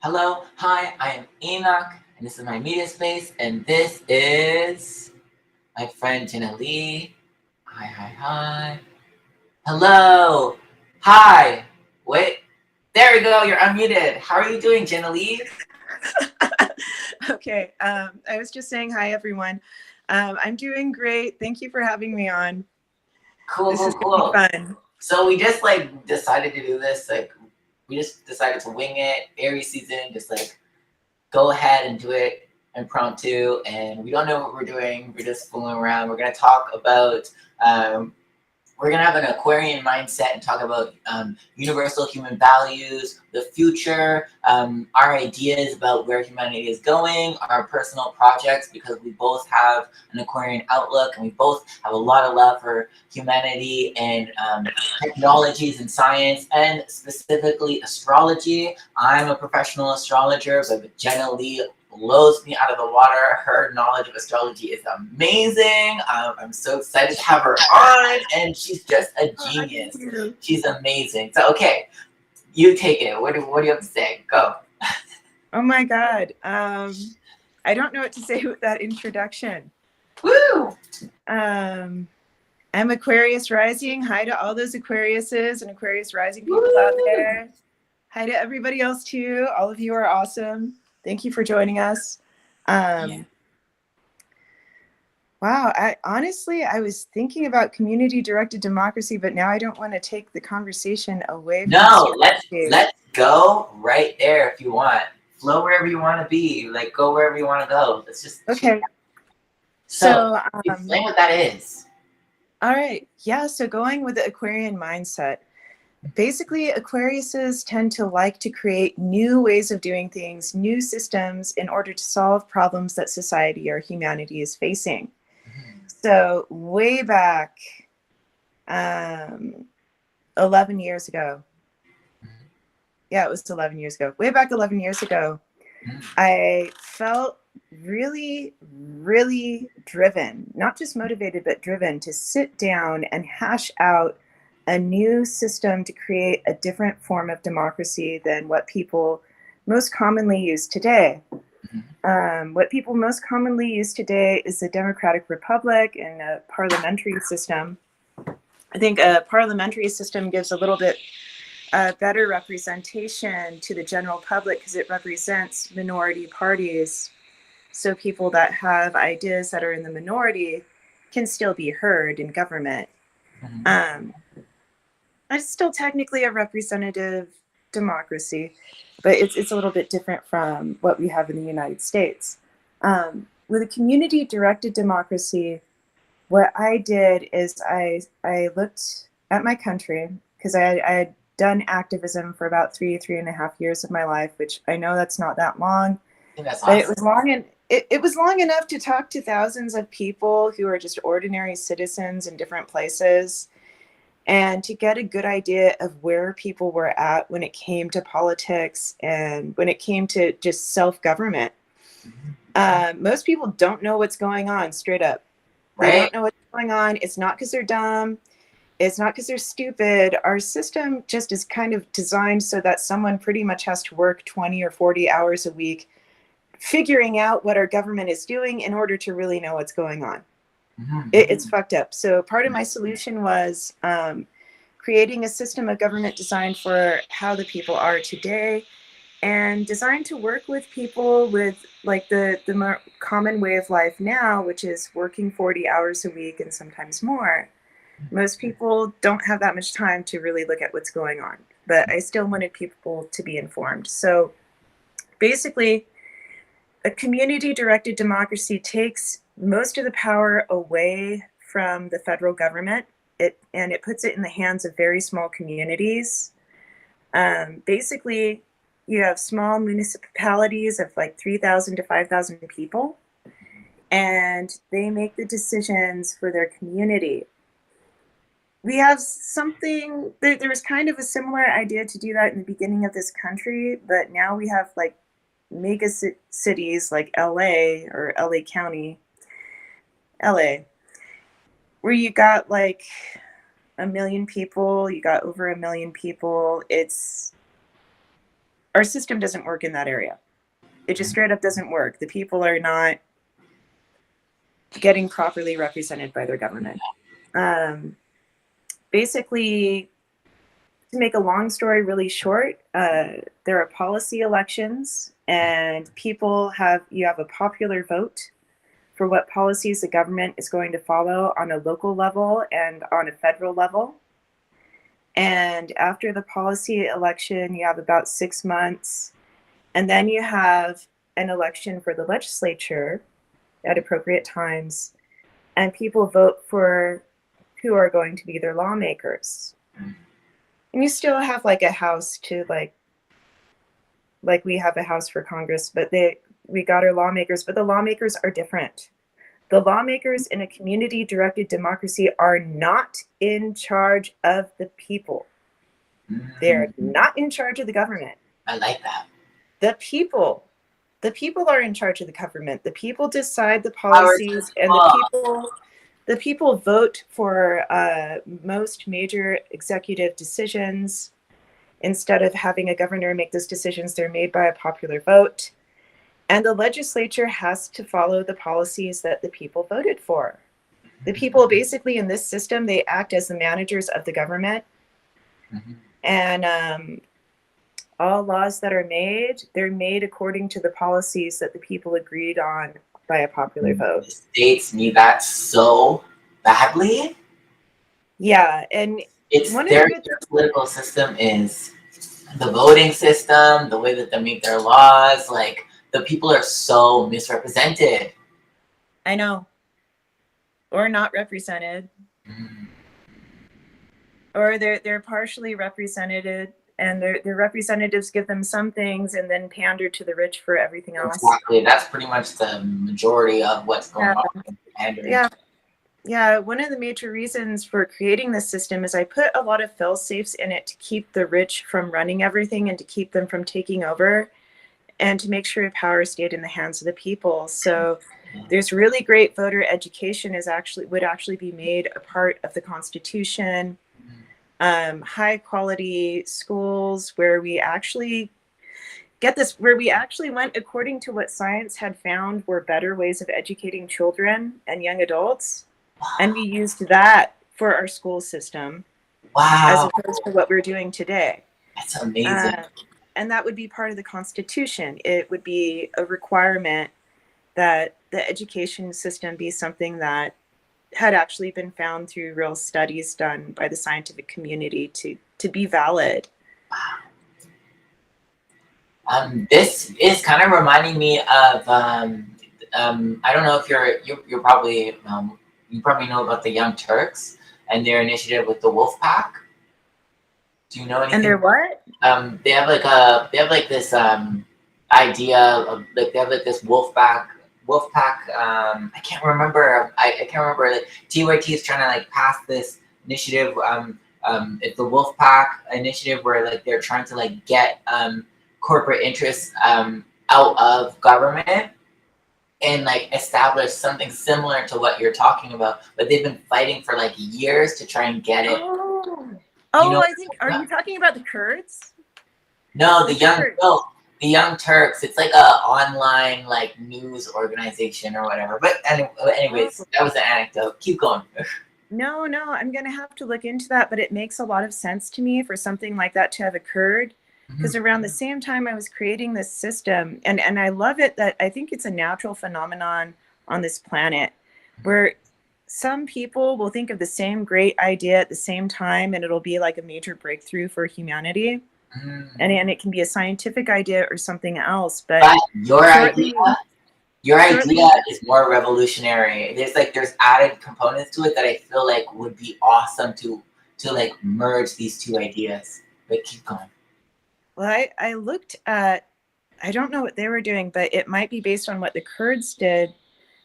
Hello, hi, I am Enoch, and this is my media space, and this is my friend Jennilee. Hi. Hello, hi. Wait, there we go. You're unmuted. How are you doing, Jennilee? Okay, I was just saying hi, everyone. I'm doing great. Thank you for having me on. This is gonna be fun. So we just decided to do this. We just decided to wing it. Aries season, just go ahead and do it impromptu, and we don't know what we're doing. We're just fooling around. We're gonna talk about we're gonna have an Aquarian mindset and talk about universal human values, the future, our ideas about where humanity is going, our personal projects, because we both have an Aquarian outlook and we both have a lot of love for humanity and technologies and science, and specifically astrology. I'm a professional astrologer, but Jennilee blows me out of the water. Her knowledge of astrology is amazing. I'm so excited to have her on, and she's just a genius. She's amazing. So, okay, you take it. What do you have to say? Go. Oh my God. I don't know what to say with that introduction. Woo! I'm Aquarius rising. Hi to all those Aquariuses and Aquarius rising people out there. Hi to everybody else too. All of you are awesome. Thank you for joining us. Wow, I was thinking about community-directed democracy, but now I don't want to take the conversation away from let's go right there if you want. Flow wherever you want to be. Go wherever you want to go. Let's just okay. So explain what that is. All right. Yeah. So going with the Aquarian mindset, basically Aquariuses tend to like to create new ways of doing things, new systems in order to solve problems that society or humanity is facing. So way back 11 years ago. Yeah, it was 11 years ago. Way back 11 years ago, I felt really, really driven, not just motivated, but driven to sit down and hash out a new system to create a different form of democracy than what people most commonly use today. What people most commonly use today is the democratic republic and a parliamentary system. I think a parliamentary system gives a little bit better representation to the general public because it represents minority parties. So people that have ideas that are in the minority can still be heard in government. It's still technically a representative democracy, but it's a little bit different from what we have in the United States. With a community-directed democracy, what I did is I looked at my country because I had done activism for about 3.5 years of my life, which I know that's not that long, but it was long, and it was long enough to talk to thousands of people who are just ordinary citizens in different places, and to get a good idea of where people were at when it came to politics and when it came to just self-government. Most people don't know what's going on, straight up. They don't know what's going on. It's not because they're dumb. It's not because they're stupid. Our system just is kind of designed so that someone pretty much has to work 20 or 40 hours a week figuring out what our government is doing in order to really know what's going on. It's fucked up. So part of my solution was creating a system of government designed for how the people are today and designed to work with people with like the more common way of life now, which is working 40 hours a week and sometimes more. Most people don't have that much time to really look at what's going on, but I still wanted people to be informed. So basically, a community-directed democracy takes most of the power away from the federal government, and it puts it in the hands of very small communities. Basically, you have small municipalities of like 3,000 to 5,000 people, and they make the decisions for their community. We have something, there was kind of a similar idea to do that in the beginning of this country, but now we have like mega cities like LA or LA County, LA, where you got like 1 million people, you got over 1 million people. It's our system doesn't work in that area. It just straight up doesn't work. The people are not getting properly represented by their government. Basically, to make a long story really short, there are policy elections, and you have a popular vote for what policies the government is going to follow on a local level and on a federal level. And after the policy election, you have about 6 months, and then you have an election for the legislature at appropriate times, and people vote for who are going to be their lawmakers. And you still have like a house to like we have a house for Congress, but we got our lawmakers, but the lawmakers are different. The lawmakers in a community-directed democracy are not in charge of the people. They're not in charge of the government. I like that. The people are in charge of the government. The people decide the policies, and the people vote for most major executive decisions. Instead of having a governor make those decisions, they're made by a popular vote. And the legislature has to follow the policies that the people voted for. The people basically in this system, they act as the managers of the government. And all laws that are made, they're made according to the policies that the people agreed on by a popular vote. The states need that so badly. Yeah, and Their political system is the voting system, the way that they make their laws. Like, the people are so misrepresented. I know. Or not represented. Or they're partially represented, and their representatives give them some things and then pander to the rich for everything else. Exactly. That's pretty much the majority of what's going on. Pandering. Yeah, one of the major reasons for creating this system is I put a lot of fail-safes in it to keep the rich from running everything and to keep them from taking over, and to make sure power stayed in the hands of the people. So there's really great voter education would actually be made a part of the Constitution. High quality schools where we actually went according to what science had found were better ways of educating children and young adults. And we used that for our school system. As opposed to what we're doing today. That's amazing. And that would be part of the Constitution. It would be a requirement that the education system be something that had actually been found through real studies done by the scientific community to be valid. This is kind of reminding me of I don't know if you're probably you probably know about the Young Turks and their initiative with the Wolf Pack. Do you know anything? And they're what? They have this idea of like, they have like this wolf pack. I can't remember. I can't remember. Like, TYT is trying to like pass this initiative. It's the Wolf Pack initiative where like they're trying to like get corporate interests out of government and like establish something similar to what you're talking about. But they've been fighting for like years to try and get it. I think, are you talking about the Kurds? No, the Young Turks. It's like a online like news organization or whatever. But anyways, that was an anecdote. Keep going. No, I'm gonna have to look into that, but it makes a lot of sense to me for something like that to have occurred. Because around the same time I was creating this system, and I love it that I think it's a natural phenomenon on this planet where some people will think of the same great idea at the same time, and it'll be like a major breakthrough for humanity. And it can be a scientific idea or something else. But your idea is more revolutionary. There's added components to it that I feel like would be awesome to like merge these two ideas. But keep going. Well, I looked at, I don't know what they were doing, but it might be based on what the Kurds did.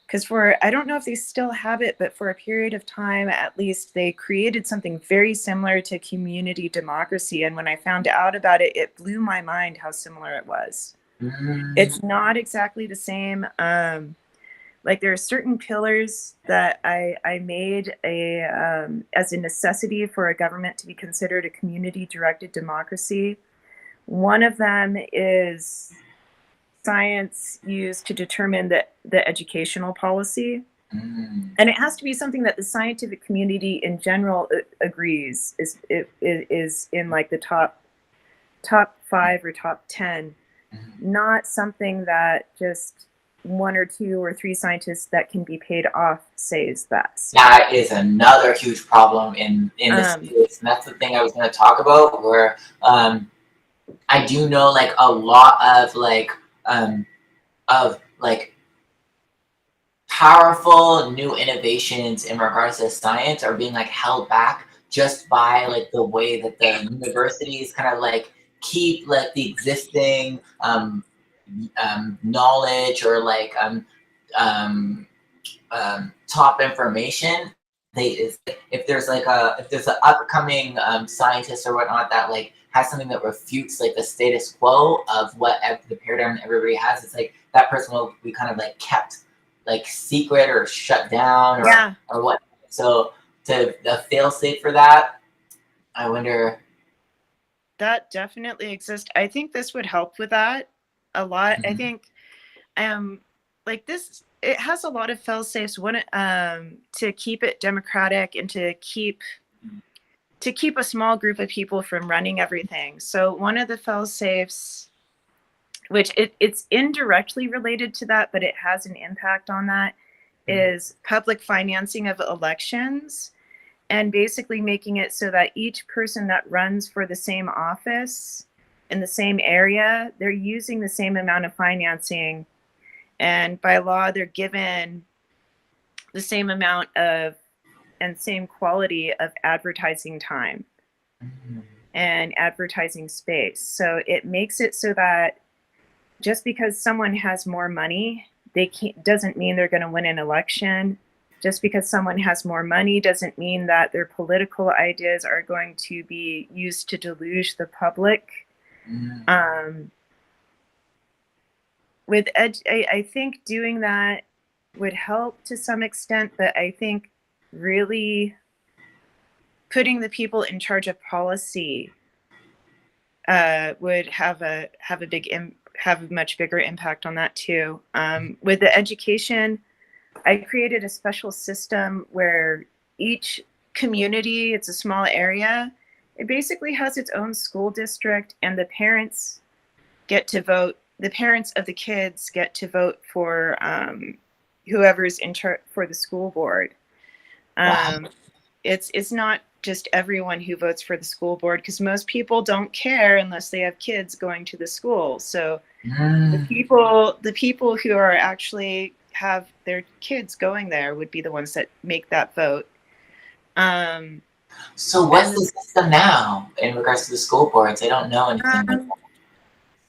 Because I don't know if they still have it, but for a period of time, at least, they created something very similar to community democracy. And when I found out about it, it blew my mind how similar it was. It's not exactly the same. Like there are certain pillars that I made as a necessity for a government to be considered a community-directed democracy, One of them is science used to determine the educational policy. And it has to be something that the scientific community in general agrees is in like the top 5 or top 10, not something that just 1 or 2 or 3 scientists that can be paid off says best. That is another huge problem in this space, and that's the thing I was going to talk about. Where I do know like a lot of powerful new innovations in regards to science are being like held back just by like the way that the universities kind of like keep like the existing knowledge or like top information. If there's an upcoming scientist or whatnot that like has something that refutes like the status quo of what the paradigm everybody has, it's like that person will be kind of like kept like secret or shut down or what. So to the fail safe for that, I wonder. That definitely exists. I think this would help with that a lot. I think like this, it has a lot of fail safes to keep it democratic and to keep a small group of people from running everything. So one of the fail safes, which it's indirectly related to that, but it has an impact on that, is public financing of elections, and basically making it so that each person that runs for the same office in the same area, they're using the same amount of financing, and by law they're given the same amount of and same quality of advertising time and advertising space. So it makes it so that just because someone has more money, doesn't mean they're going to win an election. Just because someone has more money doesn't mean that their political ideas are going to be used to deluge the public. I think doing that would help to some extent, but I think really putting the people in charge of policy would have a much bigger impact on that too. With the education, I created a special system where each community, it's a small area, it basically has its own school district, and the parents get to vote. The parents of the kids get to vote for whoever's in charge for the school board. It's not just everyone who votes for the school board, because most people don't care unless they have kids going to the school. So the people who are actually have their kids going there would be the ones that make that vote. So what's the system now in regards to the school boards? I don't know anything like that.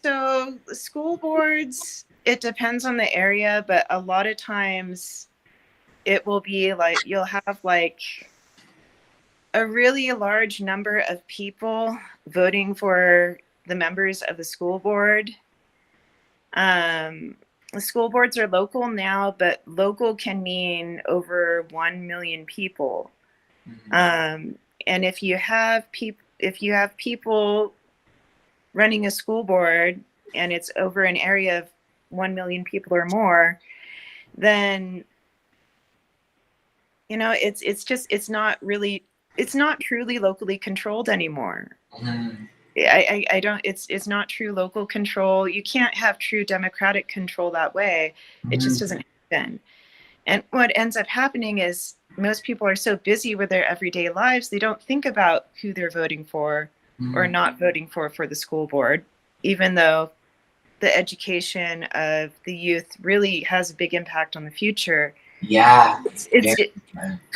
So the school boards, it depends on the area, but a lot of times it will be like you'll have like a really large number of people voting for the members of the school board. The school boards are local now, but local can mean over 1 million people. And if you have people running a school board and it's over an area of 1 million people or more, then it's not truly locally controlled anymore. It's not true local control. You can't have true democratic control that way. It just doesn't happen. And what ends up happening is most people are so busy with their everyday lives, they don't think about who they're voting for or not voting for the school board, even though the education of the youth really has a big impact on the future. Yeah.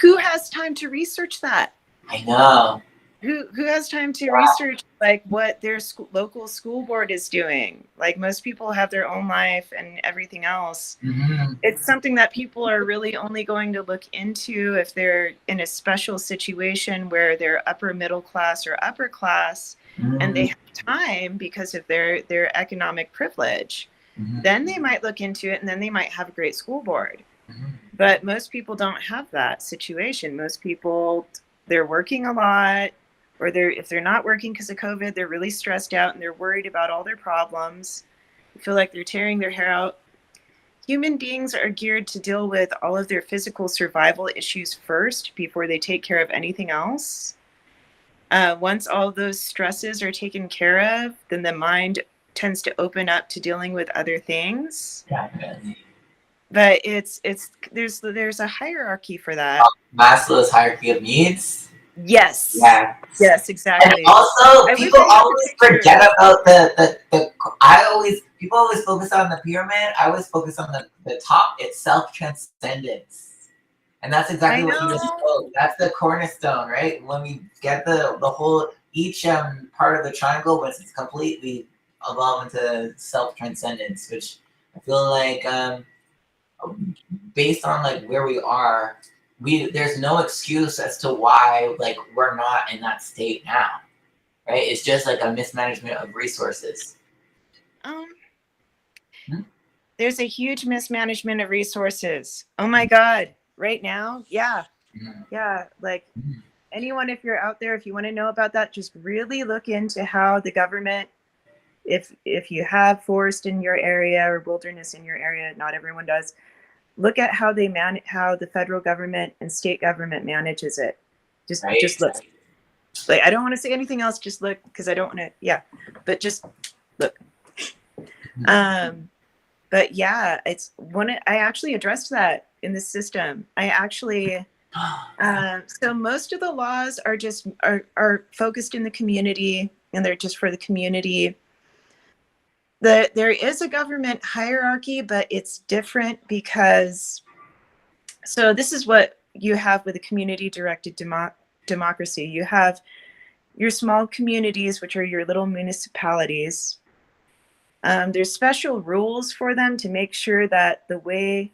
Who has time to research that? I know. Who has time to research like what their local school board is doing? Like most people have their own life and everything else. It's something that people are really only going to look into if they're in a special situation where they're upper middle class or upper class and they have time because of their economic privilege. Then they might look into it, and then they might have a great school board. But most people don't have that situation. Most people, they're working a lot, or if they're not working because of COVID, they're really stressed out and they're worried about all their problems. They feel like they're tearing their hair out. Human beings are geared to deal with all of their physical survival issues first before they take care of anything else. Once all of those stresses are taken care of, then the mind tends to open up to dealing with other things. Definitely. But there's a hierarchy for that. Maslow's hierarchy of needs. Yes. Yeah. Yes, exactly. And also, people always forget about people always focus on the pyramid. I always focus on the top. It's self-transcendence. And that's exactly what you just spoke. That's the cornerstone, right? When we get the whole, each part of the triangle, once it's completely evolved into self-transcendence, which I feel like based on like where we are, there's no excuse as to why like we're not in that state now, right? It's just like a mismanagement of resources. There's a huge mismanagement of resources. Oh my God. Right now? Yeah. Yeah. Like anyone, if you're out there, if you want to know about that, just really look into how the government, if you have forest in your area or wilderness in your area, not everyone does, look at how they how the federal government and state government manages it. Just look. Like, I don't want to say anything else. Just look, because I don't want to. But just look. But yeah, it's I actually addressed that in the system. I actually. So most of the laws are just are focused in the community, and they're just for the community. There is a government hierarchy, but it's different because, so this is what you have with a community-directed democracy. You have your small communities, which are your little municipalities. There's special rules for them to make sure that the way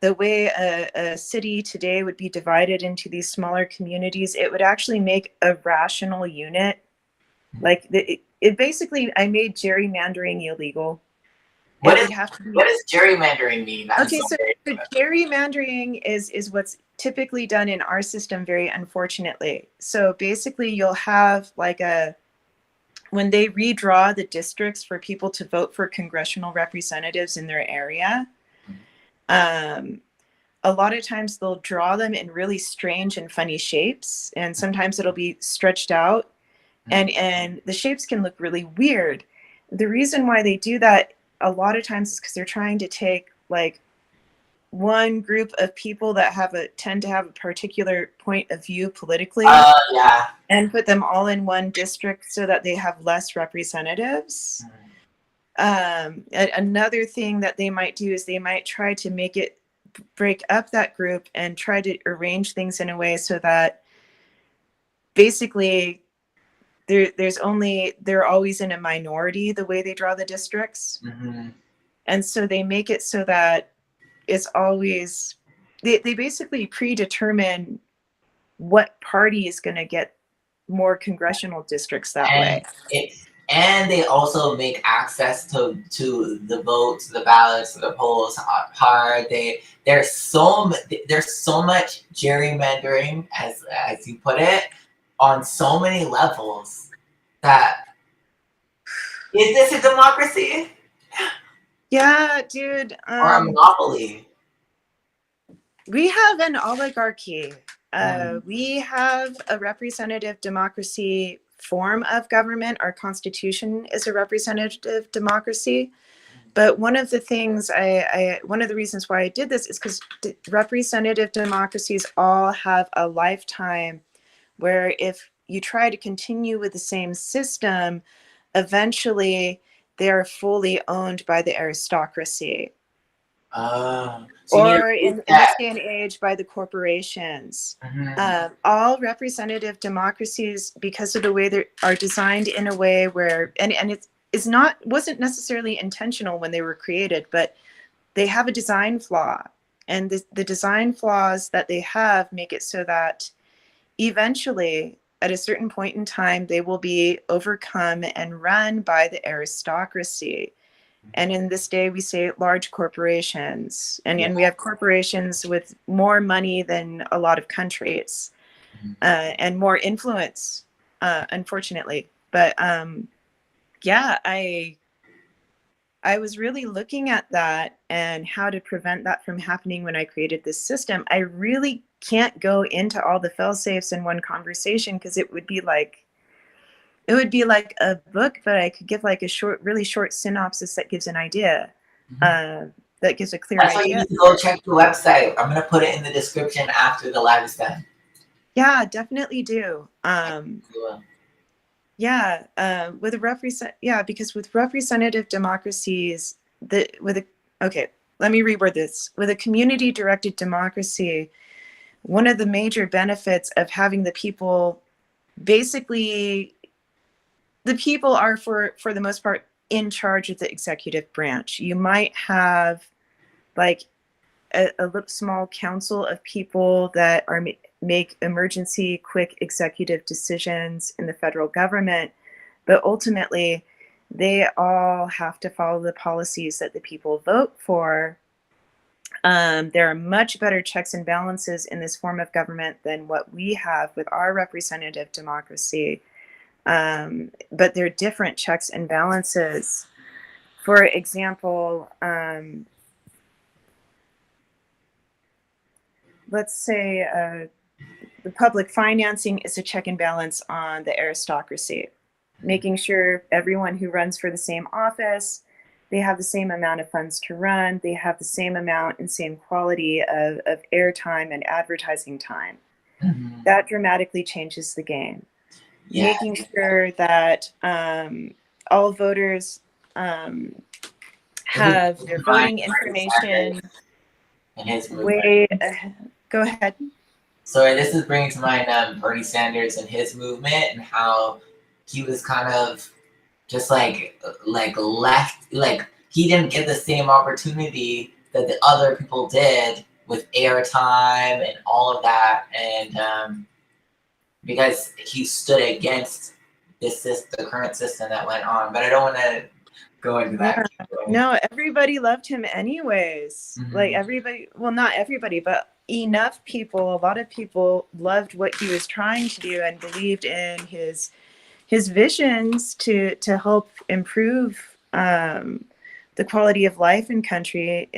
a city today would be divided into these smaller communities, it would actually make a rational unit. Like it basically, I made gerrymandering illegal. Okay, so gerrymandering is what's typically done in our system, very unfortunately. So basically, you'll have like when they redraw the districts for people to vote for congressional representatives in their area, a lot of times they'll draw them in really strange and funny shapes, and sometimes it'll be stretched out. And the shapes can look really weird. The reason why they do that a lot of times is because they're trying to take like one group of people that tend to have a particular point of view politically, and put them all in one district so that they have less representatives. Another thing that they might do is they might try to break up that group and try to arrange things in a way so that basically they're always in a minority the way they draw the districts. And so they make it so that it's always, they basically predetermine what party is going to get more congressional districts that way. And they also make access to the votes, the ballots, the polls hard. There's so much gerrymandering, as you put it, on so many levels. That is this a democracy? Yeah, dude. Or a monopoly? We have an oligarchy. We have a representative democracy form of government. Our constitution is a representative democracy. But one of the things one of the reasons why I did this is because representative democracies all have a lifetime where if you try to continue with the same system, eventually they're fully owned by the aristocracy. Or in this day and age, by the corporations. All representative democracies, because of the way they are designed in a way where, and wasn't necessarily intentional when they were created, but they have a design flaw. And the design flaws that they have make it so that eventually, at a certain point in time, they will be overcome and run by the aristocracy. And in this day, we say large corporations. And we have corporations with more money than a lot of countries. and more influence, unfortunately. But yeah, I was really looking at that and how to prevent that from happening when I created this system. I really can't go into all the fail-safes in one conversation because it would be like a book, but I could give like a really short synopsis that gives an idea, that gives a clear That's why you idea. need to go check the website. I'm gonna put it in the description after the live is done. Yeah, definitely do. Cool. Yeah, because with representative democracies, okay, let me reword this. With a community-directed democracy, one of the major benefits of having the people, basically, the people are for the most part in charge of the executive branch. You might have like a small council of people that are make emergency, quick executive decisions in the federal government, but ultimately, they all have to follow the policies that the people vote for. There are much better checks and balances in this form of government than what we have with our representative democracy. But they're different checks and balances. For example, let's say the public financing is a check and balance on the aristocracy, making sure everyone who runs for the same office, they have the same amount of funds to run, they have the same amount and same quality of airtime and advertising time. That dramatically changes the game. Yeah. Making sure that all voters have their voting information. Go ahead. So this is bringing to mind Bernie Sanders and his movement and how he was kind of just like left, like he didn't get the same opportunity that the other people did with airtime and all of that, and because he stood against the current system that went on. But I don't want to go into that. Yeah. No, everybody loved him anyways. Like everybody, well, not everybody, but enough people, a lot of people loved what he was trying to do and believed in his visions to help improve the quality of life in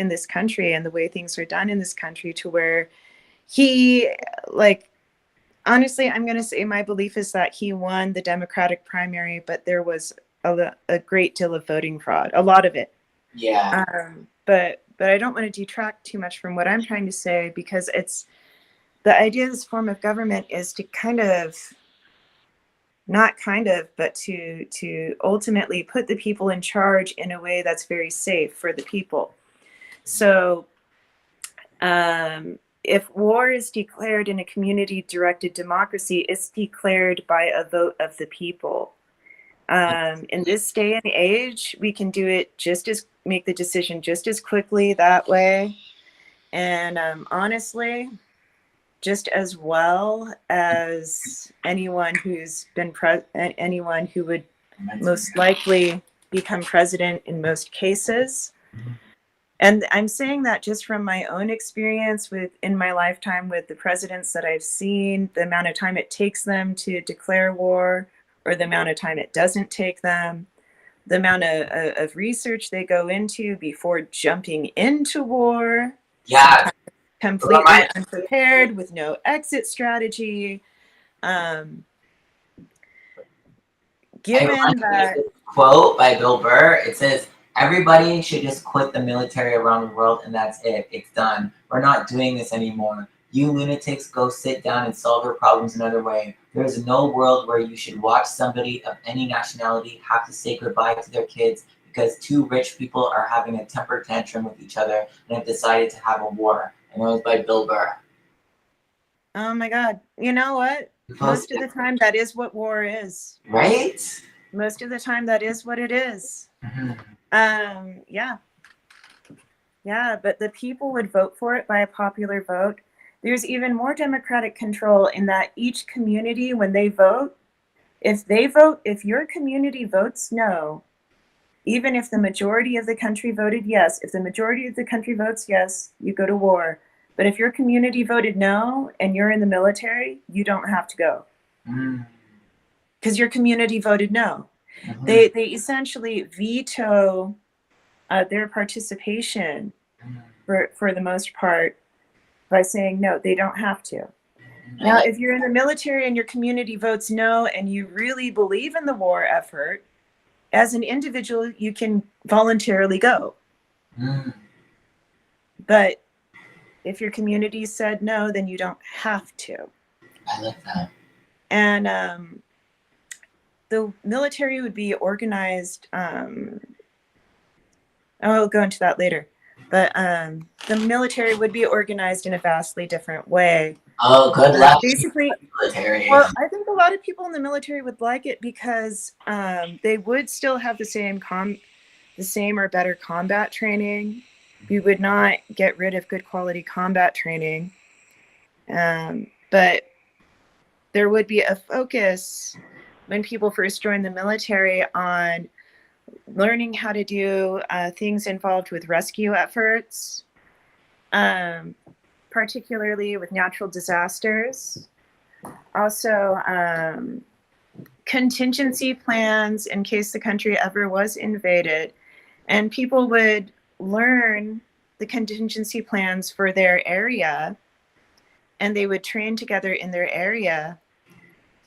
this country and the way things are done in this country, to where he, like, honestly, I'm going to say my belief is that he won the Democratic primary, but there was a great deal of voting fraud, a lot of it. Yeah. But I don't want to detract too much from what I'm trying to say, because it's the idea of this form of government is to but to ultimately put the people in charge in a way that's very safe for the people. So if war is declared in a community-directed democracy, it's declared by a vote of the people. In this day and age, we can do it make the decision just as quickly that way. And honestly, just as well as anyone who's been anyone who would most likely become president in most cases. And I'm saying that just from my own experience in my lifetime with the presidents that I've seen, the amount of time it takes them to declare war, or the amount of time it doesn't take them, the amount of research they go into before jumping into war. Yeah. Completely unprepared with no exit strategy. Given that quote by Bill Burr, it says, "Everybody should just quit the military around the world, and that's it. It's done. We're not doing this anymore. You lunatics go sit down and solve your problems another way. There's no world where you should watch somebody of any nationality have to say goodbye to their kids because two rich people are having a temper tantrum with each other and have decided to have a war." And it was by Bill Burr. Oh my God. You know what? Most of the time, that is what war is. Right? Most of the time, that is what it is. Yeah. Yeah, but the people would vote for it by a popular vote. There's even more democratic control in that each community, when they vote, if your community votes no, even if the majority of the country voted yes, if the majority of the country votes yes, you go to war. But if your community voted no and you're in the military, you don't have to go because your community voted no. They essentially veto their participation for the most part by saying no, they don't have to. Now, if you're in the military and your community votes no and you really believe in the war effort, as an individual, you can voluntarily go. But if your community said no, then you don't have to. I like that. And the military would be organized. I'll go into that later. But the military would be organized in a vastly different way. Oh, good luck. Basically, Military. well, I think a lot of people in the military would like it because they would still have the same or better combat training. We would not get rid of good quality combat training. But there would be a focus when people first join the military on learning how to do things involved with rescue efforts, particularly with natural disasters. Also, contingency plans in case the country ever was invaded. And people would learn the contingency plans for their area, and they would train together in their area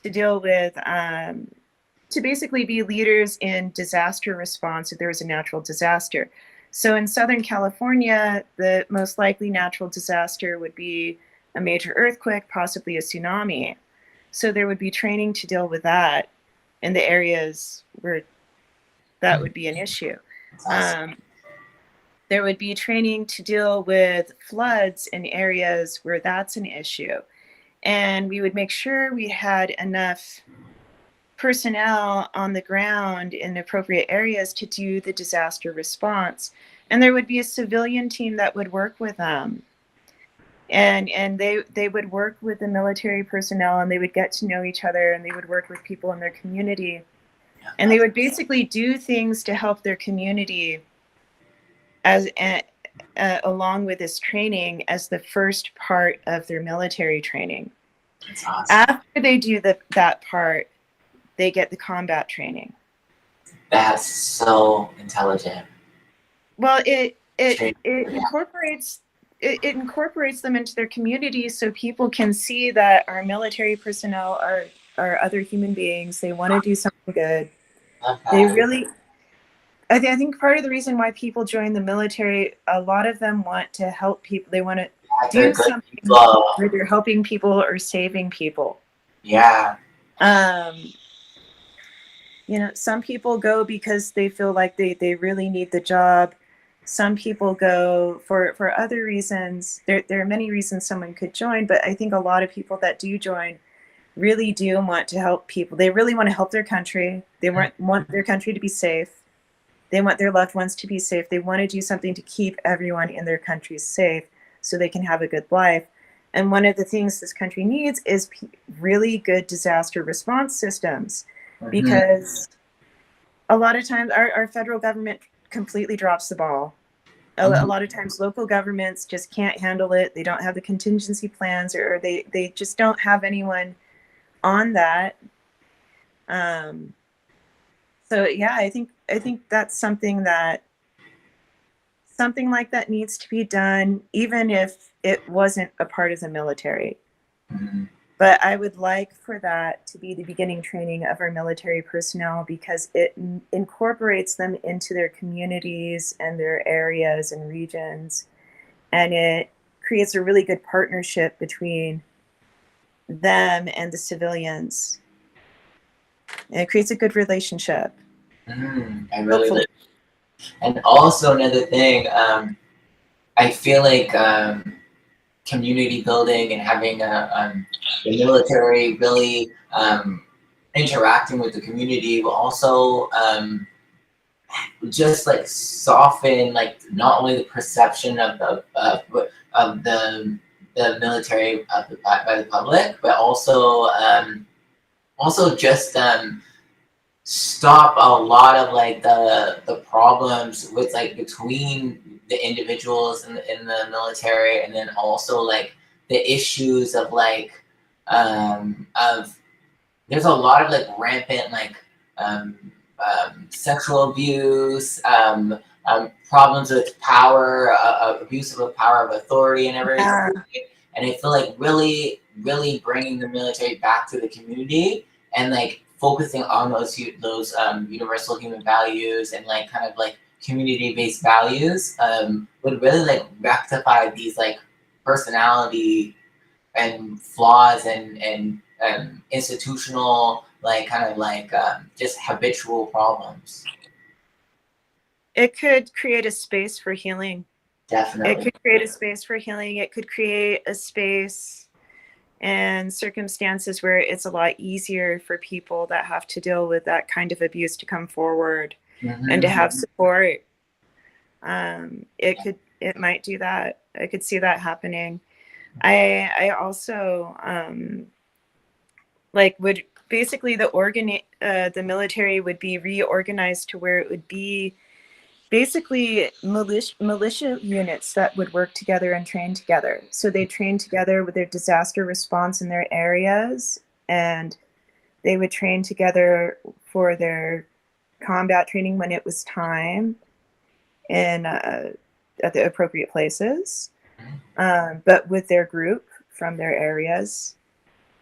to deal with, to basically be leaders in disaster response if there was a natural disaster. So in Southern California, the most likely natural disaster would be a major earthquake, possibly a tsunami. So there would be training to deal with that in the areas where that would be an issue. There would be training to deal with floods in areas where that's an issue. And we would make sure we had enough personnel on the ground in appropriate areas to do the disaster response. And there would be a civilian team that would work with them. And they would work with the military personnel, and they would get to know each other, and they would work with people in their community. And they would basically do things to help their community as along with this training as the first part of their military training. That's awesome. After they do that part, they get the combat training. That's so intelligent. Well, it incorporates them into their community, so people can see that our military personnel are other human beings. They want to do something good. They really. I think part of the reason why people join the military, a lot of them want to help people. They want to do something where they're helping people or saving people. Yeah. Some people go because they feel like they really need the job. Some people go for other reasons. There are many reasons someone could join, but I think a lot of people that do join really do want to help people. They really want to help their country. They want their country to be safe. They want their loved ones to be safe. They want to do something to keep everyone in their country safe so they can have a good life. And one of the things this country needs is really good disaster response systems, because a lot of times our federal government completely drops the ball. A lot of times local governments just can't handle it. They don't have the contingency plans, or they just don't have anyone on that. So yeah, I think that's something like that needs to be done, even if it wasn't a part of the military. But I would like for that to be the beginning training of our military personnel, because it incorporates them into their communities and their areas and regions, and it creates a really good partnership between them and the civilians. And it creates a good relationship. I really like. And also another thing, I feel like community building and having the military really interacting with the community will also just like soften like not only the perception of the military by the public, but also just stop a lot of like the problems with like between the individuals in the military, and then also like the issues of like of there's a lot of like rampant like sexual abuse, problems with power, abuse of power of authority and everything. Yeah. And I feel like really bringing the military back to the community and like focusing on those universal human values and like kind of like community-based values would really like rectify these like personality and flaws and institutional like kind of like just habitual problems. It could create a space for healing. Definitely. It could create a space for healing. It could create a space and circumstances where it's a lot easier for people that have to deal with that kind of abuse to come forward and to have support. It might do that. I could see that happening. I also like would basically the military would be reorganized to where it would be basically militia units that would work together and train together. So they train together with their disaster response in their areas, and they would train together for their combat training when it was time in at the appropriate places, but with their group from their areas,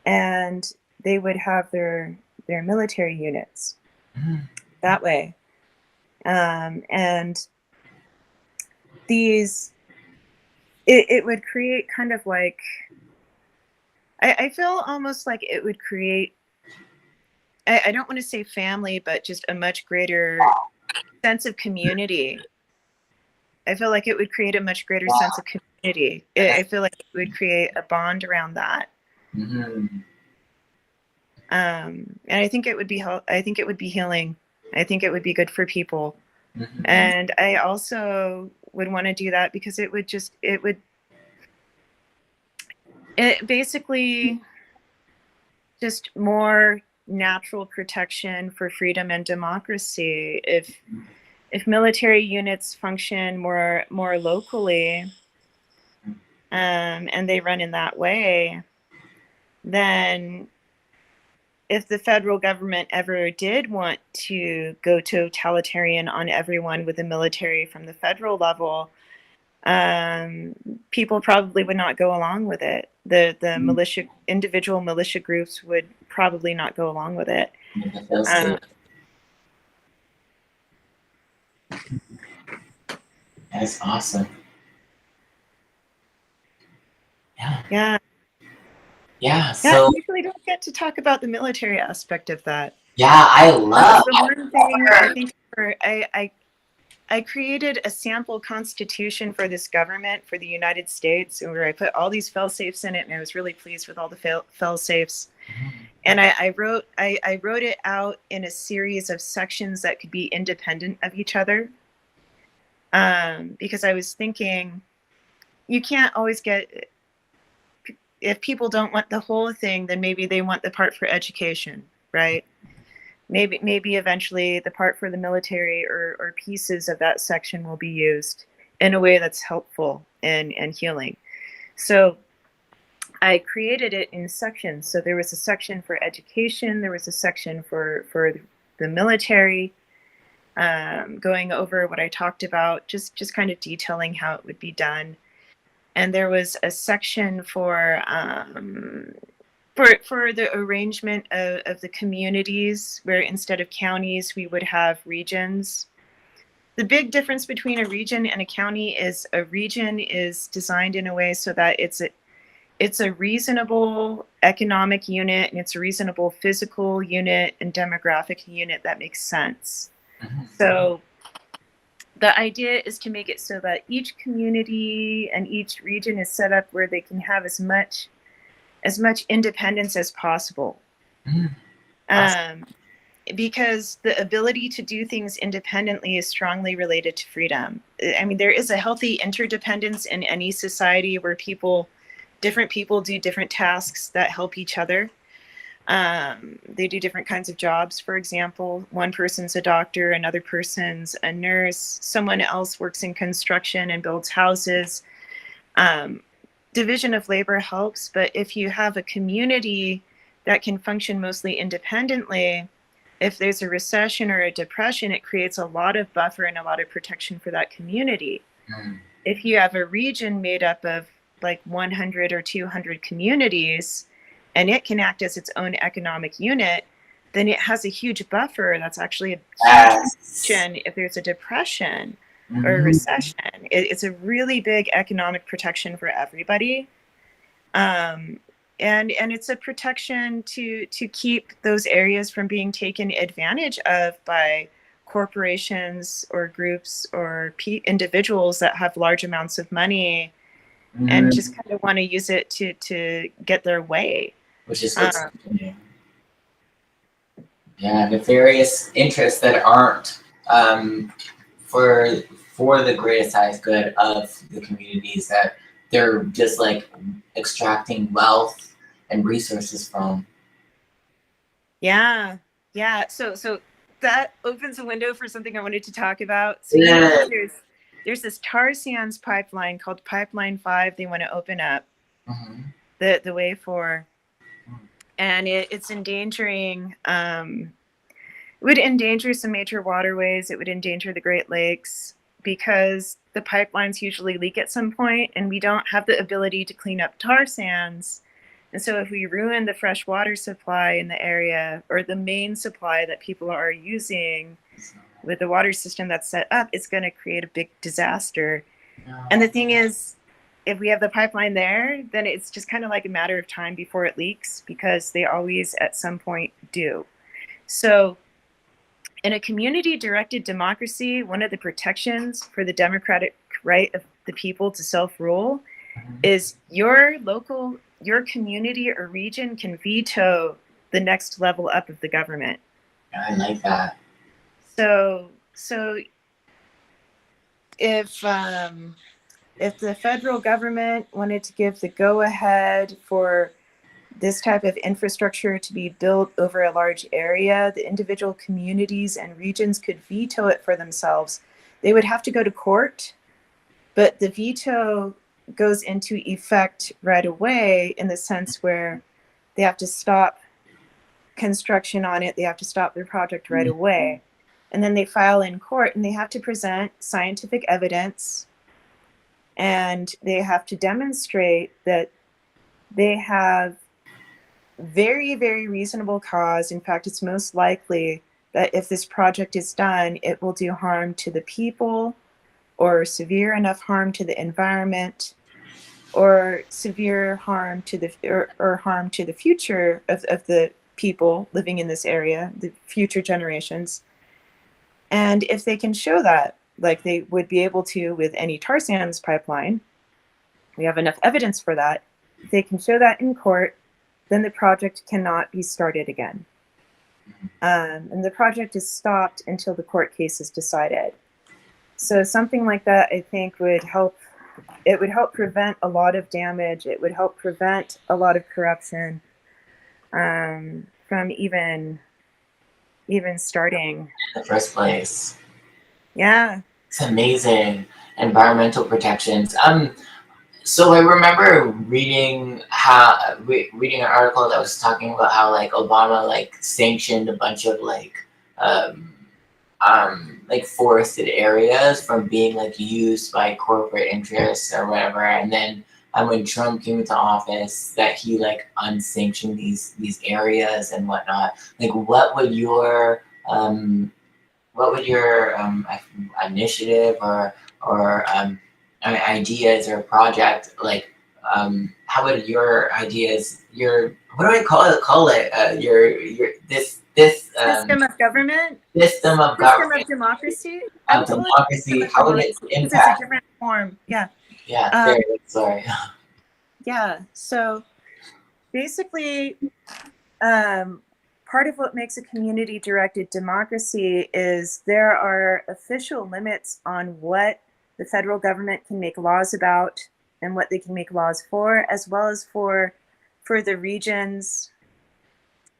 and they would have their military units that way. And these, it would create kind of like, I feel almost like it would create, I don't want to say family, but just a much greater sense of community. I feel like it would create a much greater sense of community. I feel like it would create a bond around that. And I think it would be healing. I think it would be good for people. And I also would want to do that because it basically just more natural protection for freedom and democracy. If military units function more locally, and they run in that way, then if the federal government ever did want to go totalitarian on everyone with the military from the federal level, people probably would not go along with it. The individual militia groups would probably not go along with it. That's awesome. Yeah. So we usually don't get to talk about the military aspect of that. Yeah, I love the one thing I think I created a sample constitution for this government for the United States, where I put all these fail safes in it, and I was really pleased with all the fail safes. And I wrote it out in a series of sections that could be independent of each other, because I was thinking you can't always get. If people don't want the whole thing, then maybe they want the part for education, right? Maybe eventually the part for the military or pieces of that section will be used in a way that's helpful and healing. So I created it in sections. So there was a section for education, there was a section for the military, going over what I talked about, just kind of detailing how it would be done. And there was a section for the arrangement of the communities, where instead of counties, we would have regions. The big difference between a region and a county is a region is designed in a way so that it's a reasonable economic unit, and it's a reasonable physical unit and demographic unit that makes sense. So the idea is to make it so that each community and each region is set up where they can have as much independence as possible. Because the ability to do things independently is strongly related to freedom. I mean, there is a healthy interdependence in any society where different people do different tasks that help each other. They do different kinds of jobs. For example, one person's a doctor, another person's a nurse, someone else works in construction and builds houses. Division of labor helps, but if you have a community that can function mostly independently, if there's a recession or a depression, it creates a lot of buffer and a lot of protection for that community. If you have a region made up of like 100 or 200 communities, and it can act as its own economic unit, then it has a huge buffer. That's actually a huge protection if there's a depression or a recession. It's a really big economic protection for everybody. And it's a protection to keep those areas from being taken advantage of by corporations or groups or individuals that have large amounts of money and just kind of want to use it to get their way. Which is what's nefarious interests that aren't for the greatest highest good of the communities, that they're just like extracting wealth and resources from. Yeah. So that opens a window for something I wanted to talk about. So there's this tar sands pipeline called Pipeline 5 they want to open up, the way for, and it's endangering, it would endanger some major waterways. It would endanger the Great Lakes because the pipelines usually leak at some point and we don't have the ability to clean up tar sands. And so if we ruin the fresh water supply in the area, or the main supply that people are using with the water system that's set up, it's going to create a big disaster. And the thing is, if we have the pipeline there, then it's just kind of like a matter of time before it leaks, because they always at some point do. So in a community-directed democracy, one of the protections for the democratic right of the people to self-rule is your community or region can veto the next level up of the government. I like that. So if the federal government wanted to give the go-ahead for this type of infrastructure to be built over a large area, the individual communities and regions could veto it for themselves. They would have to go to court, but the veto goes into effect right away, in the sense where they have to stop construction on it. They have to stop their project right away. And then they file in court and they have to present scientific evidence, and they have to demonstrate that they have very, very reasonable cause. In fact, it's most likely that if this project is done, it will do harm to the people, or severe enough harm to the environment, or severe harm to the or harm to the future of the people living in this area, the future generations. And if they can show that, like they would be able to with any tar sands pipeline, we have enough evidence for that. If they can show that in court, then the project cannot be started again. And the project is stopped until the court case is decided. So something like that, I think, would help. It would help prevent a lot of damage. It would help prevent a lot of corruption from even starting. In the first place. Yeah. It's amazing. Environmental protections. So I remember reading an article that was talking about how like Obama like sanctioned a bunch of like forested areas from being like used by corporate interests or whatever, and then when Trump came into office, that he like unsanctioned these areas and whatnot. Like, what would your initiative or ideas or project, like how would your ideas, your, what do I call it your this system of government, system of democracy, how would it impact? It's a different form. Sorry. Yeah, so basically part of what makes a community-directed democracy is there are official limits on what the federal government can make laws about and what they can make laws for, as well as for the regions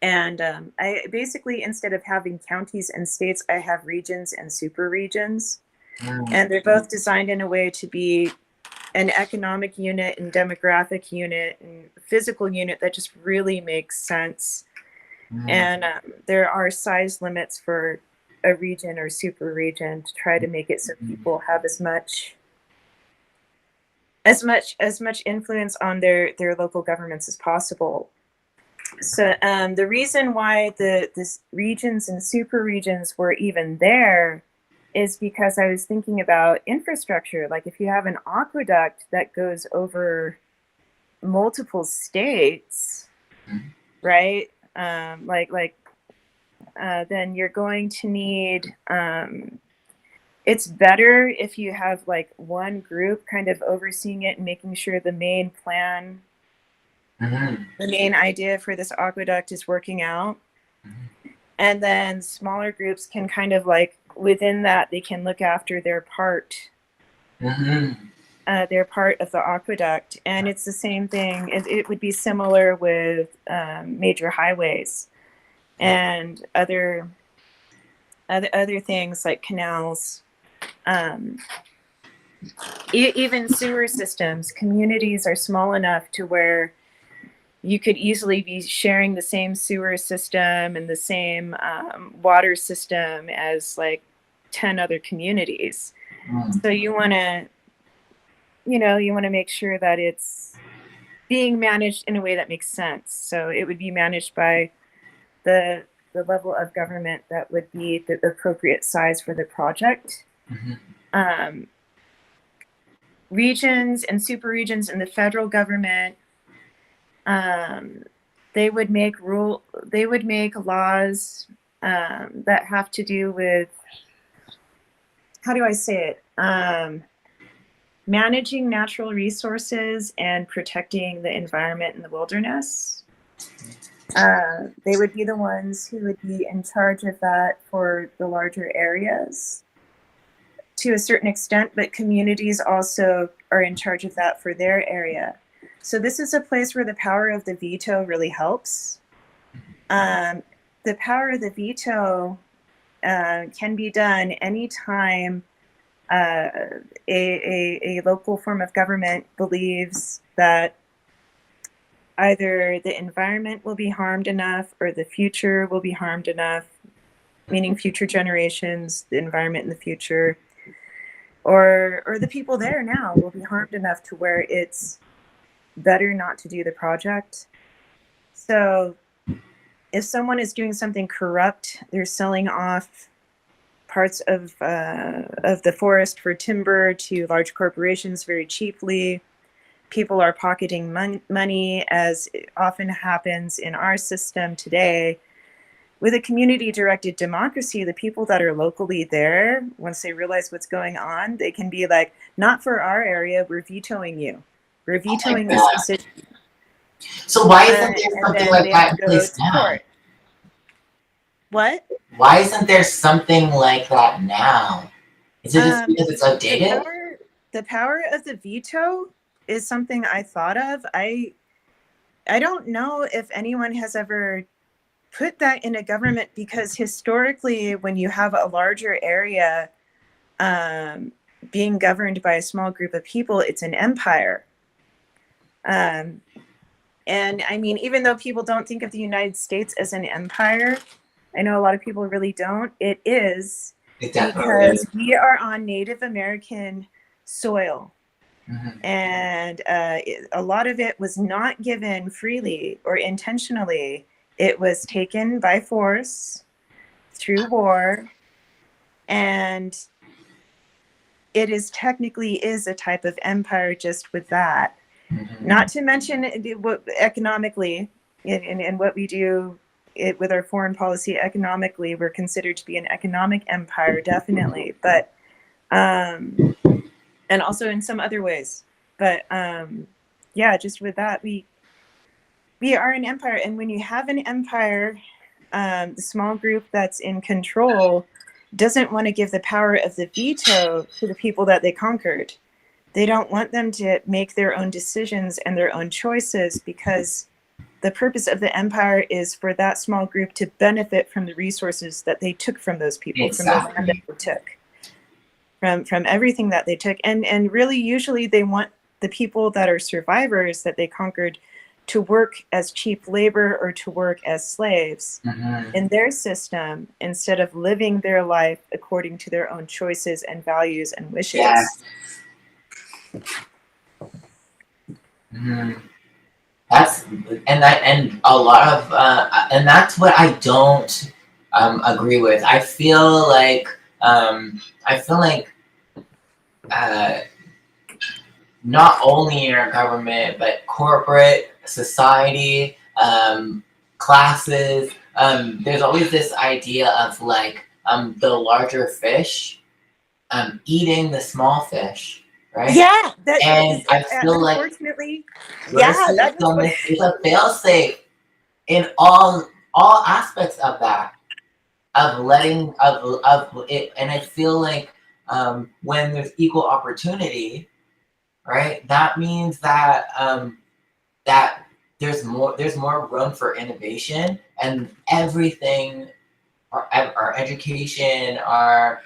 And I basically, instead of having counties and states, I have regions and super regions. And they're both designed in a way to be an economic unit and demographic unit and physical unit that just really makes sense. And there are size limits for a region or super region to try to make it so people have as much influence on their local governments as possible. So the reason why this regions and super regions were even there is because I was thinking about infrastructure. Like if you have an aqueduct that goes over multiple states, right? Then you're going to need. It's better if you have like one group kind of overseeing it and making sure the main plan, the main idea for this aqueduct is working out. And then smaller groups can kind of like within that, they can look after their part. They're part of the aqueduct, and it's the same thing. It would be similar with major highways and other things like canals, even sewer systems. Communities are small enough to where you could easily be sharing the same sewer system and the same water system as like 10 other communities. So you want to make sure that it's being managed in a way that makes sense. So it would be managed by the level of government that would be the appropriate size for the project. Regions and super regions in the federal government, they would make laws that have to do with, how do I say it? Managing natural resources and protecting the environment in the wilderness. They would be the ones who would be in charge of that for the larger areas to a certain extent, but communities also are in charge of that for their area. So this is a place where the power of the veto really helps. The power of the veto can be done anytime a local form of government believes that either the environment will be harmed enough or the future will be harmed enough, meaning future generations, the environment in the future, or the people there now will be harmed enough to where it's better not to do the project. So if someone is doing something corrupt, they're selling off parts of the forest for timber to large corporations very cheaply. People are pocketing money, as often happens in our system today. With a community-directed democracy, the people that are locally there, once they realize what's going on, they can be like, not for our area, we're vetoing you. We're vetoing this decision. So why isn't there something like that in place now? What? Why isn't there something like that now? Is it just because it's outdated? The power of the veto is something I thought of. I don't know if anyone has ever put that in a government, because historically, when you have a larger area being governed by a small group of people, it's an empire. And I mean, even though people don't think of the United States as an empire, I know a lot of people really don't. It is, because we are on Native American soil. And a lot of it was not given freely or intentionally. It was taken by force through war, and it is technically is a type of empire just with that. Not to mention what economically, and what we do with our foreign policy economically, we're considered to be an economic empire, definitely, but and also in some other ways. But yeah, just with that, we are an empire. And when you have an empire, the small group that's in control doesn't want to give the power of the veto to the people that they conquered. They don't want them to make their own decisions and their own choices, because the purpose of the empire is for that small group to benefit from the resources that they took from those people, from the land that they took, from everything that they took. And really, usually they want the people that are survivors that they conquered to work as cheap labor or to work as slaves in their system, instead of living their life according to their own choices and values and wishes. Yes. That's and a lot of and that's what I don't agree with. I feel like not only in our government, but corporate society, classes. There's always this idea of like the larger fish eating the small fish, right? Yeah, And I feel like unfortunately, your yeah, that is system what. is a failsafe in all aspects of that, of letting of it. And I feel like when there's equal opportunity, right, that means that that there's more room for innovation, and everything, our education, our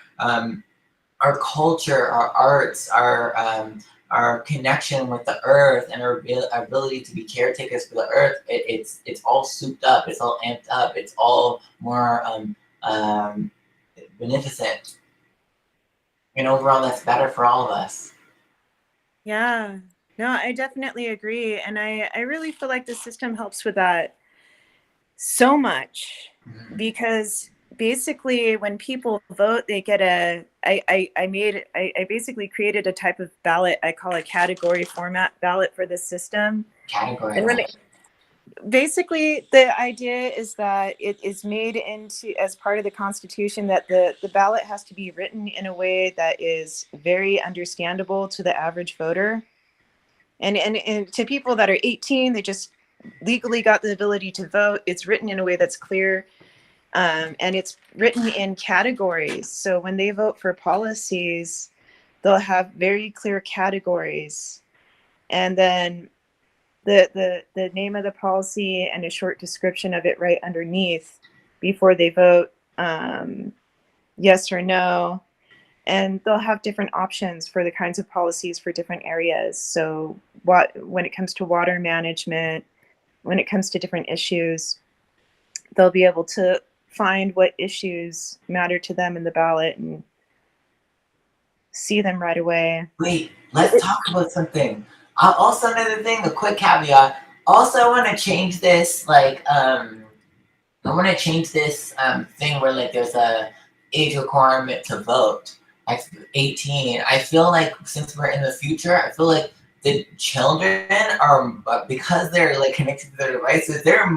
culture, our arts, our connection with the earth, and our ability to be caretakers for the earth, it's all souped up, it's all amped up, it's all more beneficent, and overall that's better for all of us. Yeah, no, I definitely agree. And I really feel like the system helps with that so much, because basically when people vote, they get I basically created a type of ballot I call a category format ballot for the system. Category. And basically the idea is that it is made into, as part of the Constitution, that the ballot has to be written in a way that is very understandable to the average voter. And to people that are 18, they just legally got the ability to vote. It's written in a way that's clear, and it's written in categories. So when they vote for policies, they'll have very clear categories, and then the name of the policy and a short description of it right underneath before they vote yes or no. And they'll have different options for the kinds of policies for different areas. So when it comes to water management, when it comes to different issues, they'll be able to find what issues matter to them in the ballot and see them right away. Wait, let's talk about something. Also, another thing, a quick caveat. Also, I want to change this, thing where like there's a age requirement to vote. Like 18. I feel like since we're in the future, I feel like the children are, because they're like connected to their devices, they're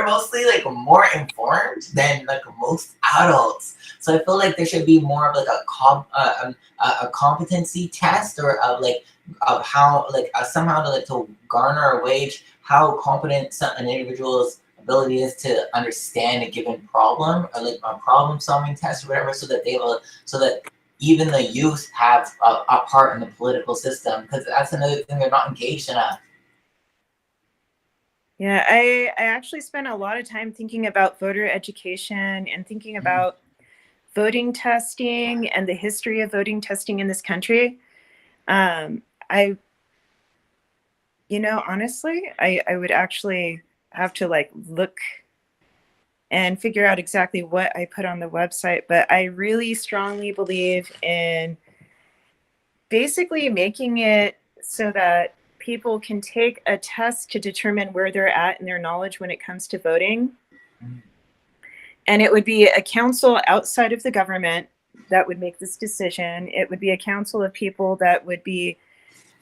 mostly like more informed than like most adults. So I feel like there should be more of like a competency test, or of how somehow to garner a wage how competent an individual's ability is to understand a given problem, or like a problem solving test or whatever, so that even the youth have a part in the political system, because that's another thing they're not engaged enough. Yeah, I actually spent a lot of time thinking about voter education and thinking about voting testing and the history of voting testing in this country. Honestly, I would actually have to look and figure out exactly what I put on the website, but I really strongly believe in basically making it so that people can take a test to determine where they're at in their knowledge when it comes to voting. And it would be a council outside of the government that would make this decision. It would be a council of people that would be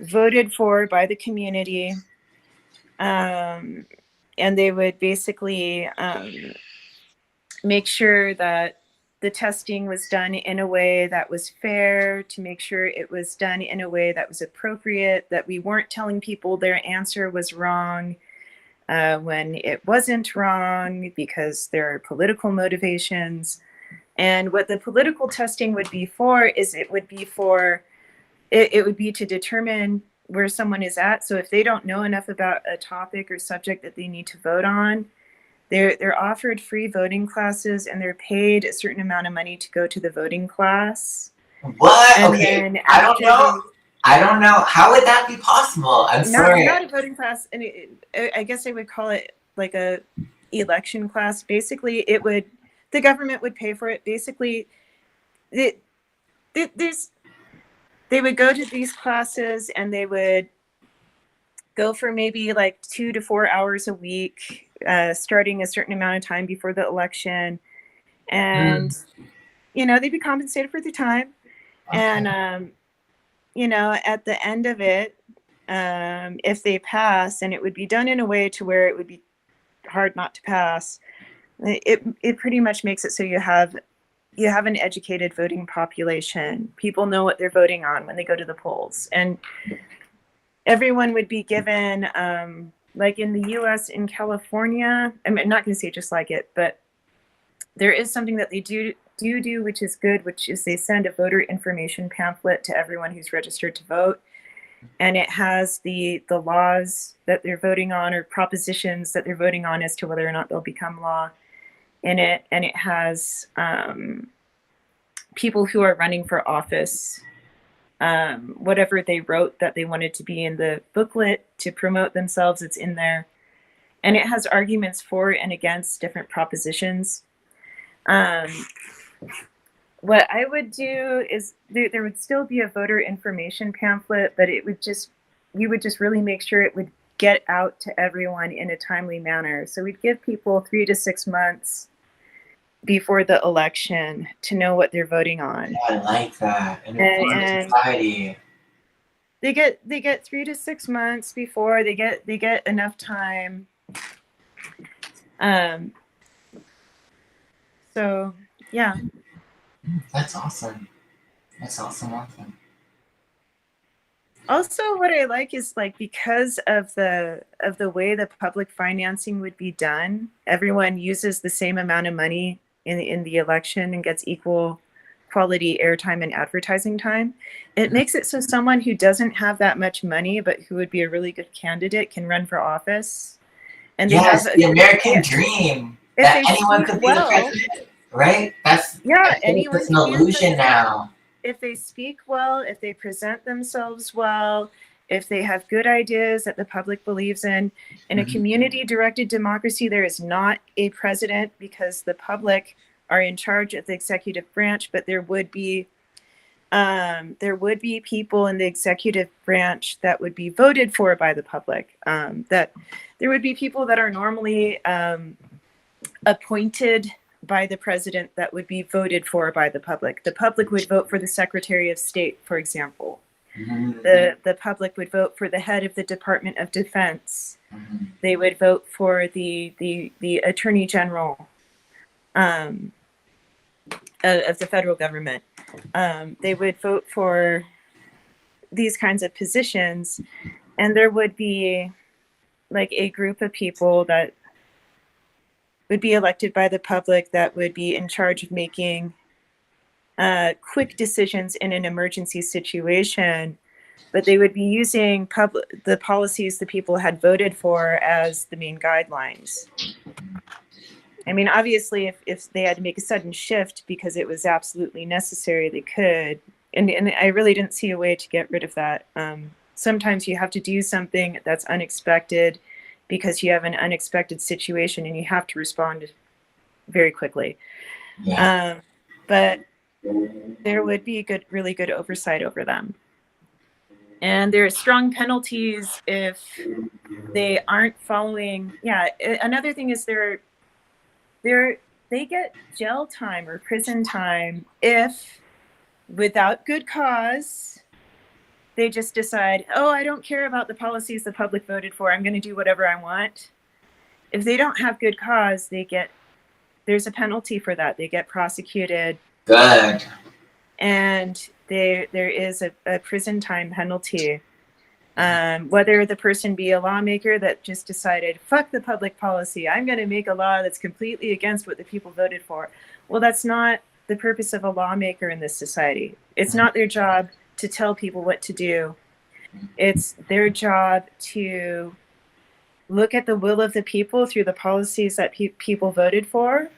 voted for by the community. And they would basically make sure that the testing was done in a way that was fair, to make sure it was done in a way that was appropriate, that we weren't telling people their answer was wrong when it wasn't wrong because there are political motivations. And what the political testing would be for is it would be to determine where someone is at. So if they don't know enough about a topic or subject that they need to vote on, they're offered free voting classes, and they're paid a certain amount of money to go to the voting class. What? And Okay, then I don't after know. I don't know. How would that be possible? I'm sorry. not a voting class, and I guess I would call it like a election class. Basically, the government would pay for it. Basically, they would go to these classes, and they would go for maybe like 2 to 4 hours a week, starting a certain amount of time before the election. And, they'd be compensated for the time. Okay. And, at the end of it, if they pass, and it would be done in a way to where it would be hard not to pass, it pretty much makes it so you have an educated voting population. People know what they're voting on when they go to the polls. And everyone would be given, like in the US, in California, I'm not going to say just like it, but there is something that they do, which is good, which is they send a voter information pamphlet to everyone who's registered to vote. And it has the laws that they're voting on, or propositions that they're voting on, as to whether or not they'll become law in it. And it has people who are running for office, whatever they wrote that they wanted to be in the booklet to promote themselves, it's in there. And it has arguments for and against different propositions. What I would do is there would still be a voter information pamphlet, but you would just really make sure it would get out to everyone in a timely manner. So we'd give people 3 to 6 months before the election to know what they're voting on. Yeah, I like that. And society. They get 3 to 6 months before. They get enough time. So yeah. That's awesome. Awesome. Also, what I like is, like, because of the way the public financing would be done, everyone uses the same amount of money in the election and gets equal quality airtime and advertising time. It makes it so someone who doesn't have that much money, but who would be a really good candidate, can run for office. And yes, the American dream, that anyone could be the president, right? That's anyone. It's an illusion now. If they speak well, if they present themselves well, if they have good ideas that the public believes in a community-directed democracy, there is not a president, because the public are in charge of the executive branch. But there would be people in the executive branch that would be voted for by the public. That there would be people that are normally appointed by the president that would be voted for by the public. The public would vote for the Secretary of State, for example. The public would vote for the head of the Department of Defense. They would vote for the Attorney General of the federal government. They would vote for these kinds of positions, and there would be like a group of people that would be elected by the public that would be in charge of making quick decisions in an emergency situation, but they would be using the policies the people had voted for as the main guidelines. I mean, obviously, if they had to make a sudden shift because it was absolutely necessary, they could. And I really didn't see a way to get rid of that. Sometimes you have to do something that's unexpected because you have an unexpected situation and you have to respond very quickly. Yeah. But there would be really good oversight over them. And there are strong penalties if they aren't following. Yeah, another thing is they get jail time or prison time if, without good cause, they just decide, oh, I don't care about the policies the public voted for, I'm going to do whatever I want. If they don't have good cause, there's a penalty for that. They get prosecuted. Good. And there is a prison time penalty. Whether the person be a lawmaker that just decided, fuck the public policy, I'm going to make a law that's completely against what the people voted for. Well, that's not the purpose of a lawmaker in this society. It's not their job to tell people what to do. It's their job to look at the will of the people through the policies that people voted for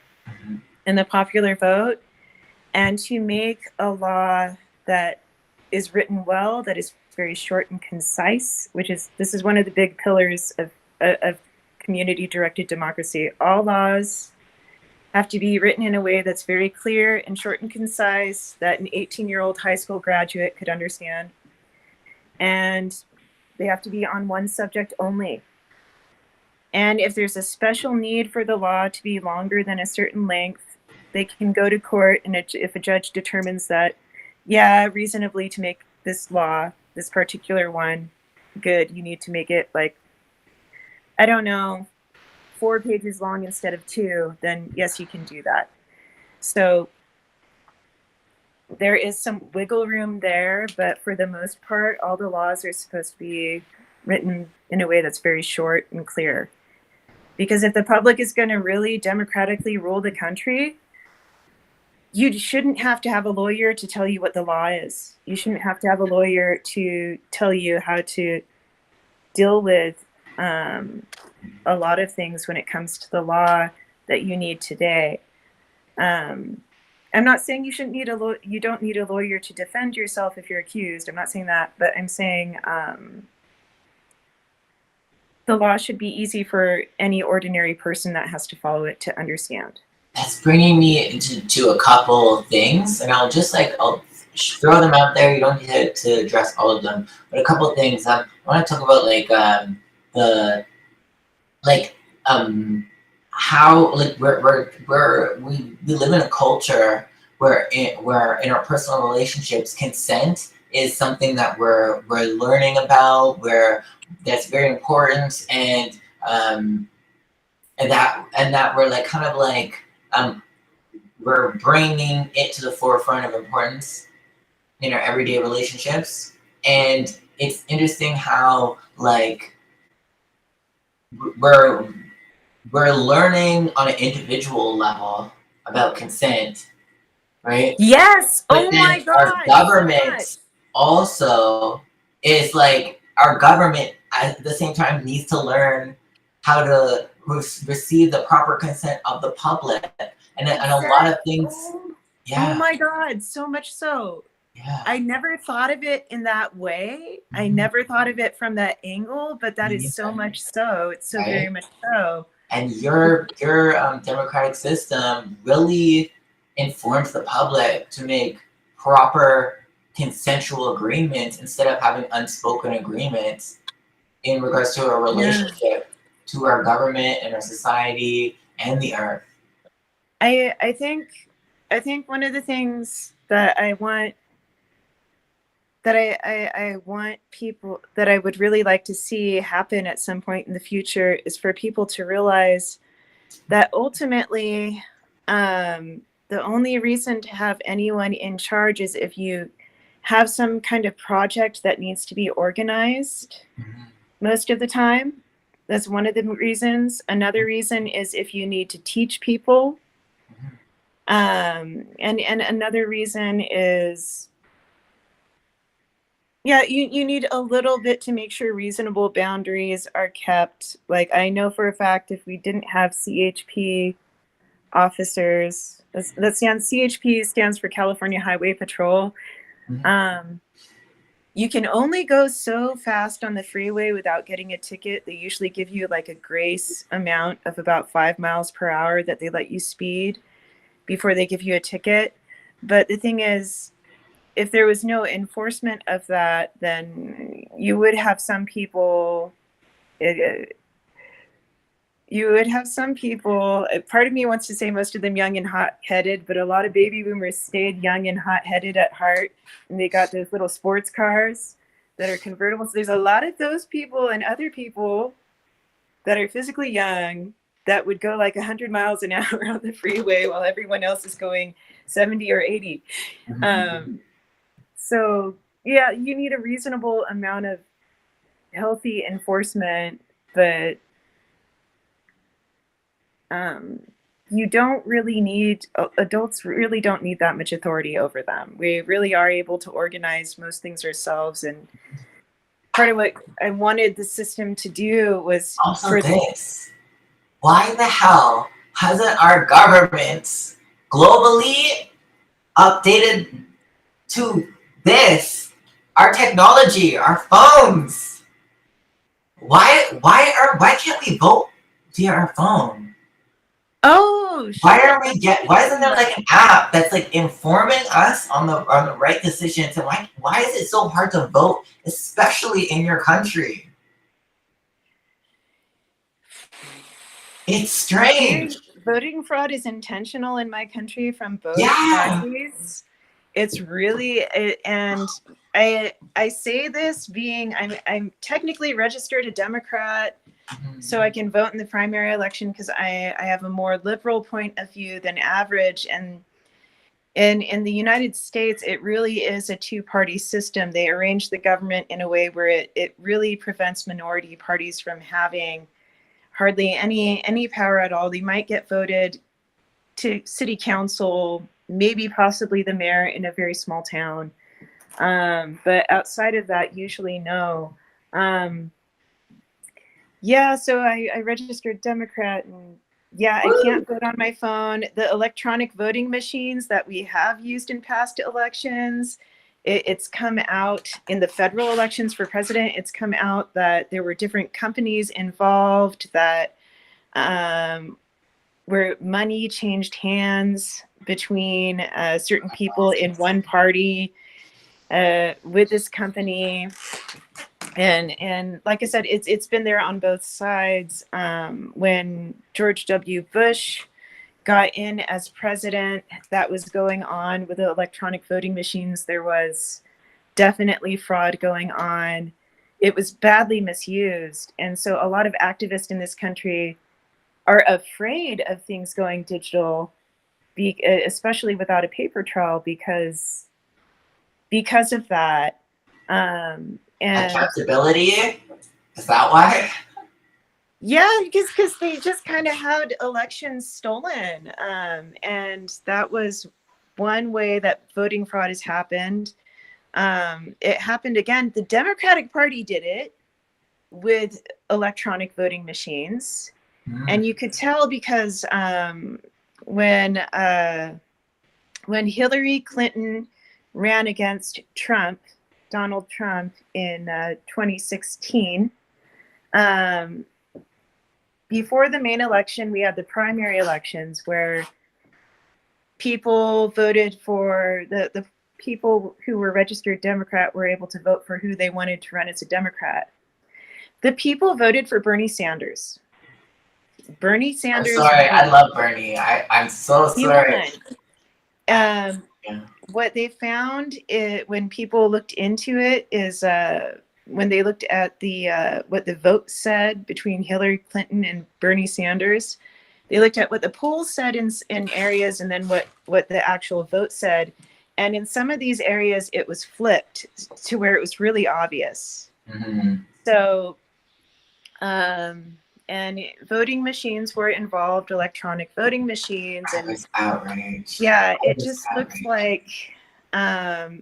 in the popular vote, and to make a law that is written well, that is very short and concise, this is one of the big pillars of community-directed democracy. All laws have to be written in a way that's very clear and short and concise, that an 18-year-old high school graduate could understand. And they have to be on one subject only. And if there's a special need for the law to be longer than a certain length, they can go to court, and if a judge determines that, yeah, reasonably to make this law, this particular one, good, you need to make it like, I don't know, 4 pages long instead of 2, then yes, you can do that. So there is some wiggle room there, but for the most part, all the laws are supposed to be written in a way that's very short and clear. Because if the public is going to really democratically rule the country, you shouldn't have to have a lawyer to tell you what the law is. You shouldn't have to have a lawyer to tell you how to deal with a lot of things when it comes to the law that you need today. I'm not saying you don't need a lawyer to defend yourself if you're accused. I'm not saying that, but I'm saying the law should be easy for any ordinary person that has to follow it to understand. That's bringing me to a couple of things, and I'll throw them out there. You don't need to address all of them, but a couple of things. I want to talk about how we live in a culture where in our personal relationships, consent is something that we're learning about, where that's very important, and that we're like kind of like we're bringing it to the forefront of importance in our everyday relationships. And it's interesting how like we're learning on an individual level about consent, right? Yes. But oh then my God. our government also is like, our government at the same time needs to learn how to receive the proper consent of the public, and a lot of things. Oh my God, so much so. Yeah. I never thought of it in that way. I never thought of it from that angle, but that is so much so. It's so very much so. And your democratic system really informs the public to make proper consensual agreements instead of having unspoken agreements in regards to our relationship to our government and our society and the earth. I think one of the things that I want people, that I would really like to see happen at some point in the future, is for people to realize that ultimately the only reason to have anyone in charge is if you have some kind of project that needs to be organized most of the time. That's one of the reasons. Another reason is if you need to teach people. And another reason is, you need a little bit to make sure reasonable boundaries are kept. Like, I know for a fact if we didn't have CHP officers, CHP stands for California Highway Patrol. You can only go so fast on the freeway without getting a ticket. They usually give you like a grace amount of about 5 miles per hour that they let you speed before they give you a ticket. But the thing is, if there was no enforcement of that, then you would have some people, part of me wants to say most of them young and hot-headed, but a lot of baby boomers stayed young and hot-headed at heart, and they got those little sports cars that are convertible. So there's a lot of those people and other people that are physically young that would go like 100 miles an hour on the freeway while everyone else is going 70 or 80. So yeah, you need a reasonable amount of healthy enforcement, but you don't really need, adults really don't need that much authority over them. We really are able to organize most things ourselves, and part of what I wanted the system to do was Also for this. Why the hell hasn't our government globally updated to this? Our technology, our phones. Why can't we vote via our phone? oh Why shit. why isn't there like an app that's like informing us on the right decisions? And why is it so hard to vote, especially in your country? It's strange. Voting fraud is intentional in my country from both Yeah. parties. It's really, and I say this being I'm technically registered a Democrat, so I can vote in the primary election because I have a more liberal point of view than average. And in the United States, it really is a two-party system. They arrange the government in a way where it really prevents minority parties from having hardly any power at all. They might get voted to city council, maybe possibly the mayor in a very small town. But outside of that, usually no. Yeah, so I registered Democrat, and yeah, I can't vote on my phone. The electronic voting machines that we have used in past elections, it's come out in the federal elections for president. It's come out that there were different companies involved, that where money changed hands between certain people in one party with this company. And like I said, it's been there on both sides. When George W. Bush got in as president, that was going on with the electronic voting machines. There was definitely fraud going on. It was badly misused. And so a lot of activists in this country are afraid of things going digital, especially without a paper trail, because of that. And accountability? Is that why? yeah, because they just kind of had elections stolen. And that was one way that voting fraud has happened. It happened again. The Democratic Party did it with electronic voting machines. And you could tell because when Hillary Clinton ran against Donald Trump in 2016, before the main election, we had the primary elections where people voted for the people who were registered Democrat were able to vote for who they wanted to run as a Democrat. The people voted for Bernie Sanders. Bernie Sanders. I'm sorry, I love Bernie. I'm so sorry. Yeah. What they found when people looked into it is when they looked at the what the vote said between Hillary Clinton and Bernie Sanders, they looked at what the polls said in areas, and then what the actual vote said. And in some of these areas, it was flipped to where it was really obvious. Mm-hmm. So, and voting machines were involved, electronic voting machines. That was outrage. Yeah, it just looks like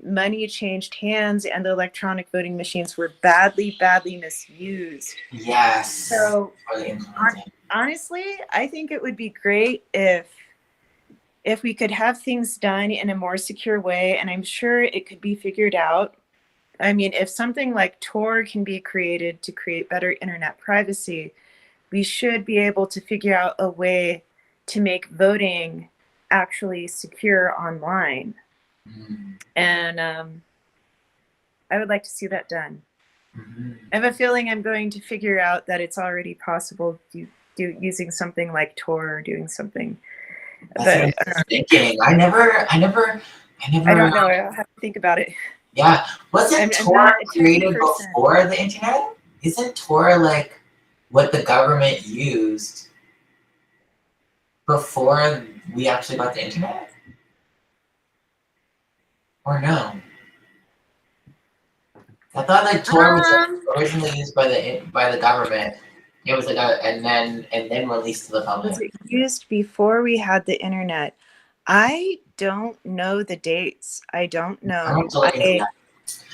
money changed hands, and the electronic voting machines were badly misused. Yes. So honestly, I think it would be great if we could have things done in a more secure way, and I'm sure it could be figured out. I mean, if something like Tor can be created to create better internet privacy, we should be able to figure out a way to make voting actually secure online. And I would like to see that done. I have a feeling I'm going to figure out that it's already possible to do using something like Tor or doing something. That's what I'm thinking. I never. I don't know. I'll have to think about it. Yeah, wasn't Tor created before the internet? Isn't Tor like what the government used before we actually got the internet? Or no? I thought like Tor was like, originally used by the government. It was like and then released to the public. Was it used before we had the internet? I don't know the dates. I don't know.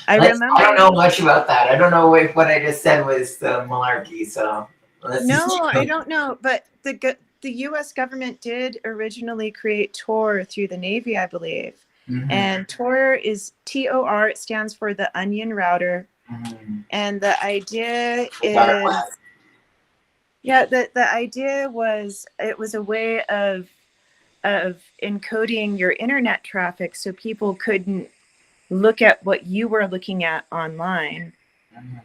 I I remember. don't know much about that. I don't know if what I just said was malarkey. So let's just. No, I don't know. But the U.S. government did originally create Tor through the Navy, I believe. Mm-hmm. And Tor is TOR. It stands for the Onion Router. Mm-hmm. And the idea Dark is, web. yeah, the idea was it was a way of encoding your internet traffic so people couldn't look at what you were looking at online. Mm-hmm.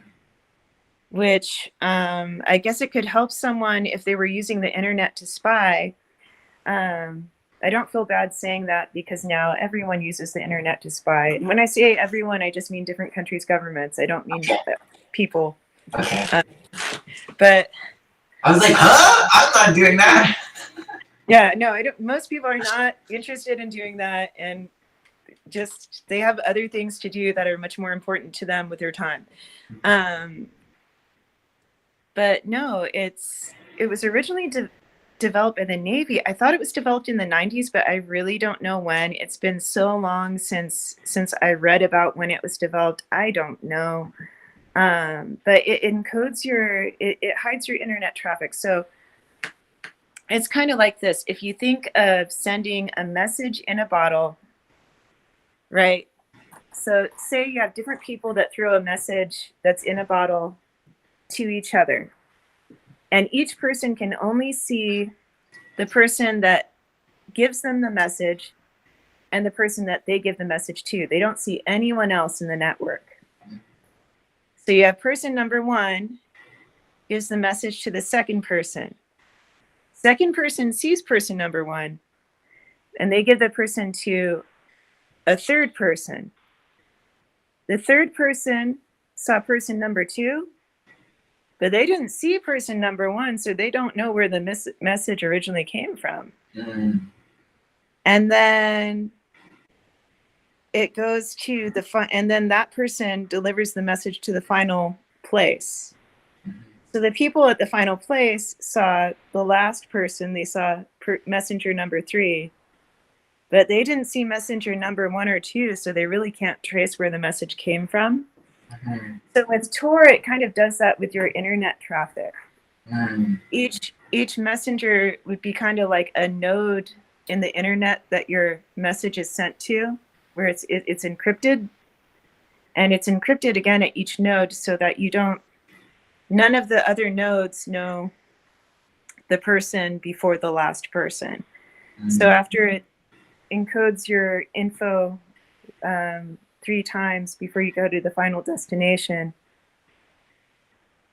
Which I guess it could help someone if they were using the internet to spy. I don't feel bad saying that because now everyone uses the internet to spy. And when I say everyone, I just mean different countries' governments. I don't mean people. Okay. But I was like, huh? I'm not doing that. yeah, no, I don't. Most people are not interested in doing that, and just they have other things to do that are much more important to them with their time. But no, it was originally developed in the Navy. I thought it was developed in the 90s, but I really don't know when. It's been so long since I read about when it was developed. I don't know. But it encodes it hides your internet traffic. So it's kind of like this. If you think of sending a message in a bottle, right? So say you have different people that throw a message that's in a bottle to each other. And each person can only see the person that gives them the message and the person that they give the message to. They don't see anyone else in the network. So you have person number one gives the message to the second person. Second person sees person number one, and they give the person to a third person. The third person saw person number two, but they didn't see person number one, so they don't know where the message originally came from. Mm-hmm. And then it goes to and then that person delivers the message to the final place. So the people at the final place saw the last person, they saw messenger number 3, but they didn't see messenger number 1 or 2, so they really can't trace where the message came from. Mm-hmm. So with Tor, it kind of does that with your internet traffic. Mm-hmm. Each messenger would be kind of like a node in the internet that your message is sent to, where it's encrypted, and it's encrypted again at each node so that none of the other nodes know the person before the last person. Mm-hmm. So after it encodes your info 3 times before you go to the final destination,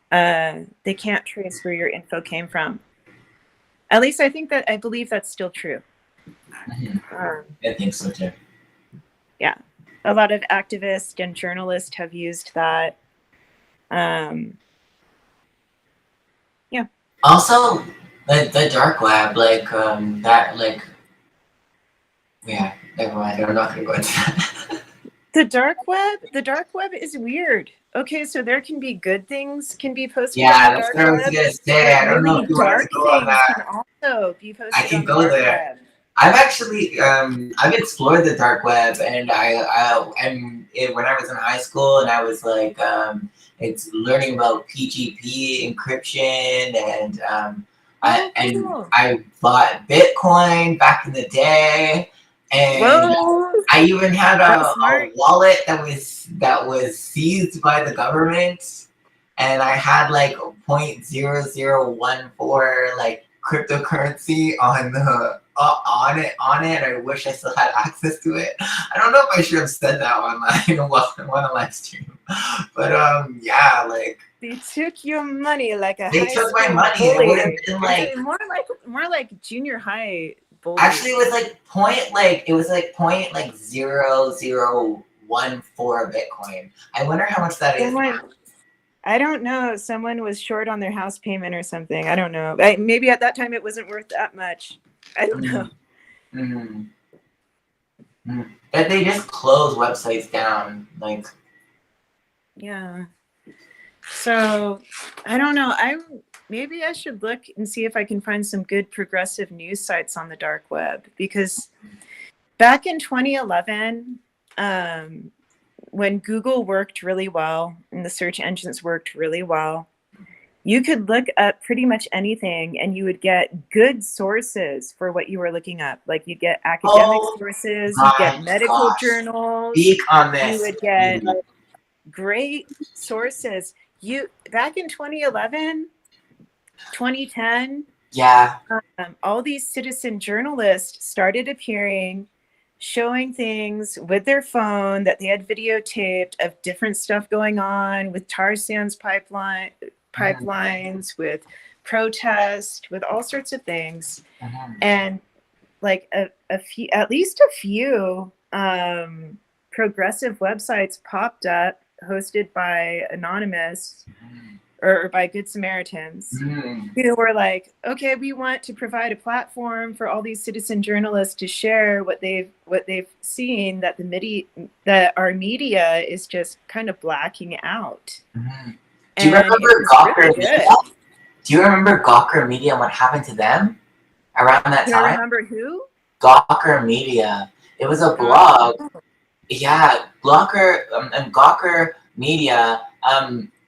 they can't trace where your info came from. At least I believe that's still true. Mm-hmm. I think so too. Yeah. A lot of activists and journalists have used that. Yeah. Also, the dark web, yeah, never mind. I'm not gonna go into that. The dark web is weird. Okay, so there can be good things can be posted on the dark web. Yeah, that's what I was gonna say. I don't know if you want to go on that. Can also be posted I can on the go dark there. web. I've actually I've explored the dark web, and when I was in high school, and I was like it's learning about PGP encryption, and I bought Bitcoin back in the day, and whoa. I even had a wallet that was seized by the government, and I had like 0.0014 like cryptocurrency on it. I wish I still had access to it. I don't know if I should have said that online on a live stream, but yeah, like they took your money like a they high took my school money. bully. It would have been like more like junior high bully. Actually, it was like point 0.0014 Bitcoin. I wonder how much that is now. I don't know. Someone was short on their house payment or something. I don't know. Maybe at that time it wasn't worth that much. I don't know. Mm-hmm. Mm-hmm. But they just close websites down, like. Yeah. So I don't know. Maybe I should look and see if I can find some good progressive news sites on the dark web, because back in 2011, when Google worked really well and the search engines worked really well, you could look up pretty much anything and you would get good sources for what you were looking up. Like you'd get academic Oh sources, you'd my get medical gosh. journals, Speak on you this. would get great sources. Back in 2011, 2010, Yeah. all these citizen journalists started appearing, showing things with their phone that they had videotaped of different stuff going on with tar sands pipelines, with protest, with all sorts of things. And like at least a few progressive websites popped up hosted by Anonymous or by Good Samaritans, who were like, okay, we want to provide a platform for all these citizen journalists to share what they've seen that that our media is just kind of blacking out. Do you remember Gawker Media? Do you remember Gawker Media and what happened to them around that time? Do I remember who? Gawker Media. It was a blog. Yeah, Gawker Media.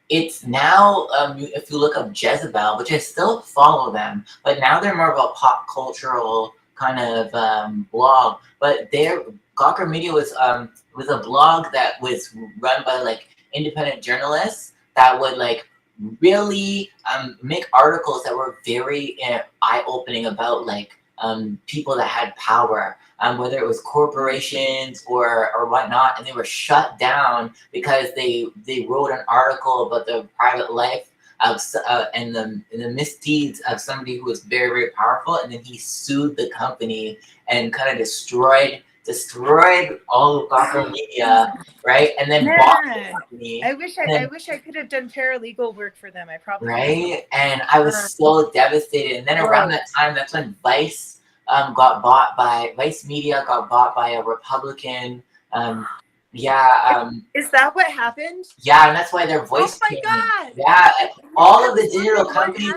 It's now, if you look up Jezebel, which I still follow them, but now they're more of a pop cultural kind of blog. But Gawker Media was a blog that was run by like independent journalists that would like really make articles that were very eye-opening about like people that had power, whether it was corporations or whatnot, and they were shut down because they wrote an article about the private life of and the misdeeds of somebody who was very, very powerful, and then he sued the company and kind of destroyed all of Gawker Media, right? And then bought the company. I wish I could have done paralegal work for them. I probably right. And I was so devastated. And then around that time, that's when Vice Vice Media got bought by a Republican. Is that what happened? Yeah, and that's why their voice. Oh my God! Yeah, all of the digital companies.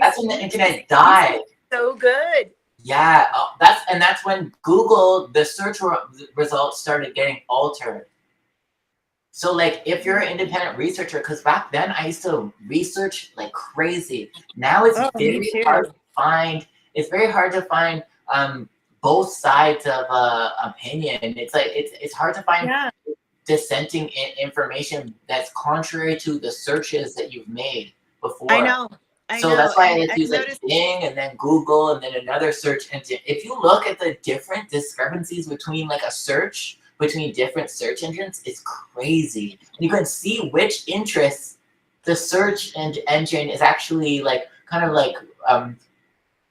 That's when the internet died. So good. Yeah, that's when Google, the search results started getting altered. So like if you're an independent researcher, because back then I used to research like crazy. Now it's very hard to find. It's very hard to find both sides of opinion. It's like it's hard to find dissenting information that's contrary to the searches that you've made before. I know. So that's why I use like Bing and then Google and then another search engine. If you look at the different discrepancies between like a search between different search engines, it's crazy. And you can see which interests the search engine is actually like kind of like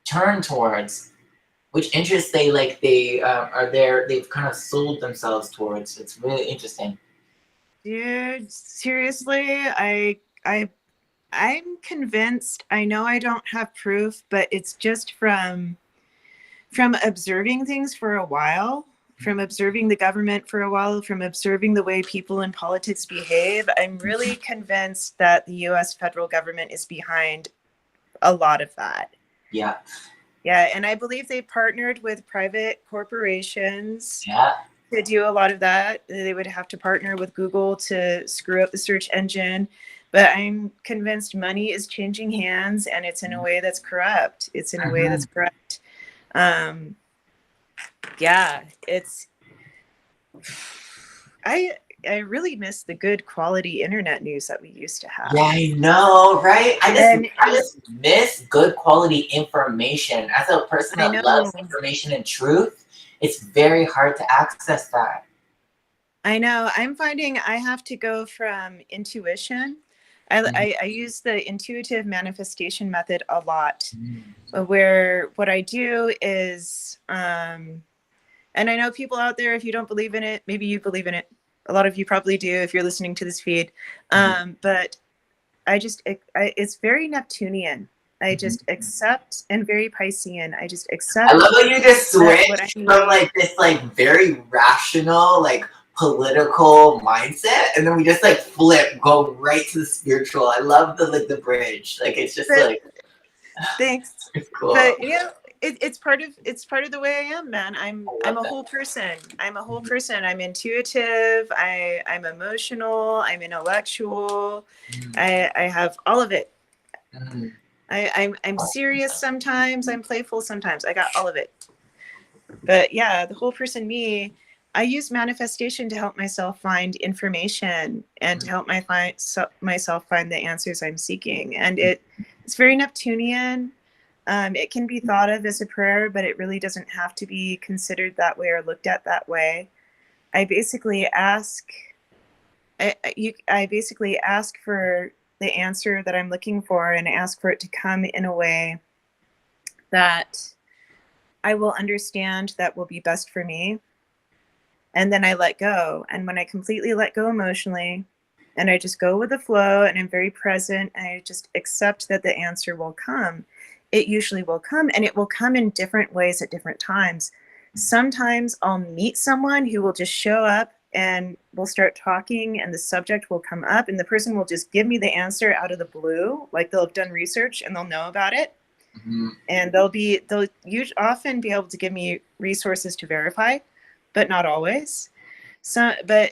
turned towards, which interests they've kind of sold themselves towards. It's really interesting. Dude, seriously, I'm convinced. I know I don't have proof, but it's just from observing things for a while, from observing the government for a while, from observing the way people in politics behave. I'm really convinced that the US federal government is behind a lot of that. Yeah. Yeah, and I believe they partnered with private corporations to do a lot of that. They would have to partner with Google to screw up the search engine. But I'm convinced money is changing hands, and it's in a way that's corrupt. It's in a way that's corrupt. I really miss the good quality internet news that we used to have. Yeah, I know, right? I just miss good quality information. As a person that loves information and truth, it's very hard to access that. I know. I'm finding I have to go from intuition. I use the intuitive manifestation method a lot, where what I do is, and I know people out there, if you don't believe in it, maybe you believe in it. A lot of you probably do if you're listening to this feed. But it's very Neptunian. I just accept, and very Piscean. I just accept. I love how you just switch from like this like very rational, like political mindset, and then we just like go right to the spiritual. I love the bridge. Like it's just like thanks. It's cool. But it's part of the way I am, man. I'm a whole person. I'm a whole person. I'm intuitive. I'm emotional. I'm intellectual. I have all of it. I'm serious sometimes. I'm playful sometimes. I got all of it. But yeah, the whole person me. I use manifestation to help myself find information and to help myself find the answers I'm seeking. And it's very Neptunian. It can be thought of as a prayer, but it really doesn't have to be considered that way or looked at that way. I basically ask. I basically ask for the answer that I'm looking for, and I ask for it to come in a way that I will understand that will be best for me. And then I let go. And when I completely let go emotionally, and I just go with the flow, and I'm very present, and I just accept that the answer will come, it usually will come, and it will come in different ways at different times. Sometimes I'll meet someone who will just show up and we'll start talking, and the subject will come up, and the person will just give me the answer out of the blue, like they'll have done research and they'll know about it. And they'll often be able to give me resources to verify, but not always. Sometimes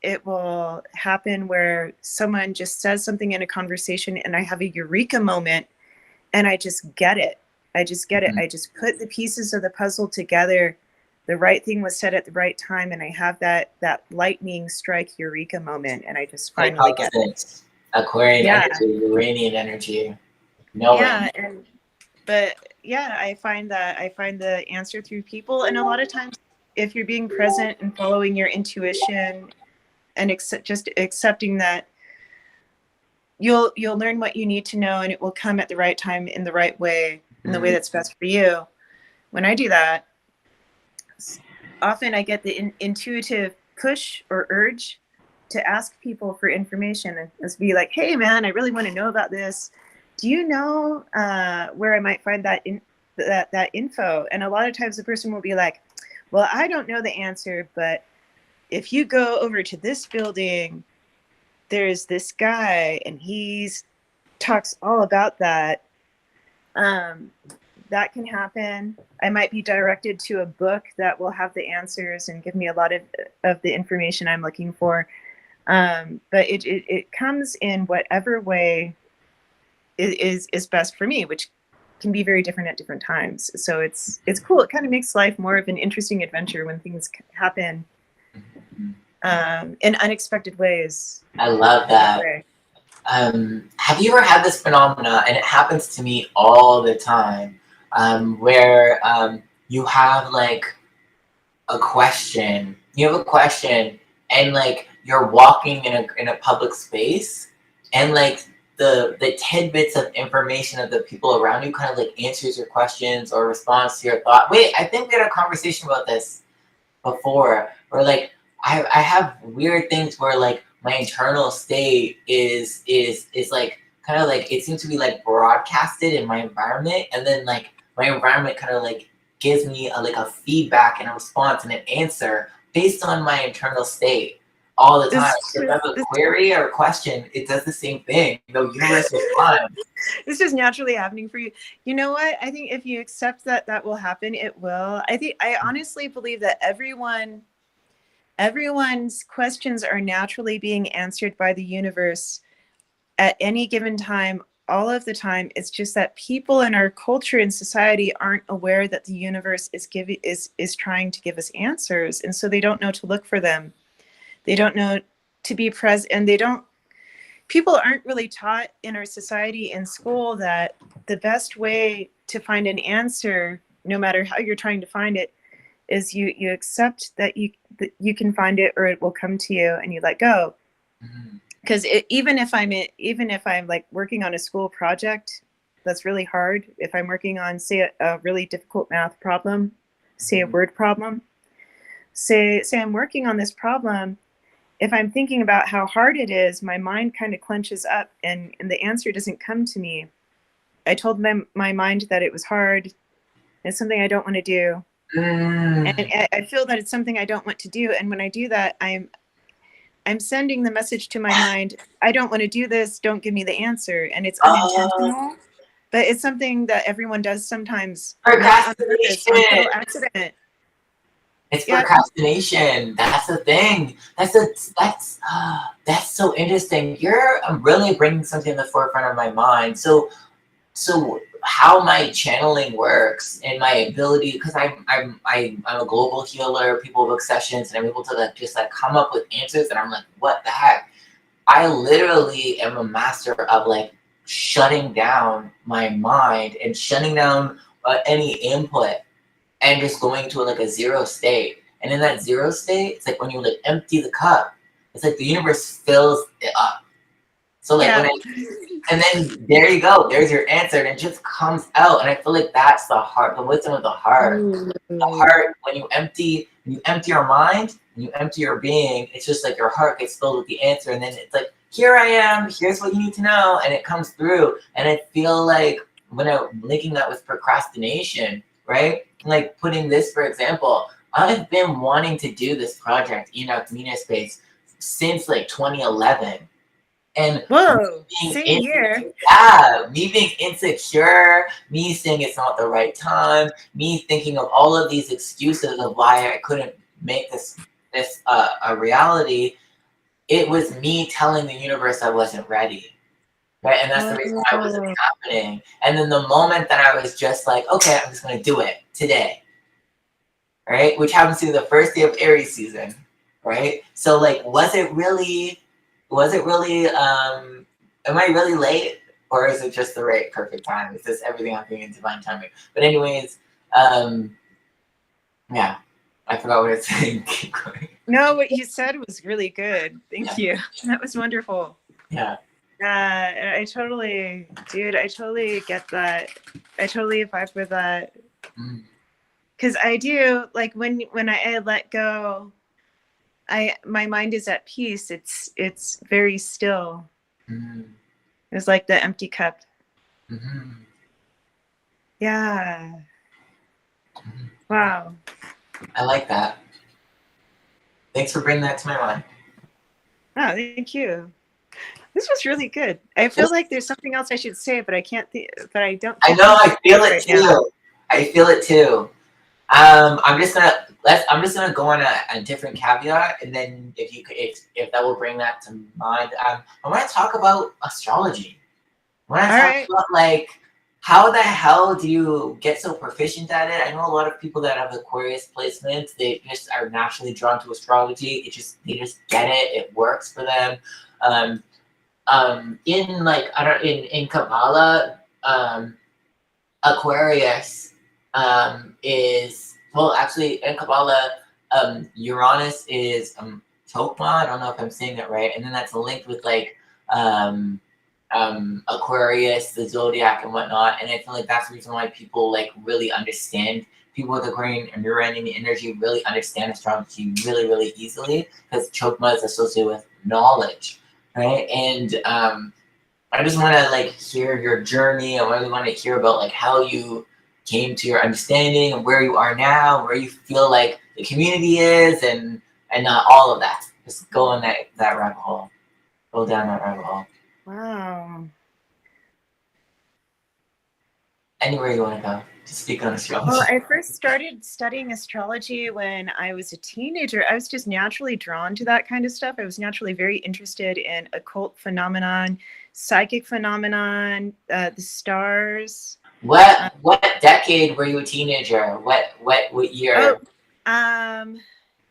it will happen where someone just says something in a conversation and I have a eureka moment and I just get it. I just put the pieces of the puzzle together. The right thing was said at the right time, and I have that lightning strike eureka moment, and I just finally get it. Aquarian energy, Uranian energy. Yeah, I find the answer through people, and a lot of times, if you're being present and following your intuition, and just accepting that, you'll learn what you need to know, and it will come at the right time in the right way, in the way that's best for you. When I do that, often I get the intuitive push or urge to ask people for information and just be like, "Hey, man, I really want to know about this. Do you know where I might find that info?" And a lot of times the person will be like, "Well, I don't know the answer, but if you go over to this building, there's this guy and he's talks all about that." That can happen. I might be directed to a book that will have the answers and give me a lot of the information I'm looking for. But it comes in whatever way is best for me, which can be very different at different times. So it's cool. It kind of makes life more of an interesting adventure when things happen in unexpected ways. I love that. Have you ever had this phenomena, and it happens to me all the time, where you have like a question, and like you're walking in a public space, and like the tidbits of information of the people around you kind of like answers your questions or responds to your thought. Wait, I think we had a conversation about this before, or like I have weird things where like my internal state is like kind of like it seems to be like broadcasted in my environment, and then like my environment kind of like gives me a feedback and a response and an answer based on my internal state all the time. So if I have a query or a question, it does the same thing. The universe responds. It's just naturally happening for you. You know what? I think if you accept that will happen, it will. I honestly believe that everyone's questions are naturally being answered by the universe at any given time, all of the time. It's just that people in our culture and society aren't aware that the universe is trying to give us answers, and so they don't know to look for them. They don't know to be present, and people aren't really taught in our society in school that the best way to find an answer, no matter how you're trying to find it, is you accept that you can find it, or it will come to you, and you let go. Because even if I'm like working on a school project that's really hard, if I'm working on, say, a really difficult math problem, say a word problem, say I'm working on this problem, if I'm thinking about how hard it is, my mind kind of clenches up, and the answer doesn't come to me. I told my mind that it was hard. It's something I don't want to do. And I feel that it's something I don't want to do. And when I do that, I'm sending the message to my mind, I don't want to do this. Don't give me the answer. And it's unintentional. but it's something that everyone does sometimes, not on purpose, on Procrastination. total accident. It's Yeah. procrastination. That's the thing. That's so interesting. You're really bringing something to the forefront of my mind. So how my channeling works and my ability, because I'm a global healer, people book sessions, and I'm able to like just like come up with answers, and I'm like, what the heck? I literally am a master of like shutting down my mind and shutting down any input and just going to like a zero state. And in that zero state, it's like when you like empty the cup, it's like the universe fills it up. So like Yeah. and then there you go, there's your answer, and it just comes out. And I feel like that's the heart, the wisdom of the heart. The heart, when you empty your mind, when you empty your being, it's just like your heart gets filled with the answer, and then it's like, here I am, here's what you need to know, and it comes through. And I feel like when I'm linking that with procrastination, right? Like putting this, for example, I've been wanting to do this project, Enoch Media Space, since like 2011. And Whoa, same year. yeah, me being insecure, me saying it's not the right time, me thinking of all of these excuses of why I couldn't make this a reality. It was me telling the universe I wasn't ready, right? And that's the reason why it wasn't happening. And then the moment that I was just like, okay, I'm just gonna do it today, right? Which happens to be the first day of Aries season, right? So like, was it really am I really late, or is it just the right perfect time? Is this everything happening in divine timing? But anyways, yeah, I forgot what I was saying. Keep going. No, what you said was really good. Thank you. That was wonderful. Yeah. I totally get that. I totally vibe with that. Because I do, like when I let go, my mind is at peace. It's very still. It's like the empty cup. Yeah. Wow. I like that. Thanks for bringing that to my mind. Oh, thank you. This was really good. I feel like there's something else I should say, but I can't think. But I don't. I know. I feel it too. I feel it too. I'm just gonna go on a different caveat, and then if that will bring that to mind, I want to talk about astrology. I want to talk about like, how the hell do you get so proficient at it? I know a lot of people that have Aquarius placements, they just are naturally drawn to astrology. They just get it. It works for them. In like in Kabbalah, Aquarius is, well, actually in Kabbalah, Uranus is Chokma. I don't know if I'm saying that right, and then that's linked with like Aquarius, the zodiac, and whatnot. And I feel like that's the reason why people like really understand. People with Aquarian and Uranian energy really understand astrology really, really easily, because Chokma is associated with knowledge, right? And I just want to like hear your journey. I really want to hear about like how you came to your understanding and where you are now, where you feel like the community is, and all of that. Just go on that rabbit hole. Go down that rabbit hole. Wow. Anywhere you want to go. Just speak on astrology. Well, I first started studying astrology when I was a teenager. I was just naturally drawn to that kind of stuff. I was naturally very interested in occult phenomenon, psychic phenomenon, the stars. What decade were you a teenager? What year?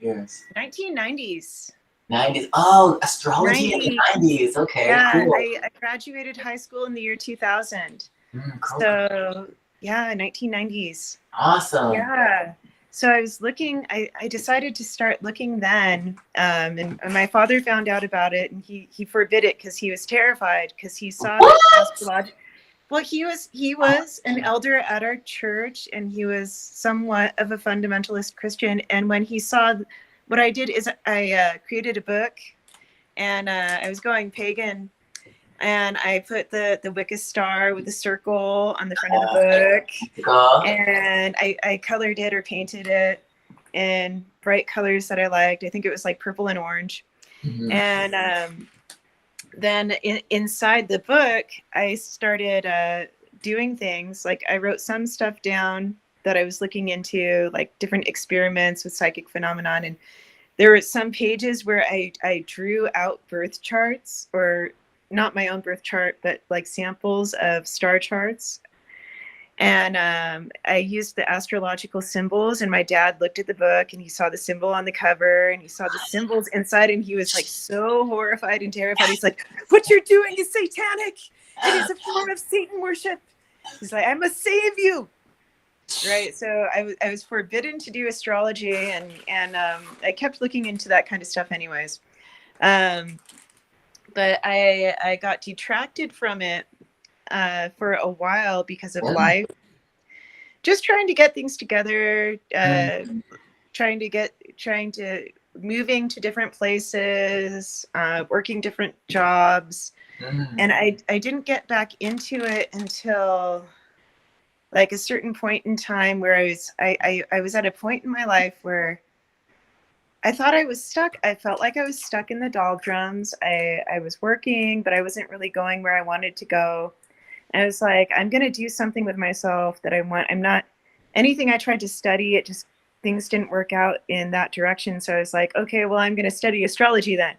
Years. 1990s. 90s. Oh, astrology in the 90s. Okay, yeah, cool. I graduated high school in the year 2000. Cool. So yeah, 1990s. Awesome. Yeah. So I was looking, I decided to start looking then, and my father found out about it, and he forbid it because he was terrified, because he saw astrology. Well, he was an elder at our church, and he was somewhat of a fundamentalist Christian. And when he saw, what I did is I created a book, and I was going pagan, and I put the Wicca star with the circle on the front of the book, and I colored it or painted it in bright colors that I liked. I think it was like purple and orange. And then inside the book, I started doing things. Like I wrote some stuff down that I was looking into, like different experiments with psychic phenomenon. And there were some pages where I drew out birth charts, or not my own birth chart, but like samples of star charts. And I used the astrological symbols, and my dad looked at the book and he saw the symbol on the cover and he saw the symbols inside, and he was like so horrified and terrified. He's like, "What you're doing is satanic. It is a form of Satan worship." He's like, "I must save you." Right. So I was forbidden to do astrology, and I kept looking into that kind of stuff anyways. But I got detracted from it for a while because of life, just trying to get things together, moving to different places, working different jobs. And I didn't get back into it until like a certain point in time where I was at a point in my life where I thought I was stuck. I felt like I was stuck in the doldrums. I was working, but I wasn't really going where I wanted to go. And I was like, I'm going to do something with myself that I want. I'm not anything I tried to study. Things didn't work out in that direction. So I was like, okay, well, I'm going to study astrology then.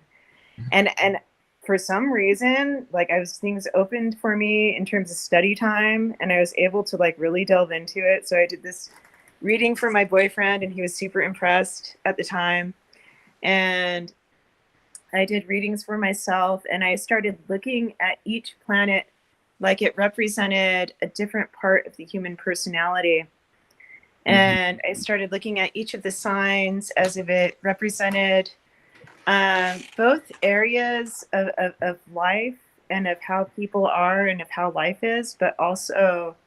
And for some reason, like things opened for me in terms of study time, and I was able to like really delve into it. So I did this reading for my boyfriend, and he was super impressed at the time. And I did readings for myself, and I started looking at each planet like it represented a different part of the human personality. And I started looking at each of the signs as if it represented both areas of life and of how people are and of how life is, but also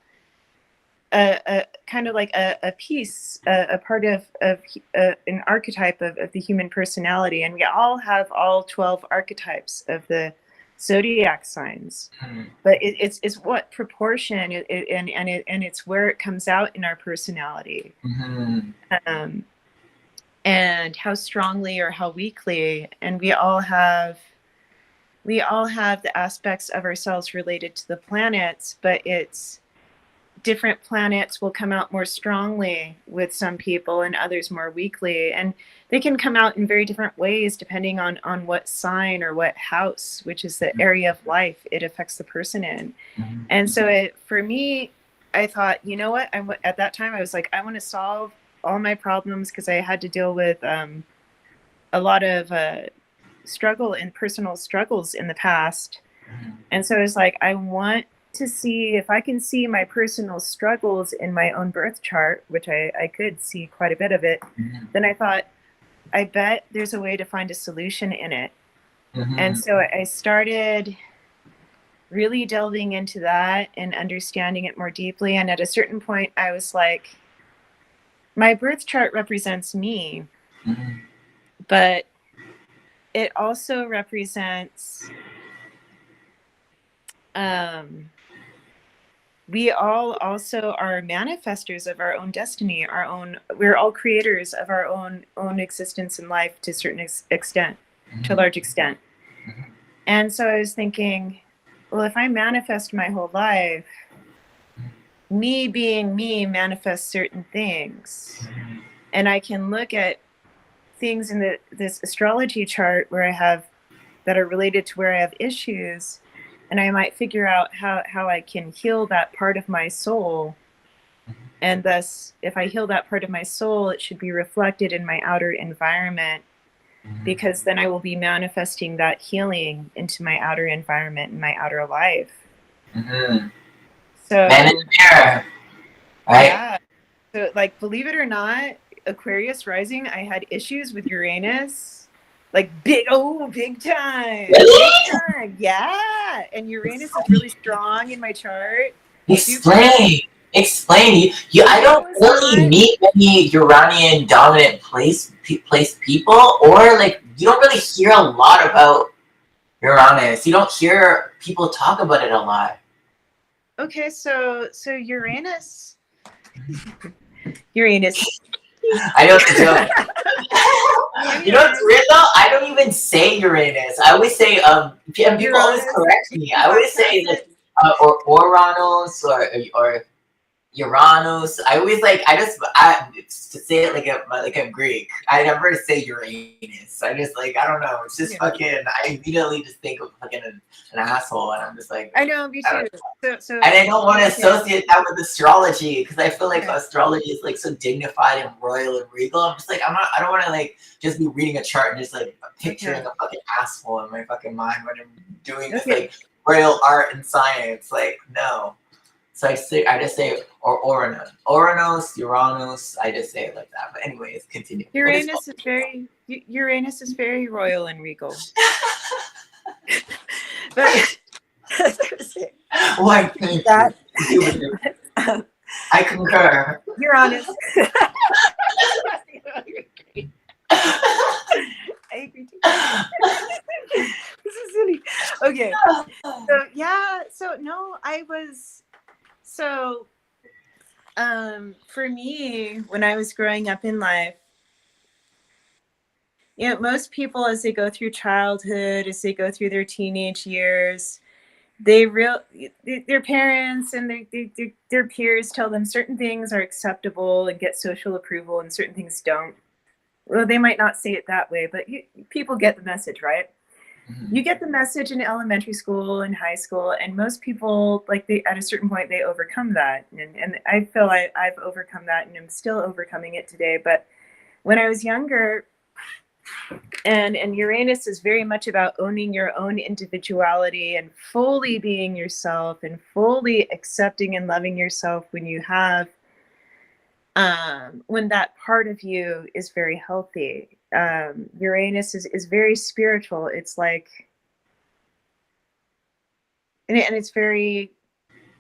a kind of like a piece, a part of an archetype of the human personality. And we all have all 12 archetypes of the zodiac signs, but it's what proportion and it's where it comes out in our personality, and how strongly or how weakly. And we all have the aspects of ourselves related to the planets, but it's different planets will come out more strongly with some people and others more weakly, and they can come out in very different ways depending on what sign or what house, which is the area of life it affects the person in. And so for me, I thought, you know what, at that time I was like, I want to solve all my problems, because I had to deal with a lot of struggle and personal struggles in the past. And so I was like, I want to see if I can see my personal struggles in my own birth chart, which I could see quite a bit of it. Then I thought, I bet there's a way to find a solution in it. And so I started really delving into that and understanding it more deeply. And at a certain point, I was like, my birth chart represents me, but it also represents we all also are manifestors of our own destiny, we're all creators of our own existence in life to a certain extent, to a large extent. And so I was thinking, well, if I manifest my whole life, me being me manifests certain things. And I can look at things in this astrology chart that are related to where I have issues, and I might figure out how I can heal that part of my soul. And thus, if I heal that part of my soul, it should be reflected in my outer environment, because then I will be manifesting that healing into my outer environment and my outer life. So, man in the mirror, right? Yeah. So, like, believe it or not, Aquarius rising, I had issues with Uranus, like big time. Really? Big time. Yeah. And Uranus is really strong in my chart. Explain. You I don't really meet many Uranian dominant place people, or like you don't really hear a lot about Uranus. You don't hear people talk about it a lot. Okay, so Uranus. I know it's a joke. You know what's weird though? I don't even say Uranus. I always say people always correct me. I always say like or Uranus or Uranus. I always to say it like a Greek. I never say Uranus. I just I don't know. It's just fucking. I immediately just think of fucking an asshole, and I'm just like. I know, me too. So and I don't want to associate that with astrology because I feel like astrology is like so dignified and royal and regal. I'm just like I don't want to like just be reading a chart and just like picturing a fucking asshole in my fucking mind when I'm doing this like royal art and science. Like no. So I just say Uranus, Uranus. I just say it like that. But anyways, continue. Uranus is very royal and regal. But why? Thank you. I concur. Uranus. I agree too. This is silly. Okay. So yeah. So no, I was. So, for me, when I was growing up in life, most people, as they go through childhood, as they go through their teenage years, their parents and their peers tell them certain things are acceptable and get social approval, and certain things don't. Well, they might not say it that way, but people get the message, right? You get the message in elementary school and high school, and most people, at a certain point, they overcome that. And I feel I've overcome that, and I'm still overcoming it today. But when I was younger, and Uranus is very much about owning your own individuality and fully being yourself and fully accepting and loving yourself when you have, when that part of you is very healthy. Uranus is very spiritual. It's like, and it's very,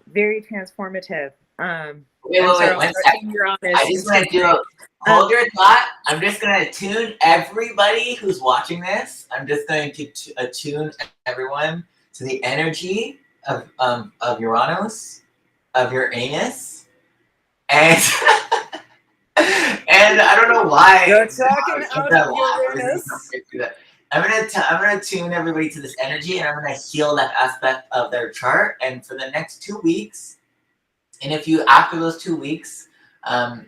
very transformative. Wait, 1 second. I just want to hold your thought. I'm just going to tune everybody who's watching this. I'm just going to attune everyone to the energy of Uranus, of your anus, and and I don't know why. You're talking out of Uranus. I'm gonna tune everybody to this energy, and I'm gonna heal that aspect of their chart. And for the next 2 weeks, and after those 2 weeks,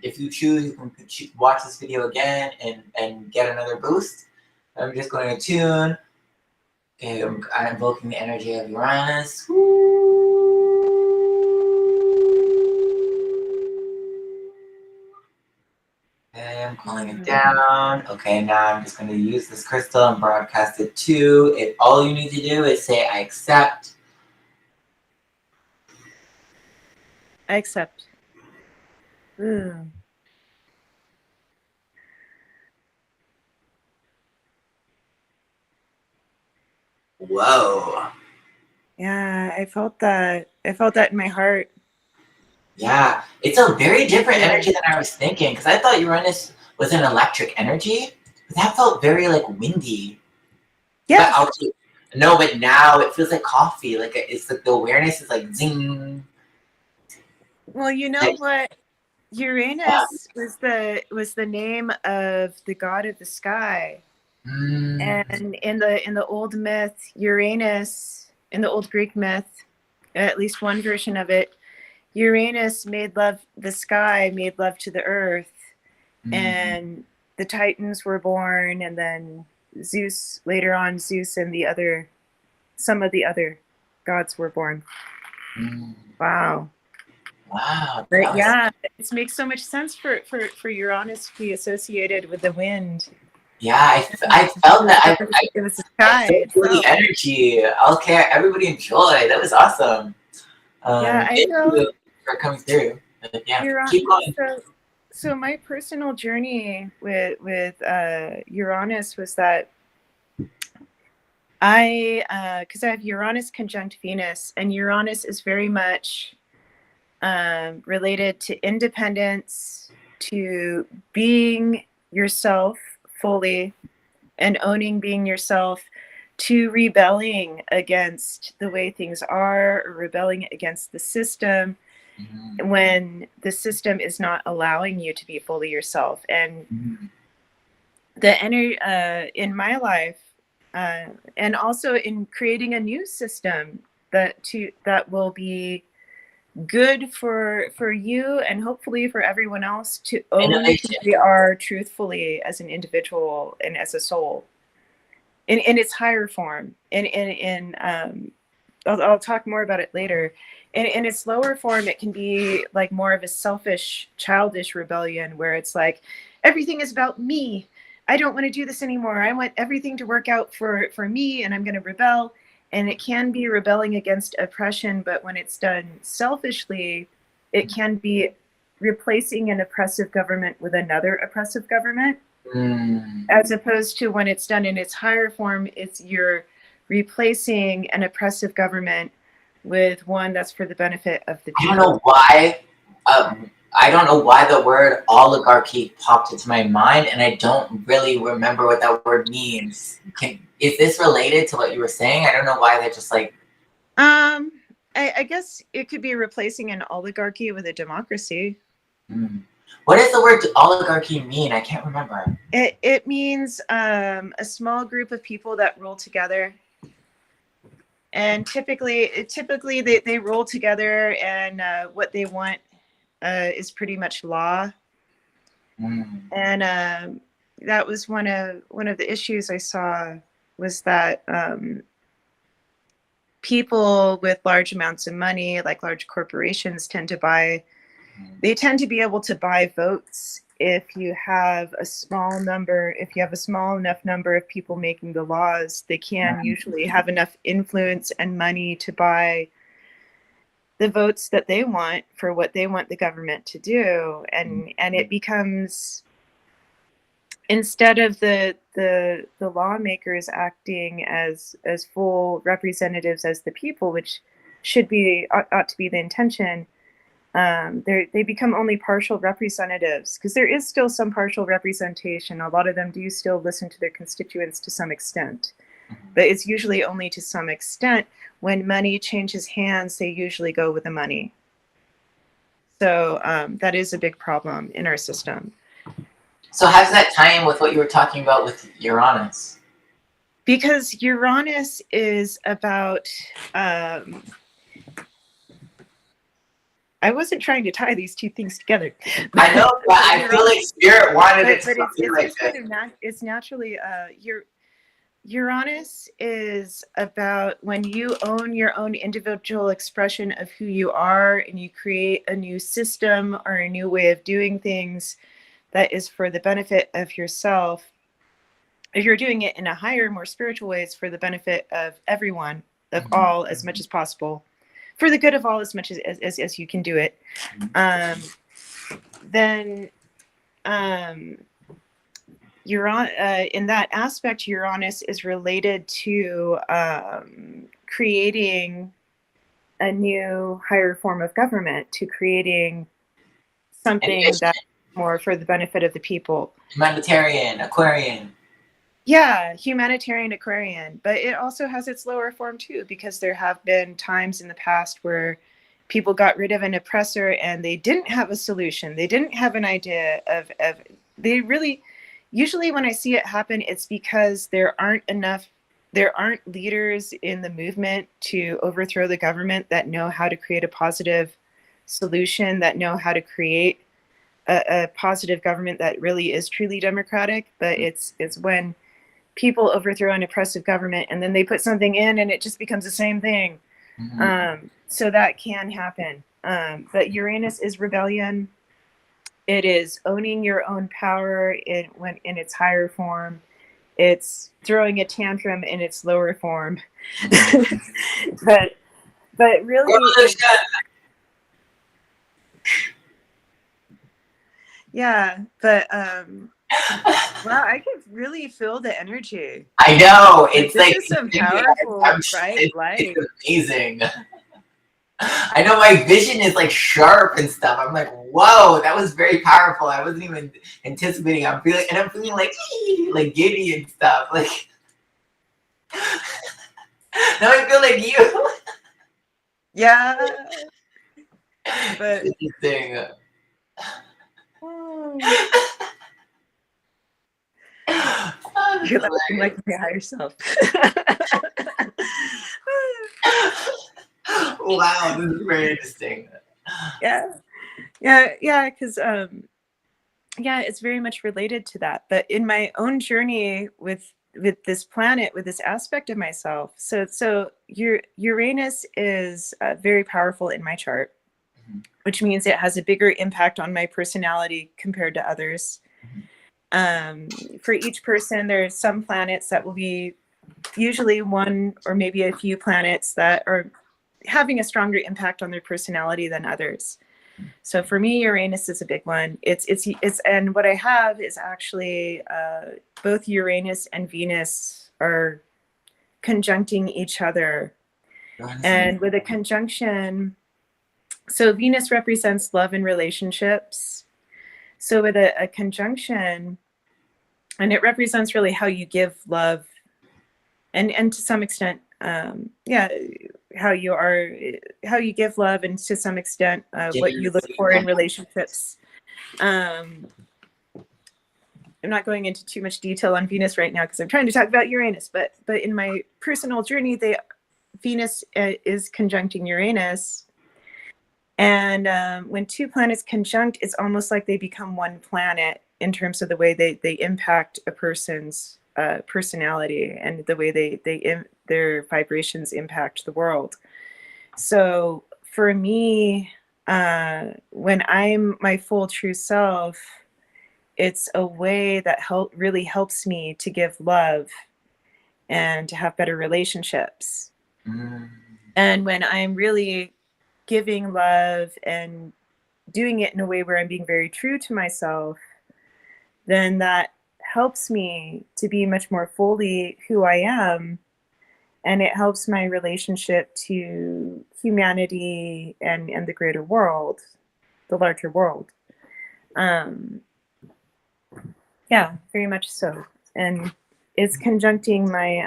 if you choose, you can watch this video again and get another boost. I'm just going to tune. Okay, I'm invoking the energy of Uranus. Okay, I'm calling it down. Okay, now I'm just going to use this crystal and broadcast it to it. All you need to do is say, I accept. I accept. Ooh. Whoa. Yeah, I felt that. I felt that in my heart. Yeah, it's a very different energy than I was thinking, because I thought Uranus was an electric energy, but that felt very like windy. Yeah. No, but now it feels like coffee. Like it's like the awareness is like zing. Well, you know what? Uranus was the name of the god of the sky. And in the old myth, Uranus, in the old Greek myth, at least one version of it, Uranus made love, the sky made love to the earth, and the Titans were born, and then Zeus, later on, Zeus and some of the other gods were born. Wow. But yeah, it makes so much sense for Uranus to be associated with the wind. Yeah, I felt that. It was the sky. I feel the energy. Okay, everybody enjoy. That was awesome. Yeah, I know. For coming through. Yeah, keep going. So my personal journey with Uranus was that because I have Uranus conjunct Venus, and Uranus is very much related to independence, to being yourself fully and owning being yourself, to rebelling against the way things are, or rebelling against the system when the system is not allowing you to be fully yourself. And the energy in my life, and also in creating a new system that will be good for you and hopefully for everyone else to own who we are truthfully as an individual and as a soul in its higher form. I'll talk more about it later. In its lower form, it can be like more of a selfish, childish rebellion where it's like, everything is about me. I don't want to do this anymore. I want everything to work out for me, and I'm going to rebel. And it can be rebelling against oppression, but when it's done selfishly, it can be replacing an oppressive government with another oppressive government. As opposed to when it's done in its higher form, you're replacing an oppressive government with one that's for the benefit of the people. I don't know why the word oligarchy popped into my mind, and I don't really remember what that word means. Is this related to what you were saying? I don't know why they're just like... I guess it could be replacing an oligarchy with a democracy. What does the word oligarchy mean? I can't remember. It means a small group of people that rule together. And typically they roll together, and what they want is pretty much law. And that was one of the issues I saw, was that people with large amounts of money, like large corporations, tend to be able to buy votes if you have a small enough number of people making the laws. They can usually have enough influence and money to buy the votes that they want for what they want the government to do. And it becomes, instead of the lawmakers acting as full representatives as the people, which ought to be the intention, they become only partial representatives, because there is still some partial representation. A lot of them do still listen to their constituents to some extent, but it's usually only to some extent. When money changes hands, they usually go with the money. So that is a big problem in our system. So how does that tie in with what you were talking about with Uranus? Because Uranus is about... I wasn't trying to tie these two things together. I know, but I feel like Spirit wanted it to be like this. It's naturally... Uranus is about when you own your own individual expression of who you are, and you create a new system or a new way of doing things that is for the benefit of yourself. If you're doing it in a higher, more spiritual way, it's for the benefit of everyone, of all, as much as possible, for the good of all, as much as you can do it. Then in that aspect, Uranus is related to creating a new higher form of government, to creating something that's more for the benefit of the people. Humanitarian, Aquarian. Yeah, humanitarian, Aquarian. But it also has its lower form too, because there have been times in the past where people got rid of an oppressor and they didn't have a solution. They didn't have an idea of they really... Usually when I see it happen, it's because there aren't leaders in the movement to overthrow the government that know how to create a positive solution, that know how to create a positive government that really is truly democratic. But it's when people overthrow an oppressive government and then they put something in and it just becomes the same thing. So that can happen. But Uranus is rebellion. It is owning your own power in its higher form. It's throwing a tantrum in its lower form. but really, yeah. But wow, I can really feel the energy. I know, it's this like is some powerful bright light. It's amazing. I know my vision is like sharp and stuff. I'm like, whoa, that was very powerful. I wasn't even anticipating. I'm feeling like giddy and stuff. Like now I feel like you. Yeah. But interesting. You're like my higher self. Wow, this is very interesting. Yeah, because yeah, it's very much related to that. But in my own journey with this planet, with this aspect of myself, so Uranus is very powerful in my chart, which means it has a bigger impact on my personality compared to others. For each person, there's some planets that will be usually one or maybe a few planets that are having a stronger impact on their personality than others. So for me, Uranus is a big one. It's and what I have is actually both Uranus and Venus are conjuncting each other. And with a conjunction, so Venus represents love and relationships. So with a conjunction, and it represents really how you give love, and to some extent, how you give love, and to some extent what you look for in relationships. I'm not going into too much detail on Venus right now because I'm trying to talk about Uranus, but in my personal journey, Venus is conjuncting Uranus, and when two planets conjunct, it's almost like they become one planet in terms of the way they impact a person's personality and the way their vibrations impact the world. So for me, when I'm my full true self, it's a way that really helps me to give love and to have better relationships. And when I'm really giving love and doing it in a way where I'm being very true to myself, then that helps me to be much more fully who I am. And it helps my relationship to humanity and the greater world, the larger world. Yeah, very much so. And it's conjuncting my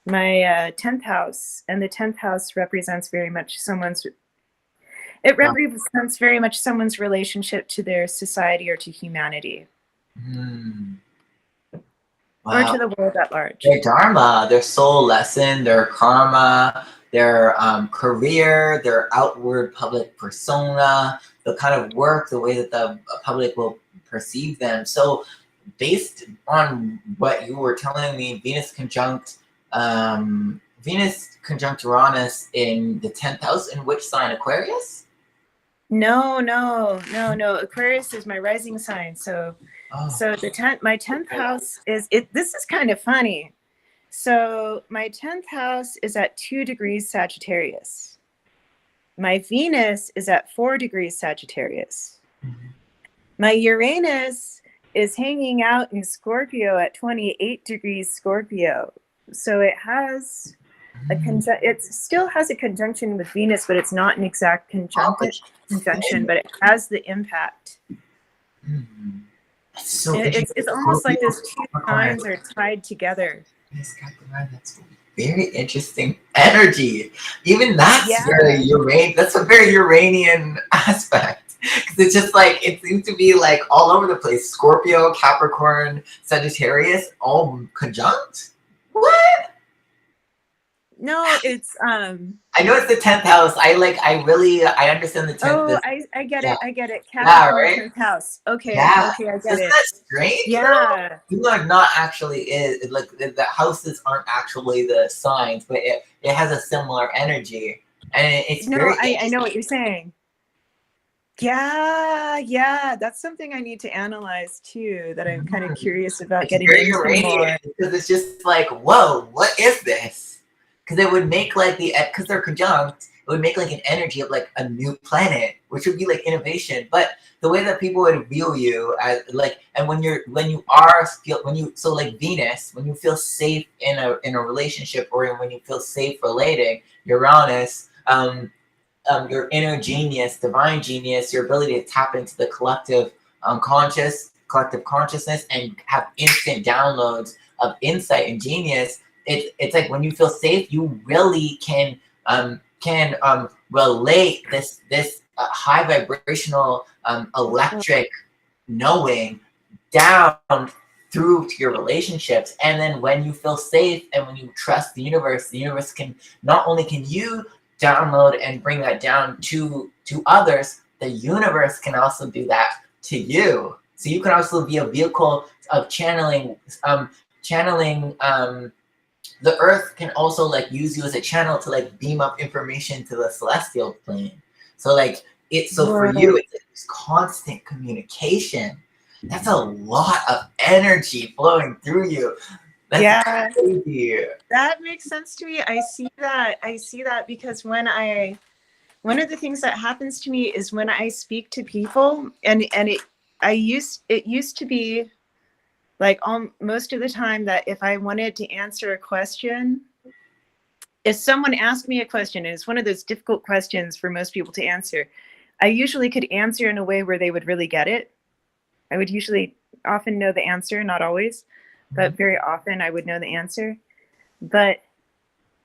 my 10th house, and the 10th house represents very much someone's relationship to their society or to humanity. Wow. Or to the world at large. Their dharma, their soul lesson, their karma, their career, their outward public persona, the kind of work, the way that the public will perceive them. So based on what you were telling me, Venus conjunct Uranus in the 10th house. In which sign? Aquarius? No. Aquarius is my rising sign. So my 10th house is it. This is kind of funny. So my 10th house is at 2 degrees Sagittarius. My Venus is at 4 degrees Sagittarius. My Uranus is hanging out in Scorpio at 28 degrees Scorpio. So it has it still has a conjunction with Venus, but it's not an exact conjunction, but it has the impact. So it's almost like those two signs are tied together. That's very interesting energy. Even that's very Uranian. That's a very Uranian aspect. Because it's just like, it seems to be like all over the place. Scorpio, Capricorn, Sagittarius, all conjunct? What? No, it's I know it's the 10th house. I understand the 10th. Oh, I get it. I get it. Capricorn, right? 10th house. Okay. Yeah. Okay, I get Isn't it. that strange? Yeah. Even though not actually is, like the houses aren't actually the signs, but it has a similar energy. And it's very I know what you're saying. Yeah, that's something I need to analyze too, that I'm kind of curious about it's getting very into more. Because it's just like, whoa, what is this? Because it would make like because they're conjunct, it would make like an energy of like a new planet, which would be like innovation. But the way that people would view you as like, and so like Venus, when you feel safe in a relationship, or when you feel safe relating, Uranus, your inner genius, divine genius, your ability to tap into the collective consciousness and have instant downloads of insight and genius. It's like when you feel safe, you really can relate this high vibrational electric knowing down through to your relationships. And then when you feel safe and when you trust the universe can, not only can you download and bring that down to others, the universe can also do that to you. So you can also be a vehicle of channeling, the earth can also like use you as a channel to like beam up information to the celestial plane. So like for you, it's like this constant communication. That's a lot of energy flowing through you. That's crazy. That makes sense to me. I see that because one of the things that happens to me is when I speak to people, and it used to be like most of the time that if I wanted to answer a question, if someone asked me a question, and it's one of those difficult questions for most people to answer, I usually could answer in a way where they would really get it. I would usually often know the answer, not always, but very often I would know the answer. But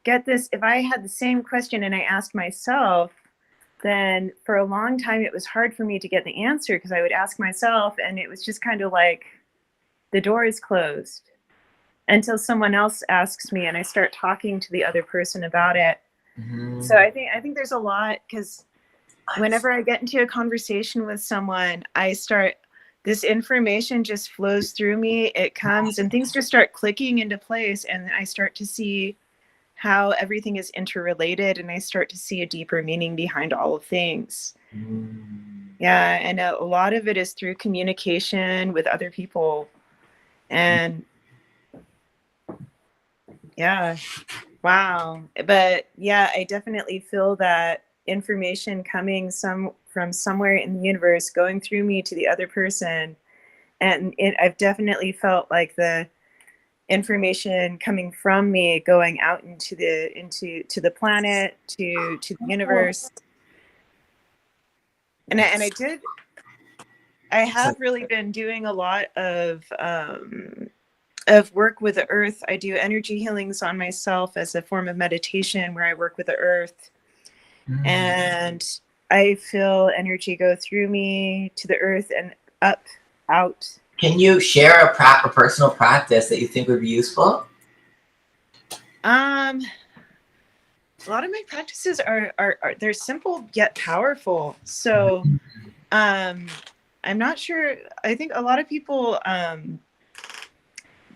get this, if I had the same question and I asked myself, then for a long time it was hard for me to get the answer, because I would ask myself and it was just kind of like the door is closed until someone else asks me and I start talking to the other person about it. So I think there's a lot, because whenever I get into a conversation with someone, this information just flows through me. It comes and things just start clicking into place, and I start to see how everything is interrelated, and I start to see a deeper meaning behind all of things. Yeah, and a lot of it is through communication with other people. And yeah, wow. But yeah, I definitely feel that information coming from somewhere in the universe, going through me to the other person. And I've definitely felt like the information coming from me going out into the planet, to the universe. And I have really been doing a lot of work with the earth. I do energy healings on myself as a form of meditation where I work with the earth. And I feel energy go through me to the earth and up, out. Can you share a personal practice that you think would be useful? A lot of my practices are they're simple yet powerful. So I'm not sure. I think a lot of people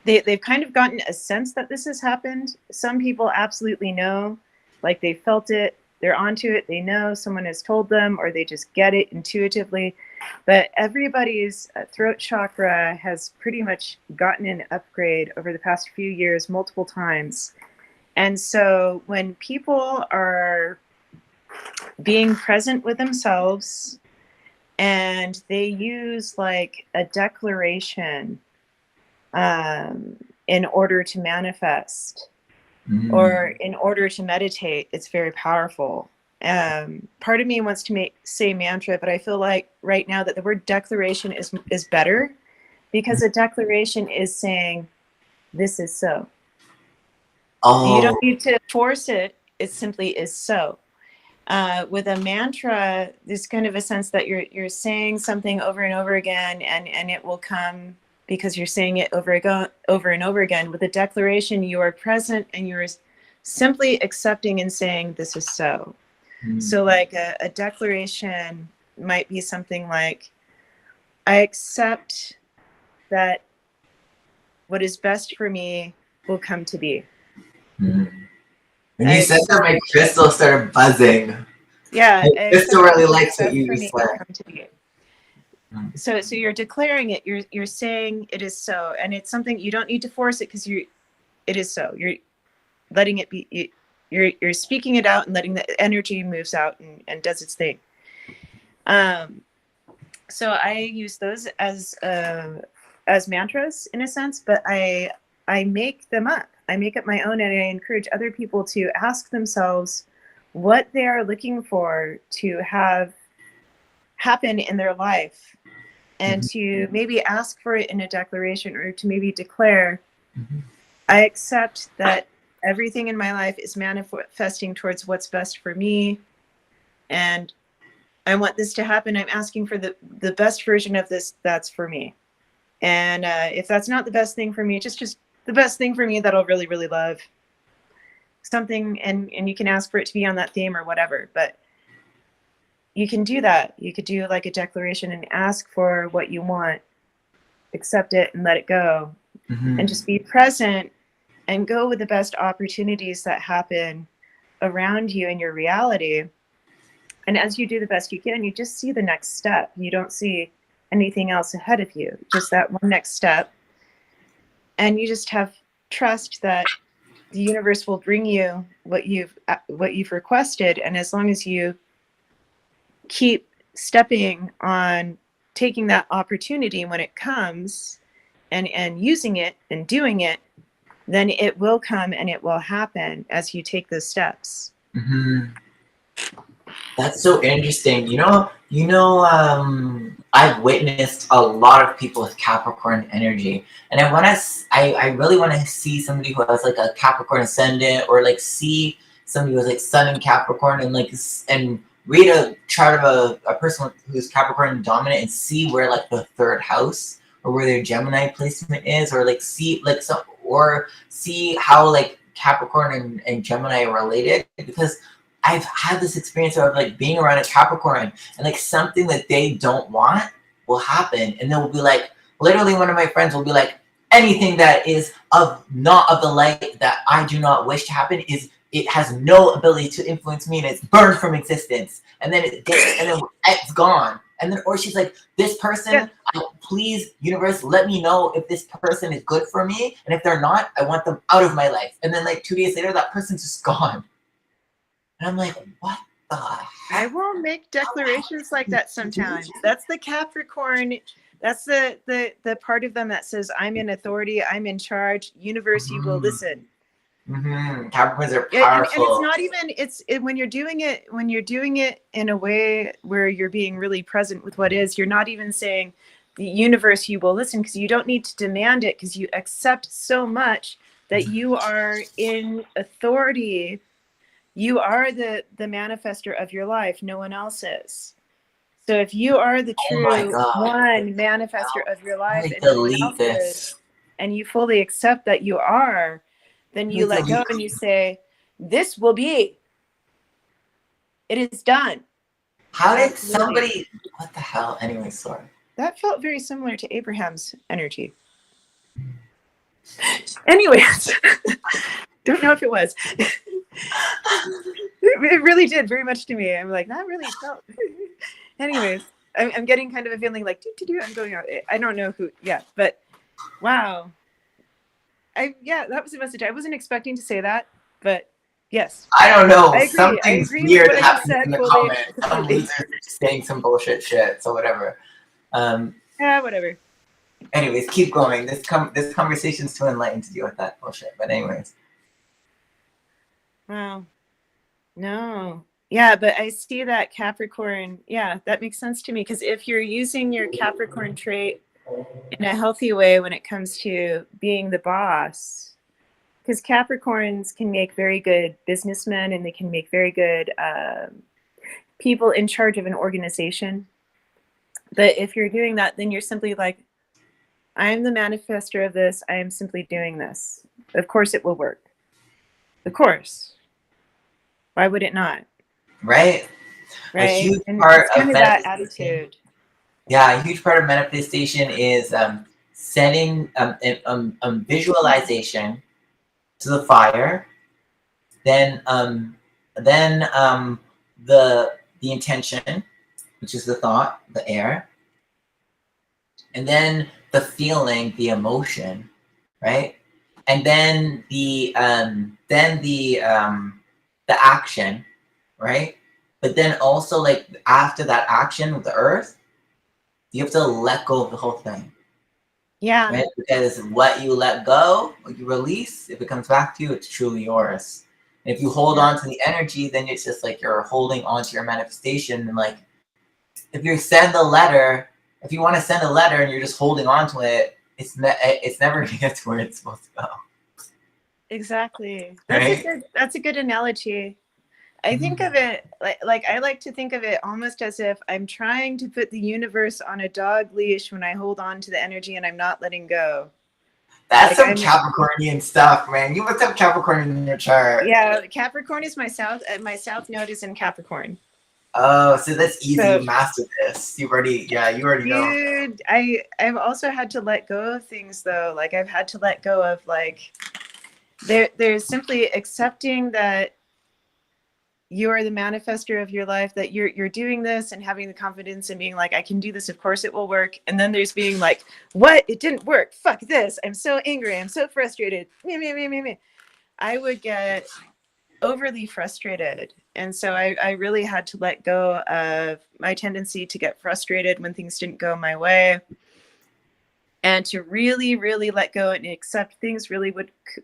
they've kind of gotten a sense that this has happened. Some people absolutely know, like they felt it, they're onto it, they know, someone has told them, or they just get it intuitively. But everybody's throat chakra has pretty much gotten an upgrade over the past few years, multiple times. And so when people are being present with themselves and they use like a declaration in order to manifest or in order to meditate, it's very powerful. Part of me wants to say mantra, but I feel like right now that the word declaration is better, because a declaration is saying, this is so. Oh. You don't need to force it. It simply is so. With a mantra, there's kind of a sense that you're saying something over and over again, and it will come because you're saying it over and over again. With a declaration, you are present and you're simply accepting and saying, this is so. So like a declaration might be something like, I accept that what is best for me will come to be. When you said that, my crystal started buzzing. Yeah. My crystal really likes what you said. So you're declaring it, you're saying it is so, and it's something you don't need to force it, because it is so. You're letting it be, you're speaking it out and letting the energy moves out and does its thing. So I use those as mantras in a sense, but I make them up. I make up my own, and I encourage other people to ask themselves what they are looking for to have happen in their life, and to maybe ask for it in a declaration, or to maybe declare, I accept that everything in my life is manifesting towards what's best for me, and I want this to happen. I'm asking for the best version of this that's for me. And if that's not the best thing for me, just the best thing for me that I'll really, really love. Something, and you can ask for it to be on that theme or whatever, but you can do that. You could do like a declaration and ask for what you want, accept it and let it go, and just be present and go with the best opportunities that happen around you in your reality. And as you do the best you can, you just see the next step. You don't see anything else ahead of you, just that one next step. And you just have trust that the universe will bring you what you've requested. And as long as you keep stepping on taking that opportunity when it comes and using it and doing it, then it will come and it will happen as you take those steps. That's so interesting. I've witnessed a lot of people with Capricorn energy, and I really want to see somebody who has like a Capricorn ascendant, or like see somebody who has like Sun in Capricorn, and read a chart of a person who's Capricorn dominant and see where like the third house or where their Gemini placement is, or like see how like Capricorn and Gemini are related, because I've had this experience of like being around a Capricorn and like something that they don't want will happen. And then we'll be like, literally one of my friends will be like, anything that is not of the light that I do not wish to happen it has no ability to influence me and it's burned from existence. And then it's gone. And then, or she's like, this person, please universe, let me know if this person is good for me. And if they're not, I want them out of my life. And then like 2 days later, that person's just gone. And I'm like, what the heck? I will make declarations like that sometimes. That's the Capricorn. That's the part of them that says, I'm in authority. I'm in charge. Universe, you will listen. Capricorns are powerful. And it's not even, when you're doing it in a way where you're being really present with what is, you're not even saying the universe, you will listen, because you don't need to demand it, because you accept so much that you are in authority. You are the manifester of your life. No one else is. So if you are the true one manifester of your life, and no one else is, and you fully accept that you are, then you let go and you say, this will be. It is done. How did somebody, what the hell? Anyway, sorry. That felt very similar to Abraham's energy. Anyways, don't know if it was. It really did very much to me. I'm like, that really felt. Anyways, I'm getting kind of a feeling like, I'm going out. I don't know who, but wow. That was a message. I wasn't expecting to say that, but yes. I don't know. I agree. Something's weird happening in the comments. Some loser saying some bullshit shit. So whatever. Whatever. Anyways, keep going. This conversation's too enlightened to deal with that bullshit. But anyways. Wow. No. Yeah, but I see that Capricorn. Yeah, that makes sense to me, because if you're using your Capricorn trait in a healthy way when it comes to being the boss, because Capricorns can make very good businessmen, and they can make very good people in charge of an organization. But if you're doing that, then you're simply like, I am the manifester of this. I am simply doing this. Of course it will work. Of course. Why would it not? Right? Right. A huge part of that attitude. Yeah, a huge part of manifestation is setting visualization to the fire, then the intention, which is the thought, the air, and then the feeling, the emotion, right? And then the action, right? But then also, like, after that action with the earth, you have to let go of the whole thing. Yeah. Right? Because what you let go, what you release, if it comes back to you, it's truly yours. And if you hold on to the energy, then it's just like you're holding on to your manifestation. And like, if you send a letter, if you want to send a letter and you're just holding on to it, it's never going to get to where it's supposed to go. Exactly. Right? That's a good analogy. I think of it like I like to think of it almost as if I'm trying to put the universe on a dog leash when I hold on to the energy and I'm not letting go. That's Like some Capricornian stuff, man. You must have Capricorn in your chart. yeah, Capricorn is my south node is in Capricorn. Oh, so that's easy. So, You mastered this. You already know. dude, I've also had to let go of things though. Like I've had to let go of like there's simply accepting that you are the manifester of your life, that you're doing this and having the confidence and being like, I can do this, of course it will work. And then there's being like, what? It didn't work. Fuck this. I'm so angry. I'm so frustrated. Me. I would get overly frustrated. And so I really had to let go of my tendency to get frustrated when things didn't go my way. And to really, really let go and accept things really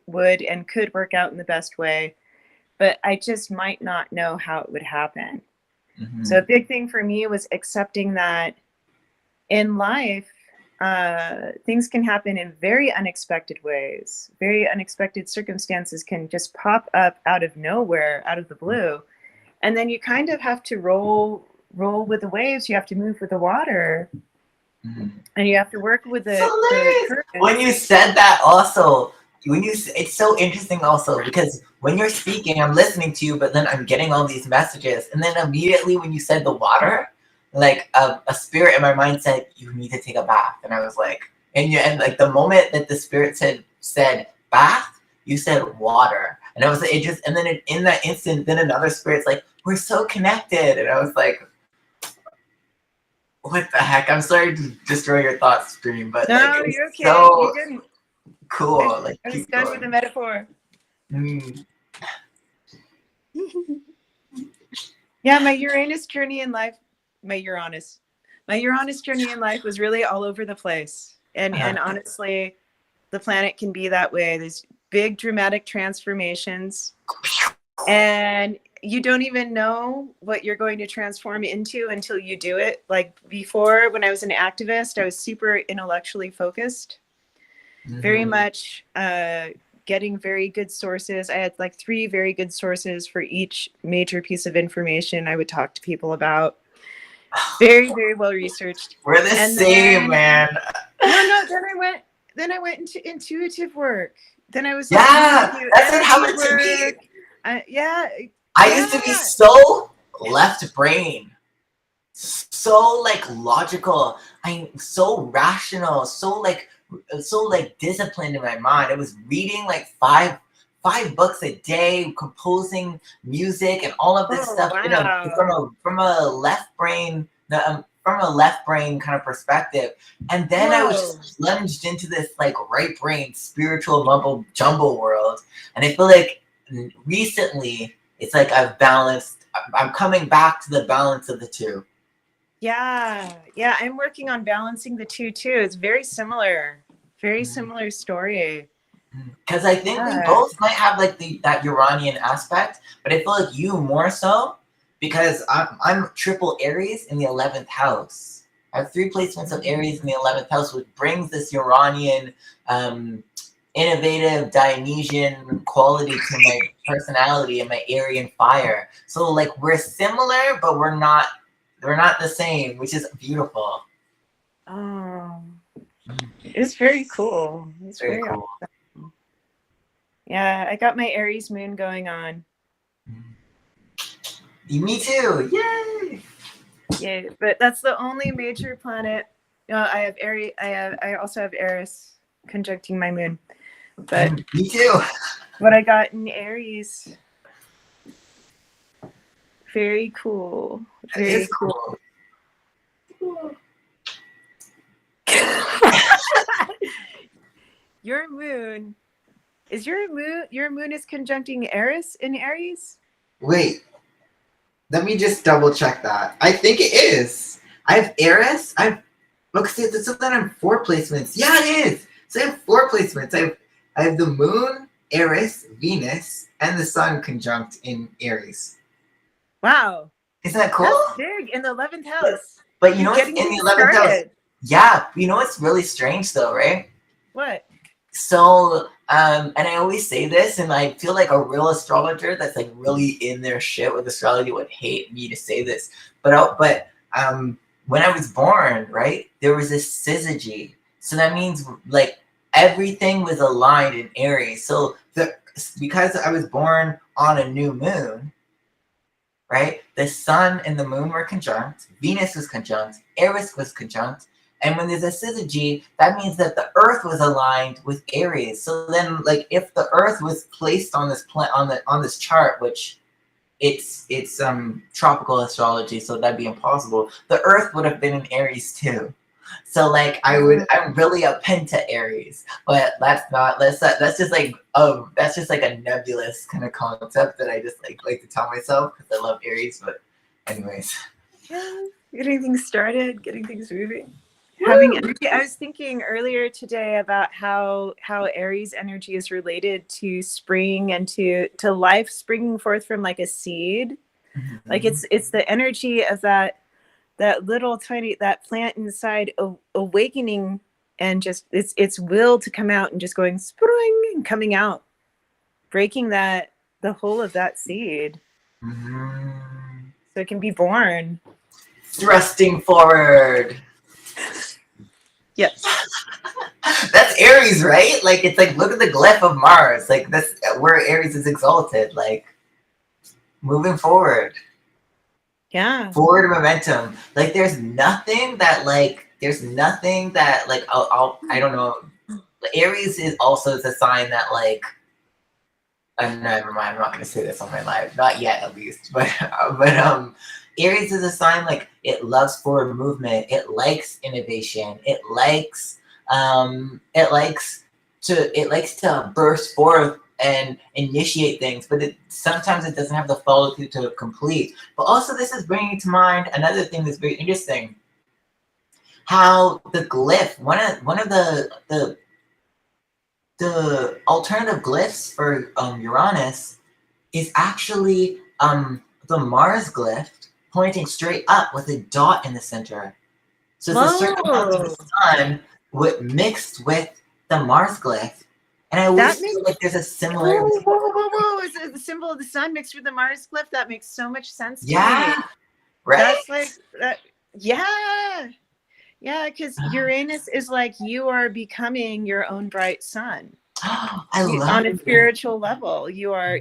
would and could work out in the best way. But I just might not know how it would happen. Mm-hmm. So a big thing for me was accepting that in life, things can happen in very unexpected ways. Very unexpected circumstances can just pop up out of nowhere, out of the blue. And then you kind of have to roll with the waves. You have to move with the water. Mm-hmm. And you have to work with the current. When you said that also, it's so interesting also, because when you're speaking, I'm listening to you, but then I'm getting all these messages. And then immediately when you said the water, like a spirit in my mind said, you need to take a bath. And I was like, and like the moment that the spirit said bath, you said water. And I was like, and then in that instant, then another spirit's like, we're so connected. And I was like, what the heck? I'm sorry to destroy your thought stream, but no, like, you're okay. So you didn't. Cool. I was done with the metaphor. Yeah, my Uranus journey in life was really all over the place. And honestly, the planet can be that way. There's big dramatic transformations. And you don't even know what you're going to transform into until you do it. Like before, when I was an activist, I was super intellectually focused. Mm-hmm. Very much getting very good sources. I had like 3 very good sources for each major piece of information I would talk to people about. Very, very well researched. We're the same, man. No. Then I went into intuitive work. Then I was like, that's what happened to me. I used to be so left brain, so like logical. I'm so rational, so like disciplined in my mind. I was reading like five books a day, composing music and all of this stuff. Wow. From a left brain kind of perspective. And then I was just plunged into this like right brain spiritual mumble jumble world. And I feel like recently it's like I'm coming back to the balance of the two. Yeah, I'm working on balancing the two too. It's very similar story. Because I think we both might have like that Uranian aspect, but I feel like you more so because I'm triple Aries in the 11th house. I have 3 placements of Aries in the 11th house, which brings this Uranian, innovative Dionysian quality to my personality and my Aryan fire. So like we're similar, but we're not the same, which is beautiful. Oh, it's very cool. It's very cool. Awesome. Yeah, I got my Aries moon going on. Me too. Yay! Yeah, but that's the only major planet. I have Aries. I also have Eris conjuncting my moon. But me too. What I got in Aries. Very cool. Very cool. Your moon is conjuncting Eris in Aries? Wait. Let me just double check that. I think it is. I have Eris. So then I'm 4 placements. Yeah, it is. So I have 4 placements. I have the moon, Eris, Venus, and the sun conjunct in Aries. Wow. Isn't that cool? That's big in the 11th house. But you know what's in the 11th house? Yeah. You know what's really strange though, right? What? So, and I always say this, and I feel like a real astrologer that's like really in their shit with astrology would hate me to say this, but when I was born, right, there was this syzygy. So that means like everything was aligned in Aries. So because I was born on a new moon, right, the sun and the moon were conjunct, Venus was conjunct, Eris was conjunct. And when there's a syzygy, that means that the Earth was aligned with Aries. So then, like, if the Earth was placed on this on this chart, which it's tropical astrology, so that'd be impossible. The Earth would have been in Aries too. So like, I'm really a penta Aries, but that's just like a nebulous kind of concept that I just like to tell myself because I love Aries. But anyways, Yeah, getting things started, getting things moving. Having energy. I was thinking earlier today about how Aries energy is related to spring and to life springing forth from like a seed. mm-hmm. Like it's the energy of that little tiny that plant inside awakening and just its will to come out and just going spring and coming out, breaking the whole of that seed, so it can be born. Thrusting forward. Yes. That's Aries, right? Like, it's like, look at the glyph of Mars. Like, that's where Aries is exalted. Like, moving forward. Yeah. Forward momentum. Like, there's nothing that like, I don't know. Aries is also the sign that like, never mind, I'm not going to say this on my live. Not yet, at least. But Aries is a sign like it loves forward movement. It likes innovation. It likes to burst forth and initiate things, but sometimes it doesn't have the follow through to complete. But also, this is bringing to mind another thing that's very interesting. How the glyph, one of the alternative glyphs for Uranus is actually the Mars glyph pointing straight up with a dot in the center. So it's a certain amount of the sun mixed with the Mars glyph. And I always feel like there's a similar... Whoa. Is it the symbol of the sun mixed with the Mars glyph? That makes so much sense to me. Right? That's like that. Yeah. Yeah, because Uranus is like you are becoming your own bright sun. On a spiritual level, you are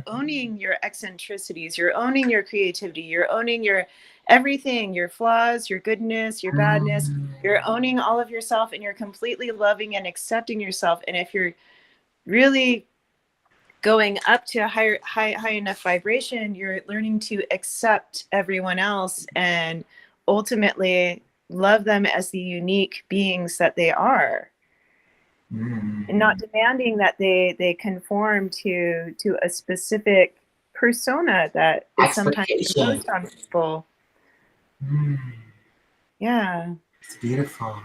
owning your eccentricities, you're owning your creativity, you're owning your everything, your flaws, your goodness, your badness. You're owning all of yourself, and you're completely loving and accepting yourself. And if you're really going up to a high enough vibration, you're learning to accept everyone else and ultimately love them as the unique beings that they are. And not demanding that they conform to a specific persona that is sometimes imposed on people. Yeah. It's beautiful.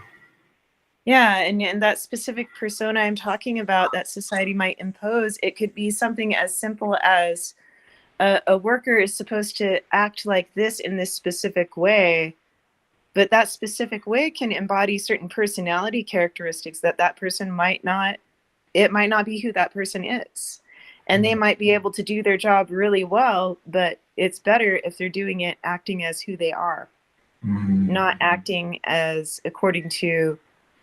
Yeah, and that specific persona I'm talking about that society might impose, it could be something as simple as a worker is supposed to act like this in this specific way, but that specific way can embody certain personality characteristics that person might not be who that person is. And they might be able to do their job really well, but it's better if they're doing it acting as who they are, not acting as according to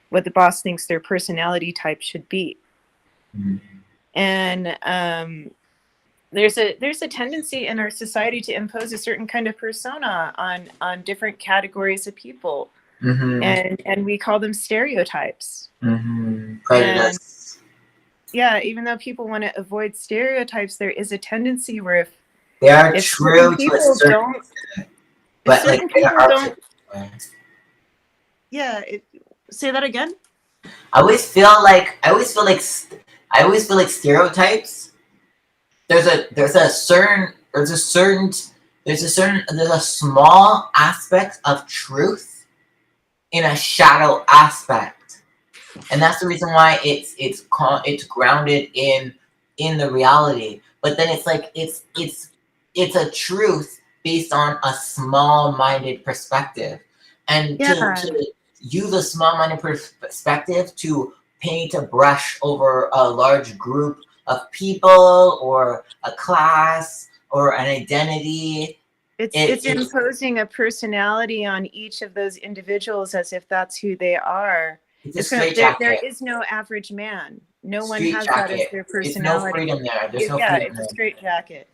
what the boss thinks their personality type should be. And there's a tendency in our society to impose a certain kind of persona on different categories of people, and we call them stereotypes. Prejudice. Yeah, even though people want to avoid stereotypes, there is a tendency where if they are true to a certain extent, but like they are. Yeah, say that again. I always feel like stereotypes. There's a small aspect of truth in a shadow aspect, and that's the reason why it's grounded in the reality. But then it's like it's a truth based on a small-minded perspective, and to use a small-minded perspective to paint a brush over a large group of people or a class or an identity. It's imposing a personality on each of those individuals as if that's who they are. It's a straitjacket. There is no average man. No one has Straitjacket. that as their personality. There's no freedom there. There's no freedom it's there. a straitjacket.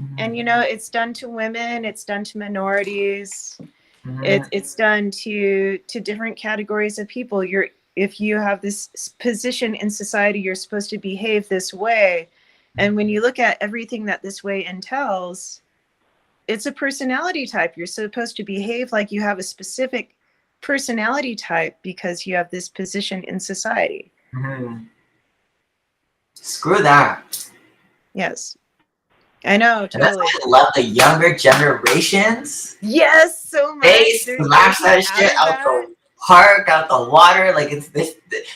Mm-hmm. And you know, it's done to women, it's done to minorities, it's done to different categories of people. If you have this position in society, you're supposed to behave this way. And when you look at everything that this way entails, it's a personality type. You're supposed to behave like you have a specific personality type because you have this position in society. Screw that. Yes. I know, totally. And that's why I love the younger generations. Yes, so much. They smash that shit out the park, out the water. Like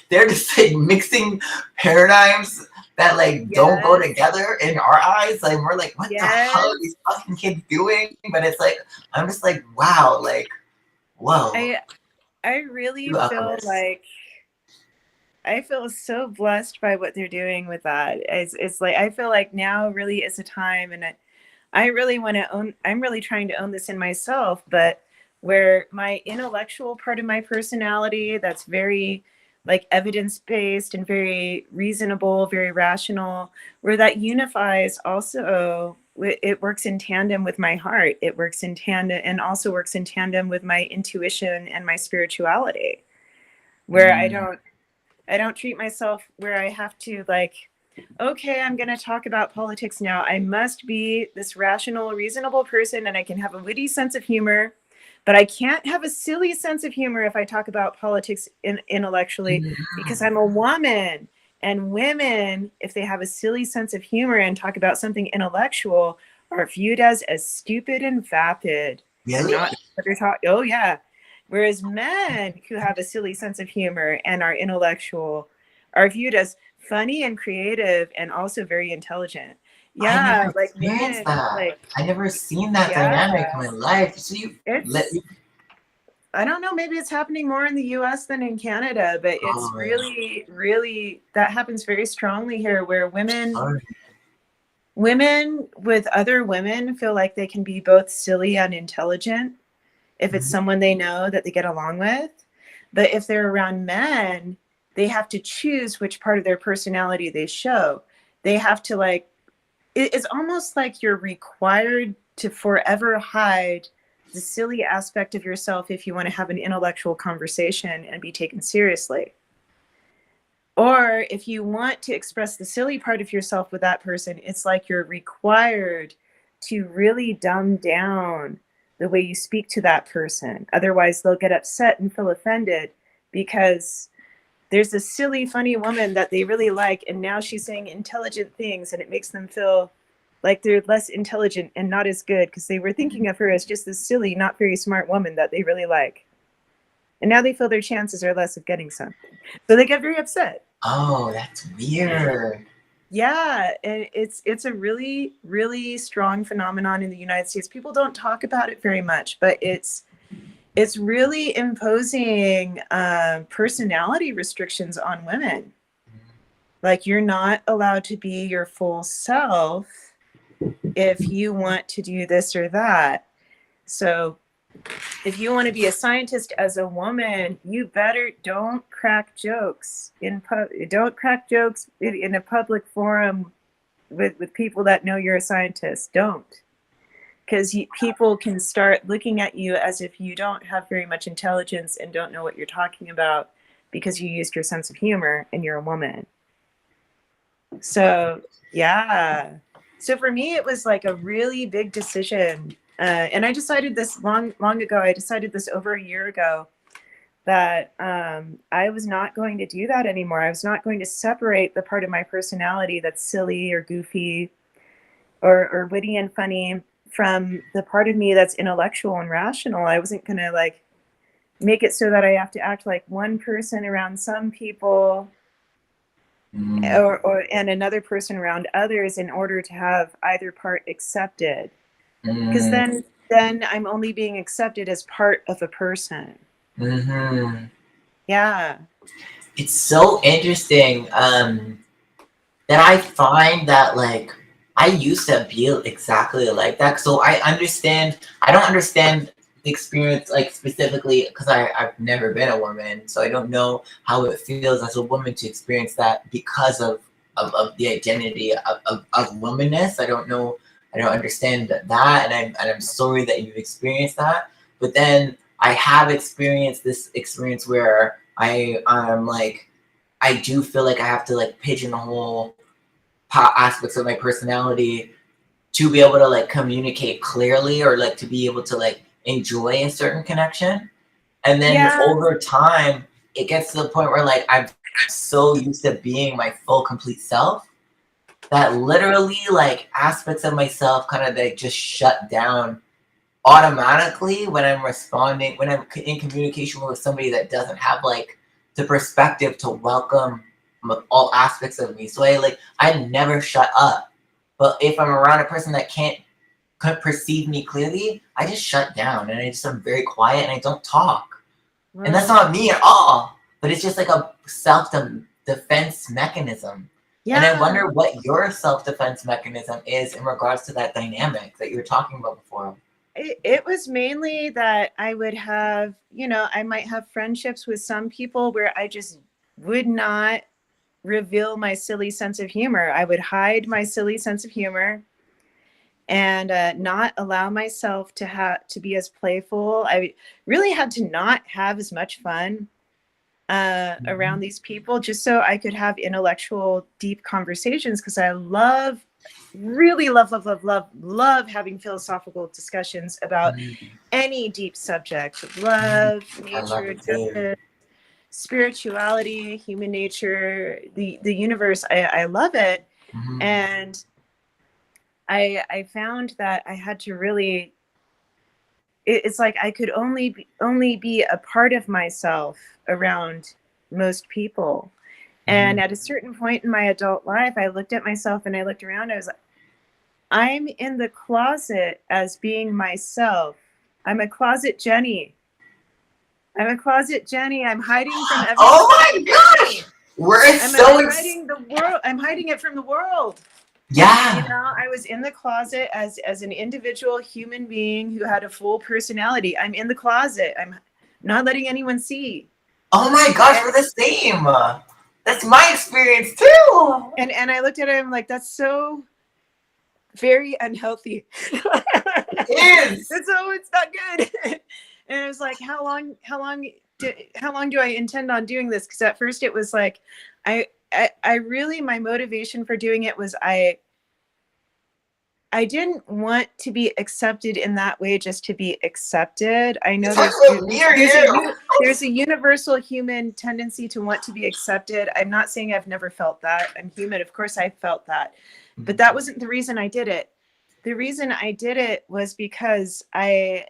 they're just like mixing paradigms that like don't go together in our eyes. Like we're like, what the hell are these fucking kids doing? But it's like I'm just like, wow, like, whoa. I really feel like I feel so blessed by what they're doing with that. It's like I feel like now really is a time, and I really want to own. I'm really trying to own this in myself, but where my intellectual part of my personality that's very like evidence-based and very reasonable, very rational, where that unifies also, it works in tandem with my heart. It works in tandem and also works in tandem with my intuition and my spirituality, where I don't treat myself where I have to like, okay, I'm going to talk about politics now. I must be this rational, reasonable person, and I can have a witty sense of humor, but I can't have a silly sense of humor if I talk about politics intellectually, because I'm a woman. And women, if they have a silly sense of humor and talk about something intellectual, are viewed as stupid and vapid. Really? Oh, yeah. Whereas men who have a silly sense of humor and are intellectual are viewed as funny and creative and also very intelligent. Yeah, like women, I never seen that dynamic in my life. So I don't know, maybe it's happening more in the US than in Canada, but it's really, really, that happens very strongly here, where women with other women feel like they can be both silly and intelligent if it's someone they know that they get along with. But if they're around men, they have to choose which part of their personality they show. They have to like, it's almost like you're required to forever hide the silly aspect of yourself if you want to have an intellectual conversation and be taken seriously. Or if you want to express the silly part of yourself with that person, it's like you're required to really dumb down the way you speak to that person. Otherwise, they'll get upset and feel offended because there's a silly, funny woman that they really like, and now she's saying intelligent things, and it makes them feel like they're less intelligent and not as good because they were thinking of her as just this silly, not very smart woman that they really like. And now they feel their chances are less of getting something. So they get very upset. Oh, that's weird. Yeah, and it's a really, really strong phenomenon in the United States. People don't talk about it very much, but it's really imposing personality restrictions on women. Like, you're not allowed to be your full self if you want to do this or that. So if you want to be a scientist as a woman, you better don't crack jokes in a public forum with people that know you're a scientist. Don't. Because people can start looking at you as if you don't have very much intelligence and don't know what you're talking about because you used your sense of humor and you're a woman. So, yeah. So for me, it was like a really big decision. And I decided this long ago. I decided this over a year ago that I was not going to do that anymore. I was not going to separate the part of my personality that's silly or goofy or witty and funny from the part of me that's intellectual and rational. I wasn't going to like make it so that I have to act like one person around some people and another person around others in order to have either part accepted. Because then I'm only being accepted as part of a person. Yeah. it's so interesting that I find that like I used to be exactly like that. So I don't understand the experience like specifically because I've never been a woman. So I don't know how it feels as a woman to experience that because of the identity of womanness. I don't know. I don't understand that, and I'm sorry that you've experienced that. But then I have experienced this experience where I'm like I do feel like I have to like pigeonhole aspects of my personality to be able to like communicate clearly or like to be able to like enjoy a certain connection. And then over time, it gets to the point where like I'm so used to being my full complete self that literally like aspects of myself kind of like just shut down automatically when I'm responding, when I'm in communication with somebody that doesn't have like the perspective to welcome all aspects of me. So I never shut up. But if I'm around a person that can't perceive me clearly, I just shut down and I'm very quiet and I don't talk. Wow. And that's not me at all. But it's just like a self-defense mechanism. Yeah. And I wonder what your self-defense mechanism is in regards to that dynamic that you were talking about before. It was mainly that I would have, I might have friendships with some people where I just would not reveal my silly sense of humor. I would hide my silly sense of humor and not allow myself to be as playful. I really had to not have as much fun around these people just so I could have intellectual, deep conversations, because I really love having philosophical discussions about any deep subject: love, nature, justice, spirituality, human nature, the universe. I love it. And I found that I had to really, it's like I could only be a part of myself around most people. And at a certain point in my adult life, I looked at myself and I looked around. I was like, I'm in the closet as being myself. I'm a closet Jenny. I'm hiding from everyone. Oh my gosh! I'm hiding the world. I'm hiding it from the world. Yeah. I was in the closet as an individual human being who had a full personality. I'm in the closet. I'm not letting anyone see. Oh my gosh, we're the same. That's my experience too. And I looked at him like, that's so very unhealthy. It is. It's not good. And it was like, how long do I intend on doing this? Because at first it was like, I really, my motivation for doing it was I didn't want to be accepted in that way just to be accepted. I know there's a universal human tendency to want to be accepted. I'm not saying I've never felt that. I'm human. Of course I felt that. But that wasn't the reason I did it. The reason I did it was because I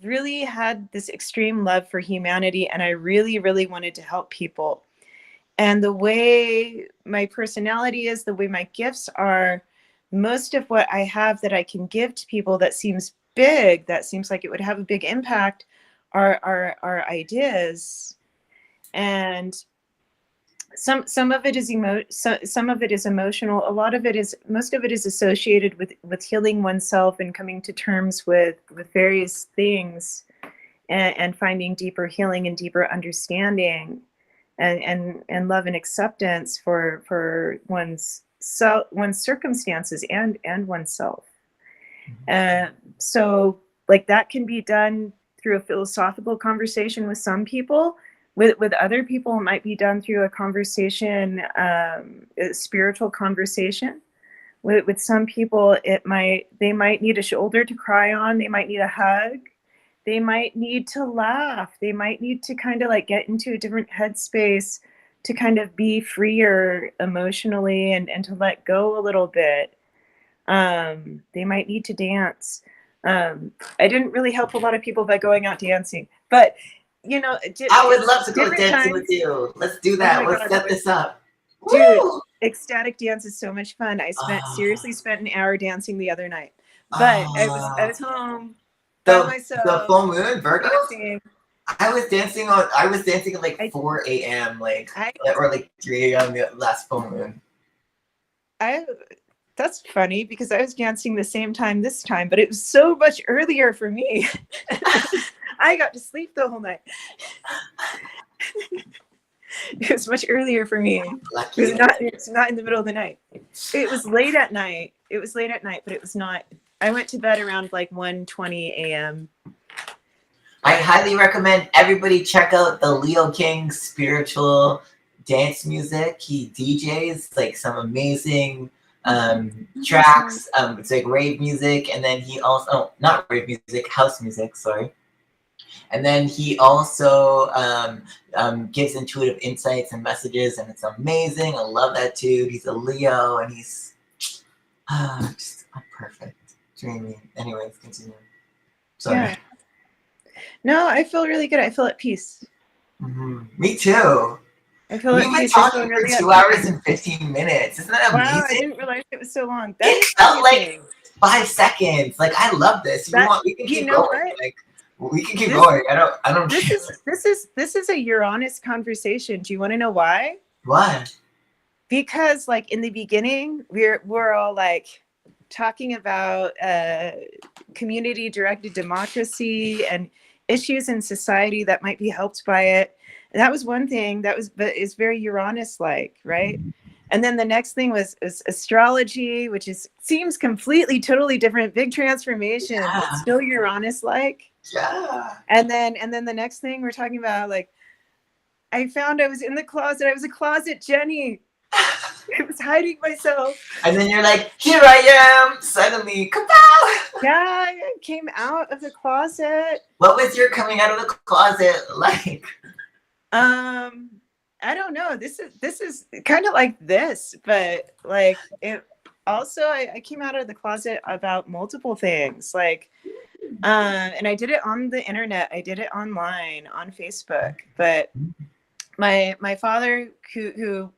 really had this extreme love for humanity, and I really, really wanted to help people. And the way my personality is, the way my gifts are, most of what I have that I can give to people that seems big, that seems like it would have a big impact, are ideas. And some of it is some of it is emotional. Most of it is associated with healing oneself and coming to terms with various things, and finding deeper healing and deeper understanding, and love and acceptance for one's circumstances and oneself. So like that can be done through a philosophical conversation with some people. With other people, it might be done through a conversation, a spiritual conversation. With some people, they might need a shoulder to cry on. They might need a hug. They might need to laugh. They might need to kind of like get into a different headspace to kind of be freer emotionally and to let go a little bit. They might need to dance. I didn't really help a lot of people by going out dancing, but I would love to go dancing with you. Let's do that. Let's set this up. Dude, ecstatic dance is so much fun. I seriously spent an hour dancing the other night. But I was home by myself. The full moon, Virgo? Dancing. I was dancing at like 4 a.m. or like 3 a.m. the last full moon. That's funny because I was dancing the same time this time, but it was so much earlier for me. I got to sleep the whole night. It was much earlier for me. Lucky. It's not in the middle of the night. It was late at night. But it was not. I went to bed around like 1:20 a.m. I highly recommend everybody check out the Leo King spiritual dance music. He DJs like some amazing tracks. It's like rave music, and then he also not rave music, house music. Sorry. And then he also gives intuitive insights and messages, and it's amazing. I love that dude. He's a Leo, and he's just perfect. Dreamy. Anyways, continue. Sorry. Yeah. No, I feel really good. I feel at peace. Me too. I feel We've been talking for 2 hours and 15 minutes. Isn't that amazing? Wow, I didn't realize it was so long. It felt like 5 seconds. Like, I love this. We can keep going. Like, we can keep going. I don't. This is a Uranus conversation. Do you want to know why? Why? Because like in the beginning, we're all like talking about community directed democracy and issues in society that might be helped by it. And that was one thing but is very Uranus like, right? And then the next thing was astrology, which seems completely, totally different, big transformation, but still Uranus like. Yeah. And then the next thing we're talking about, like, I found I was in the closet. I was a closet Jenny. I was hiding myself. And then you're like, here I am. Suddenly, kapow! Yeah, I came out of the closet. What was your coming out of the closet like? I don't know. This is kind of like this, but like it also, I came out of the closet about multiple things, like, and I did it on the internet. I did it online on Facebook, but my father, who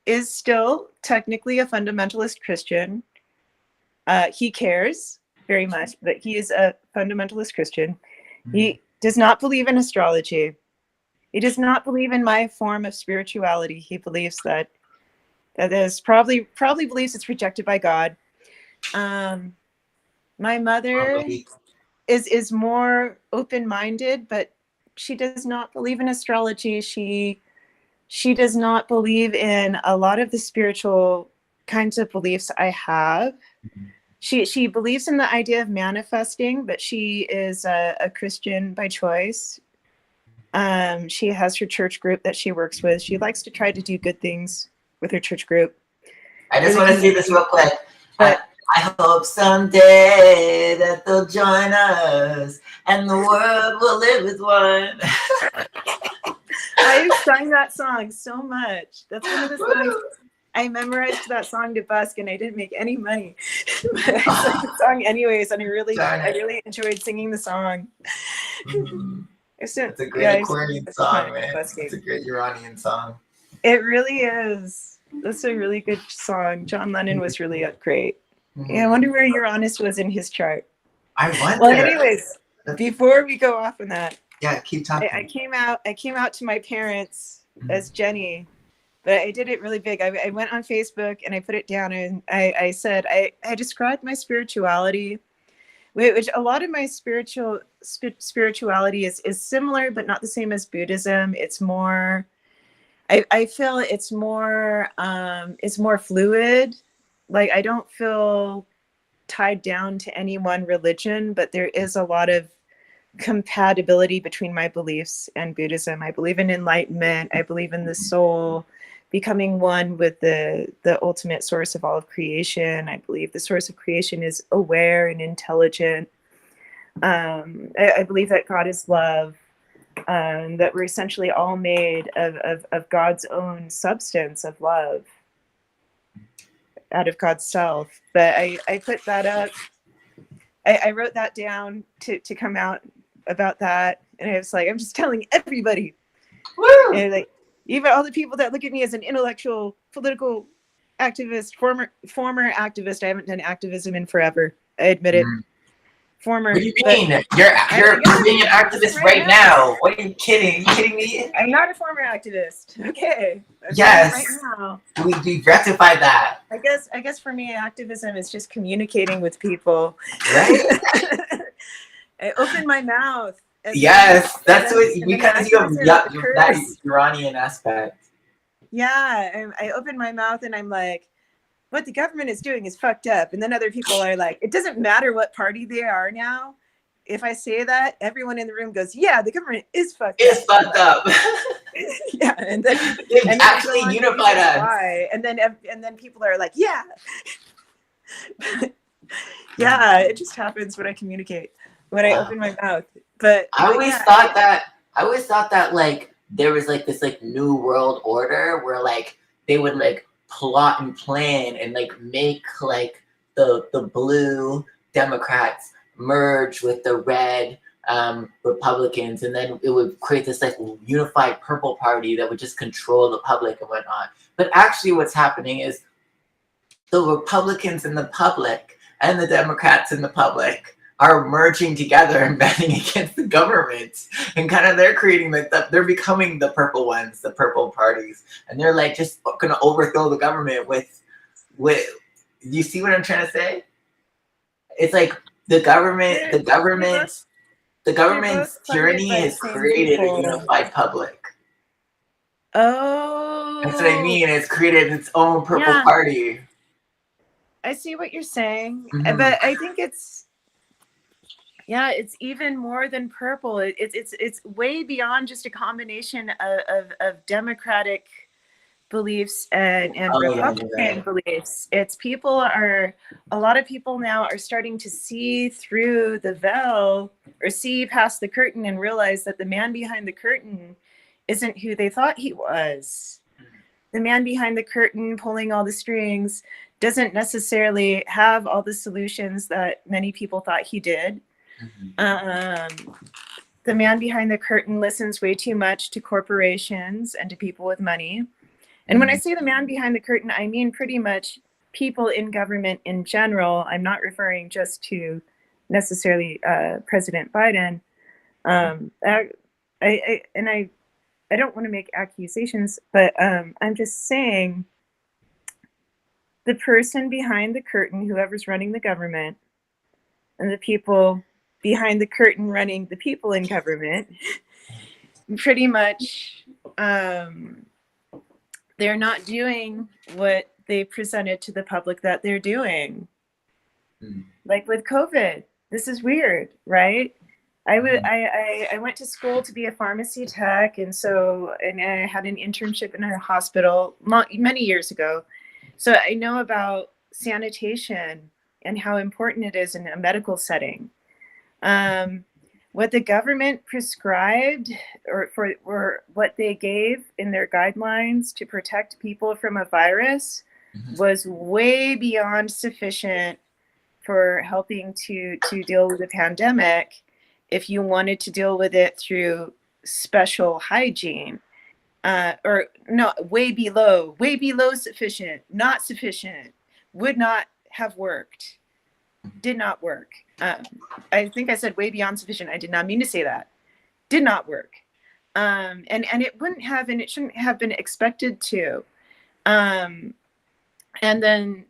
is still technically a fundamentalist Christian, he cares very much, but he is a fundamentalist Christian. He does not believe in astrology. He does not believe in my form of spirituality. He believes that is probably believes it's rejected by God. My mother is more open-minded, but she does not believe in astrology. She does not believe in a lot of the spiritual kinds of beliefs I have. She believes in the idea of manifesting, but she is a Christian by choice. She has her church group that she works with. She likes to try to do good things with her church group. I just want to say this real quick. I hope someday that they'll join us and the world will live as one. I sang that song so much. That's one of the songs. I memorized that song to busk, and I didn't make any money. But I sang the song anyways, and I really enjoyed singing the song. It's a great Aquarian song, man. It's a great Uranian song. It really is. That's a really good song. John Lennon was really great. Yeah, I wonder where Uranus was in his chart. I wonder. Well, anyways, before we go off on that, yeah, keep talking. I came out to my parents as Jenny, but I did it really big. I went on Facebook and I put it down, and I said I described my spirituality, which a lot of my spirituality is similar, but not the same as Buddhism. It's more, I feel it's more fluid. Like, I don't feel tied down to any one religion, but there is a lot of compatibility between my beliefs and Buddhism. I believe in enlightenment. I believe in the soul becoming one with the ultimate source of all of creation. I believe the source of creation is aware and intelligent. I believe that God is love, that we're essentially all made of God's own substance of love, out of God's self. But I put that up. I wrote that down to come out about that, and I was like, I'm just telling everybody. Woo! And like, even all the people that look at me as an intellectual, political activist, former activist. I haven't done activism in forever. I admit it. former. What do you but mean? I You're guess being an I'm activist right right now. What are you kidding? Are you kidding me? I'm not a former activist. Okay. I'm saying it right Yes. now. We rectified that. I guess for me, activism is just communicating with people. Right? I open my mouth. Yes, that's what, And then because you have activism that occurs. Uranian aspect. Yeah, I open my mouth and I'm like, what the government is doing is fucked up. And then other people are like, it doesn't matter what party they are now. If I say that, everyone in the room goes, yeah, the government is fucked up. It's fucked up. Yeah, and then They've and then actually go on unified reasons us. why. And then people are like, yeah. Yeah, it just happens when I communicate, when I open my mouth. But I always thought that like there was like this like new world order where like they would like plot and plan and like make like the blue Democrats merge with the red Republicans, and then it would create this like unified purple party that would just control the public and whatnot. But actually what's happening is the Republicans in the public and the Democrats in the public are merging together and betting against the government, and kind of they're creating like they're becoming the purple ones, the purple parties, and they're like just gonna overthrow the government with you see what I'm trying to say? It's like the government's tyranny has created a unified public. Oh, That's what I mean. It's created its own purple party. I see what you're saying, but I think it's even more than purple. It's way beyond just a combination of democratic beliefs and Republican beliefs. It's a lot of people now are starting to see through the veil or see past the curtain and realize that the man behind the curtain isn't who they thought he was. The man behind the curtain pulling all the strings doesn't necessarily have all the solutions that many people thought he did. The man behind the curtain listens way too much to corporations and to people with money. And when I say the man behind the curtain, I mean pretty much people in government in general. I'm not referring just to necessarily President Biden. I don't want to make accusations, but I'm just saying the person behind the curtain, whoever's running the government, and the people behind the curtain running the people in government, pretty much they're not doing what they presented to the public that they're doing. Like with COVID, this is weird, right? I went to school to be a pharmacy tech, and I had an internship in a hospital many years ago. So I know about sanitation and how important it is in a medical setting. What the government prescribed or what they gave in their guidelines to protect people from a virus was way beyond sufficient for helping to deal with the pandemic. If you wanted to deal with it through special hygiene, way below sufficient, not sufficient, would not have worked, did not work. I think I said way beyond sufficient. I did not mean to say that. Did not work. And it wouldn't have, and it shouldn't have been expected to. And then,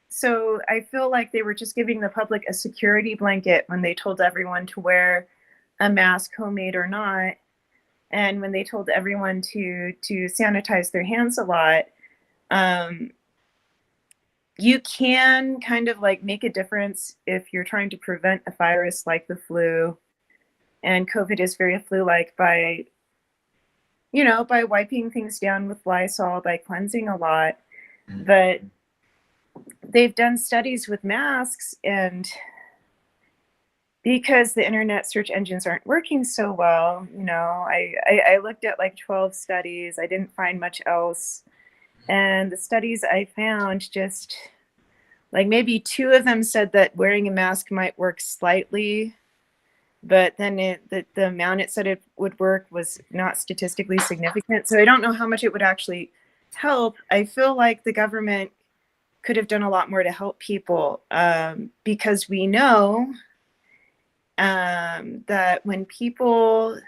so I feel like they were just giving the public a security blanket when they told everyone to wear a mask, homemade or not. And when they told everyone to sanitize their hands a lot. You can kind of like make a difference if you're trying to prevent a virus like the flu. And COVID is very flu-like by wiping things down with Lysol, by cleansing a lot. But they've done studies with masks, and because the internet search engines aren't working so well, I looked at like 12 studies. I didn't find much else. And the studies I found, just like maybe 2 of them said that wearing a mask might work slightly, but then the amount it said it would work was not statistically significant. So I don't know how much it would actually help. I feel like the government could have done a lot more to help people, because we know that when people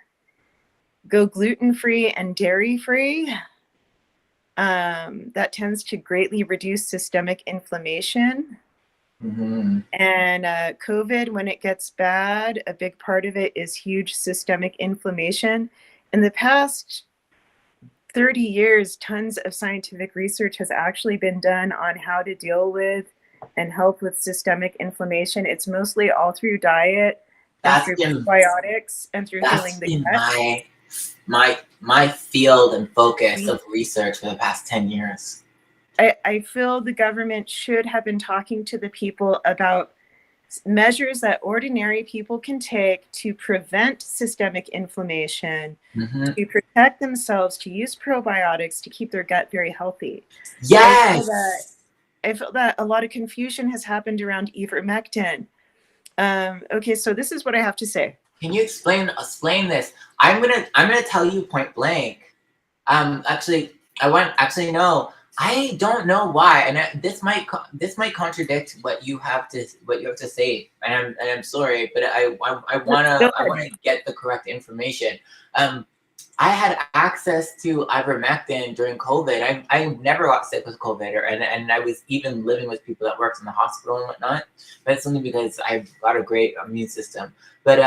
go gluten-free and dairy-free, that tends to greatly reduce systemic inflammation. Mm-hmm. And COVID, when it gets bad, a big part of it is huge systemic inflammation. In the past 30 years, tons of scientific research has actually been done on how to deal with and help with systemic inflammation. It's mostly all through diet and That's through been probiotics and through healing that's the been gut. my field and focus of research for the past 10 years. I feel the government should have been talking to the people about measures that ordinary people can take to prevent systemic inflammation, Mm-hmm. to protect themselves, to use probiotics to keep their gut very healthy. Yes. I feel that a lot of confusion has happened around ivermectin. Okay, so this is what I have to say. Can you explain this? I'm gonna tell you point blank. No. I don't know why, and this might contradict what you have to say, and I'm sorry, but I wanna get the correct information. I had access to ivermectin during COVID. I never got sick with COVID, and I was even living with people that worked in the hospital and whatnot. But it's only because I've got a great immune system. But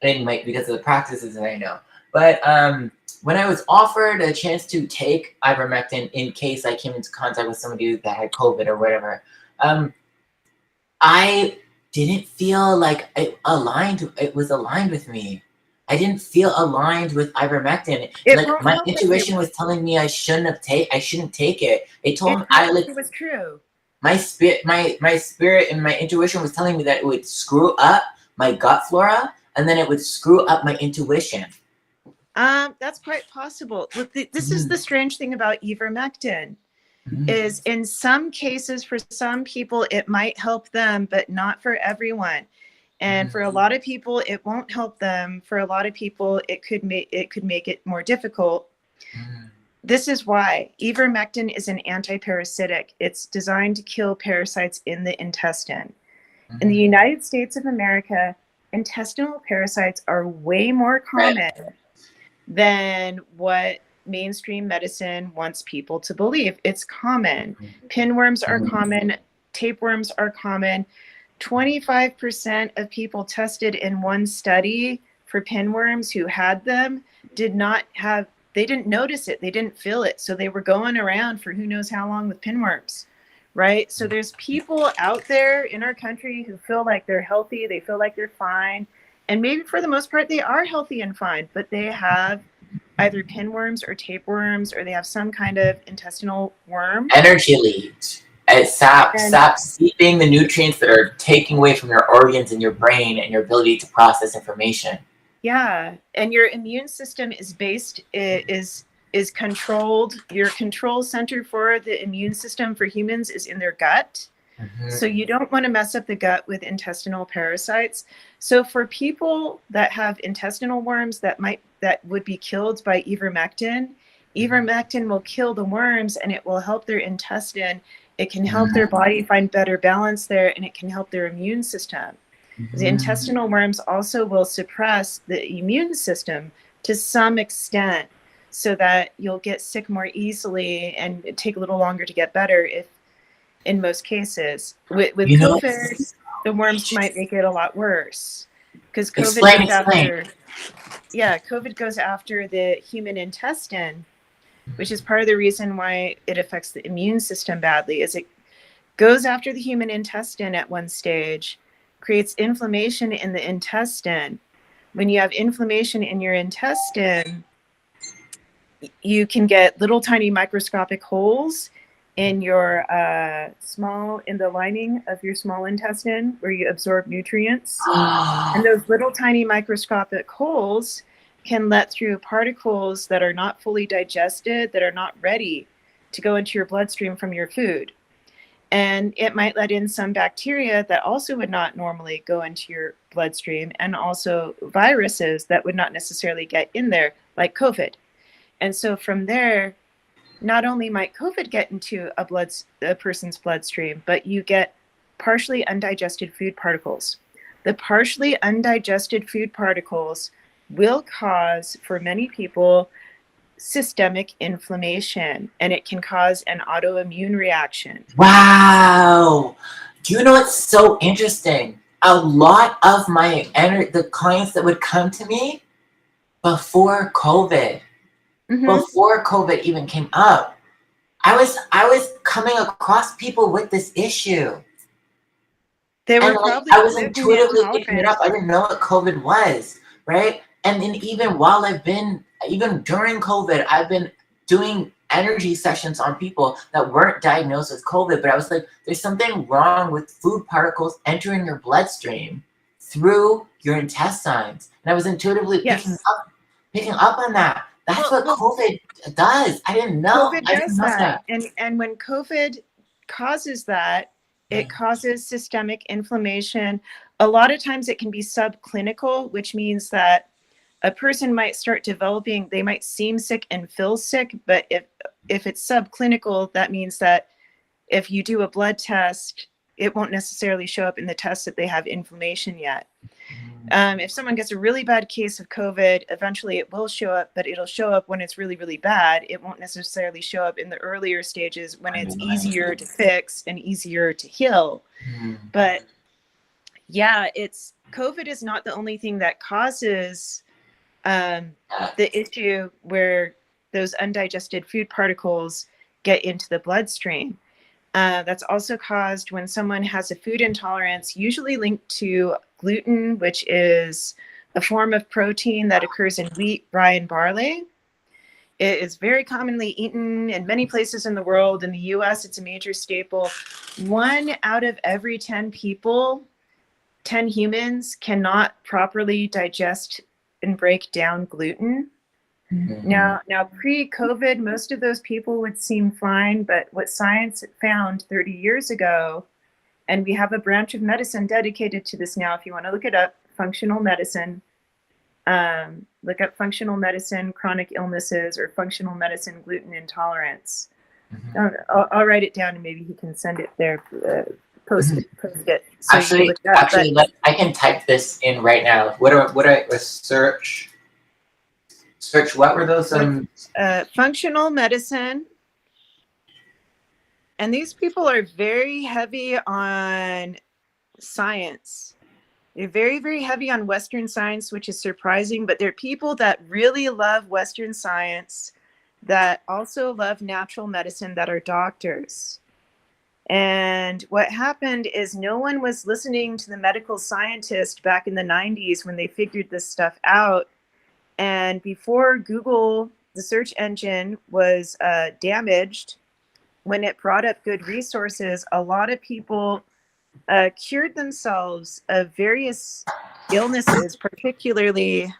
because of the practices that I know. But when I was offered a chance to take ivermectin in case I came into contact with somebody that had COVID or whatever, I didn't feel like it was aligned with me. I didn't feel aligned with ivermectin. My intuition was telling me I shouldn't take it. It told me it was true. My spirit and my intuition was telling me that it would screw up my gut flora, and then it would screw up my intuition. That's quite possible. Look, this is the strange thing about ivermectin. Is in some cases, for some people, it might help them, but not for everyone. And for a lot of people, it won't help them. For a lot of people, it could make it more difficult. This is why ivermectin is an antiparasitic. It's designed to kill parasites in the intestine. In the United States of America, intestinal parasites are way more common than what mainstream medicine wants people to believe. It's common. Pinworms are common. Tapeworms are common. 25% of people tested in one study for pinworms who had them they didn't notice it. They didn't feel it. So they were going around for who knows how long with pinworms, right? So there's people out there in our country who feel like they're healthy. They feel like they're fine. And maybe for the most part, they are healthy and fine, but they have either pinworms or tapeworms, or they have some kind of intestinal worm. Energy leaks. It saps seeping the nutrients that are taking away from your organs and your brain and your ability to process information. Yeah, and your immune system is controlled. Your control center for the immune system for humans is in their gut. So you don't want to mess up the gut with intestinal parasites. So for people that have intestinal worms that would be killed by ivermectin will kill the worms, and it will help their intestine. It can help their body find better balance there, and it can help their immune system. The intestinal worms also will suppress the immune system to some extent, so that you'll get sick more easily and it take a little longer to get better in most cases. With COVID, the worms might make it a lot worse, because COVID goes after the human intestine, which is part of the reason why it affects the immune system badly, is it goes after the human intestine at one stage, creates inflammation in the intestine. When you have inflammation in your intestine, you can get little tiny microscopic holes in your in the lining of your small intestine where you absorb nutrients. And those little tiny microscopic holes can let through particles that are not fully digested, that are not ready to go into your bloodstream from your food. And it might let in some bacteria that also would not normally go into your bloodstream, and also viruses that would not necessarily get in there, like COVID. And so from there, not only might COVID get into a person's bloodstream, but you get partially undigested food particles. the partially undigested food particles will cause, for many people, systemic inflammation, and it can cause an autoimmune reaction. Wow. Do you know what's so interesting? A lot of the clients that would come to me before COVID, before COVID even came up, I was coming across people with this issue. They were And like, probably I was living intuitively picking it intolerant. up. I didn't know what COVID was, right? And then even during COVID, I've been doing energy sessions on people that weren't diagnosed with COVID, but I was like, there's something wrong with food particles entering your bloodstream through your intestines. And I was intuitively picking up on that. That's what COVID does. I didn't know. COVID I didn't does know that. And when COVID causes that, it causes systemic inflammation. A lot of times it can be subclinical, which means that a person might start developing, they might seem sick and feel sick, but if it's subclinical, that means that if you do a blood test, it won't necessarily show up in the test that they have inflammation yet. If someone gets a really bad case of COVID, eventually it will show up, but it'll show up when it's really, really bad. It won't necessarily show up in the earlier stages when it's easier to fix and easier to heal. But yeah, COVID is not the only thing that causes the issue where those undigested food particles get into the bloodstream. That's also caused when someone has a food intolerance, usually linked to gluten, which is a form of protein that occurs in wheat, rye, and barley. It is very commonly eaten in many places in the world. In the US, it's a major staple. 1 out of every 10 people, 10 humans, cannot properly digest and break down gluten. Now, pre-COVID, most of those people would seem fine, but what science found 30 years ago, and we have a branch of medicine dedicated to this now, if you want to look it up, functional medicine, look up functional medicine, chronic illnesses, or functional medicine, gluten intolerance. I'll write it down and maybe he can send it there, post it. So actually, I can type this in right now. What I search? What were those? Functional medicine. And these people are very heavy on science. They're very, very heavy on Western science, which is surprising, but they're people that really love Western science, that also love natural medicine, that are doctors. And what happened is no one was listening to the medical scientist back in the 90s when they figured this stuff out. And before Google, the search engine, was damaged, when it brought up good resources, a lot of people cured themselves of various illnesses, particularly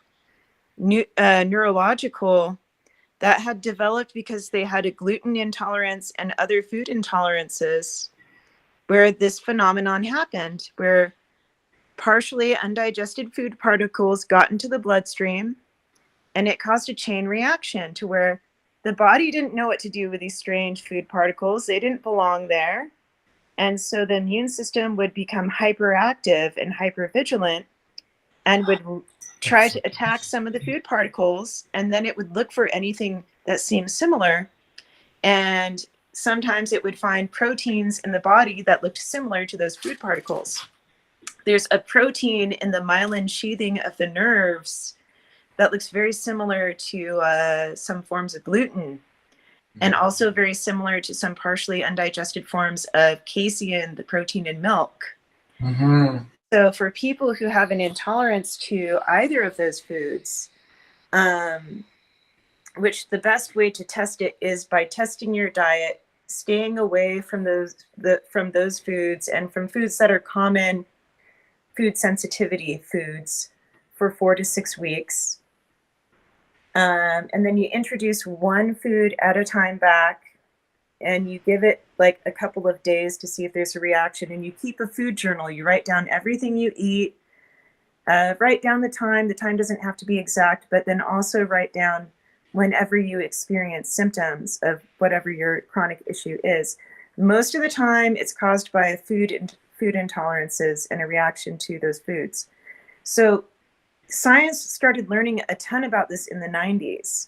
neurological, that had developed because they had a gluten intolerance and other food intolerances, where this phenomenon happened, where partially undigested food particles got into the bloodstream, and it caused a chain reaction to where the body didn't know what to do with these strange food particles. They didn't belong there. And so the immune system would become hyperactive and hypervigilant and would try to attack some of the food particles. And then it would look for anything that seems similar. And sometimes it would find proteins in the body that looked similar to those food particles. There's a protein in the myelin sheathing of the nerves that looks very similar to some forms of gluten, and also very similar to some partially undigested forms of casein, the protein in milk. So for people who have an intolerance to either of those foods, which the best way to test it is by testing your diet, staying away from those foods, and from foods that are common food sensitivity foods, for 4 to 6 weeks. And then you introduce one food at a time back, and you give it like a couple of days to see if there's a reaction. And you keep a food journal. You write down everything you eat, write down the time. The time doesn't have to be exact, but then also write down whenever you experience symptoms of whatever your chronic issue is. Most of the time, it's caused by a food food intolerances and a reaction to those foods. So science started learning a ton about this in the 90s.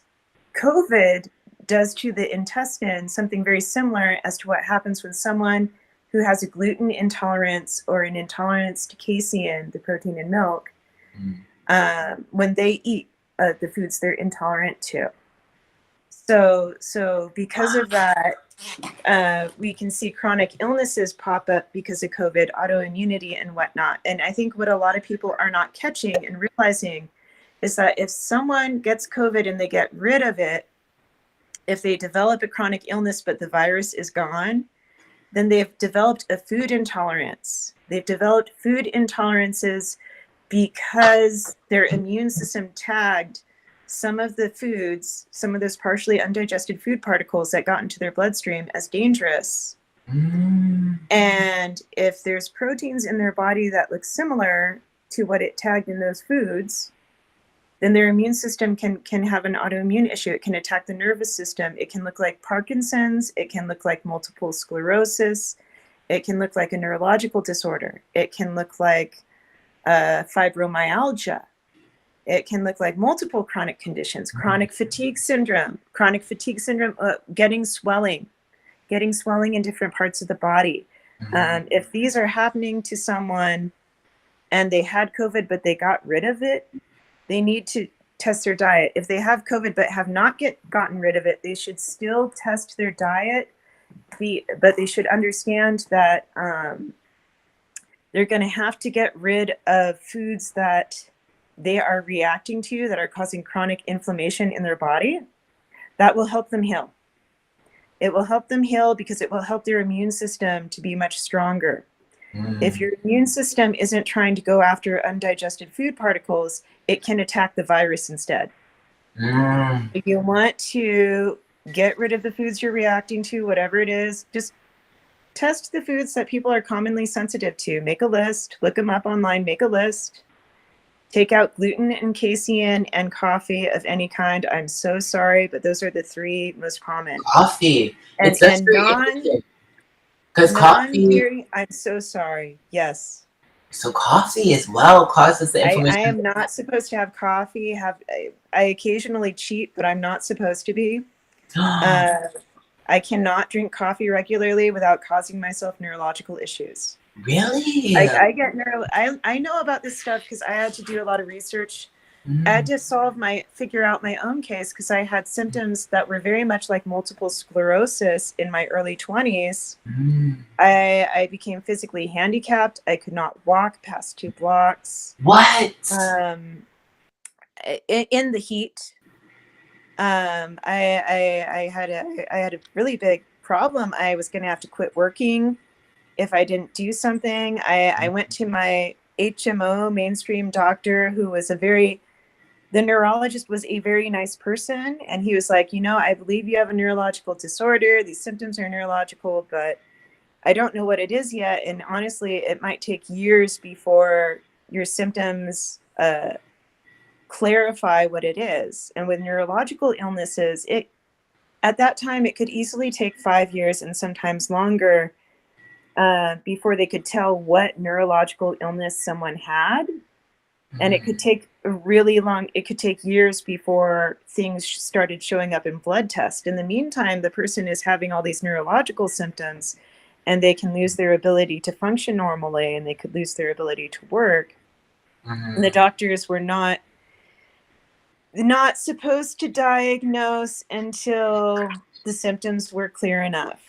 COVID does to the intestine something very similar as to what happens when someone who has a gluten intolerance or an intolerance to casein, the protein in milk, when they eat the foods they're intolerant to. So because of that, we can see chronic illnesses pop up because of COVID, autoimmunity and whatnot. And I think what a lot of people are not catching and realizing is that if someone gets COVID and they get rid of it, if they develop a chronic illness but the virus is gone, then they've developed a food intolerance. They've developed food intolerances because their immune system tagged some of the foods, some of those partially undigested food particles that got into their bloodstream as dangerous. And if there's proteins in their body that look similar to what it tagged in those foods, then their immune system can have an autoimmune issue. It can attack the nervous system. It can look like Parkinson's. It can look like multiple sclerosis. It can look like a neurological disorder. It can look like fibromyalgia. It can look like multiple chronic conditions, chronic fatigue syndrome, getting swelling in different parts of the body. If these are happening to someone and they had COVID, but they got rid of it, they need to test their diet. If they have COVID, but have not gotten rid of it, they should still test their diet, but they should understand that they're going to have to get rid of foods that they are reacting to that are causing chronic inflammation in their body. That will help them heal. It will help them heal because it will help their immune system to be much stronger. If your immune system isn't trying to go after undigested food particles, it can attack the virus instead. If you want to get rid of the foods you're reacting to, whatever it is, just test the foods that people are commonly sensitive to. Make a list, look them up online, make a list. Take out gluten and casein and coffee of any kind. I'm so sorry, but those are the three most common. Coffee. And because coffee. I'm so sorry. Yes. So coffee as well causes the inflammation. I am not supposed to have coffee. I occasionally cheat, but I'm not supposed to be. I cannot drink coffee regularly without causing myself neurological issues. Really? I know about this stuff because I had to do a lot of research. I had to figure out my own case because I had symptoms that were very much like multiple sclerosis in my early 20s. I became physically handicapped. I could not walk past 2 blocks. What? In the heat. I had a really big problem. I was going to have to quit working if I didn't do something. I went to my HMO mainstream doctor, who was the neurologist was a very nice person. And he was like, I believe you have a neurological disorder. These symptoms are neurological, but I don't know what it is yet. And honestly, it might take years before your symptoms clarify what it is. And with neurological illnesses, at that time, it could easily take 5 years and sometimes longer before they could tell what neurological illness someone had. And it could take it could take years before things started showing up in blood tests. In the meantime, the person is having all these neurological symptoms and they can lose their ability to function normally and they could lose their ability to work. And the doctors were not supposed to diagnose until the symptoms were clear enough.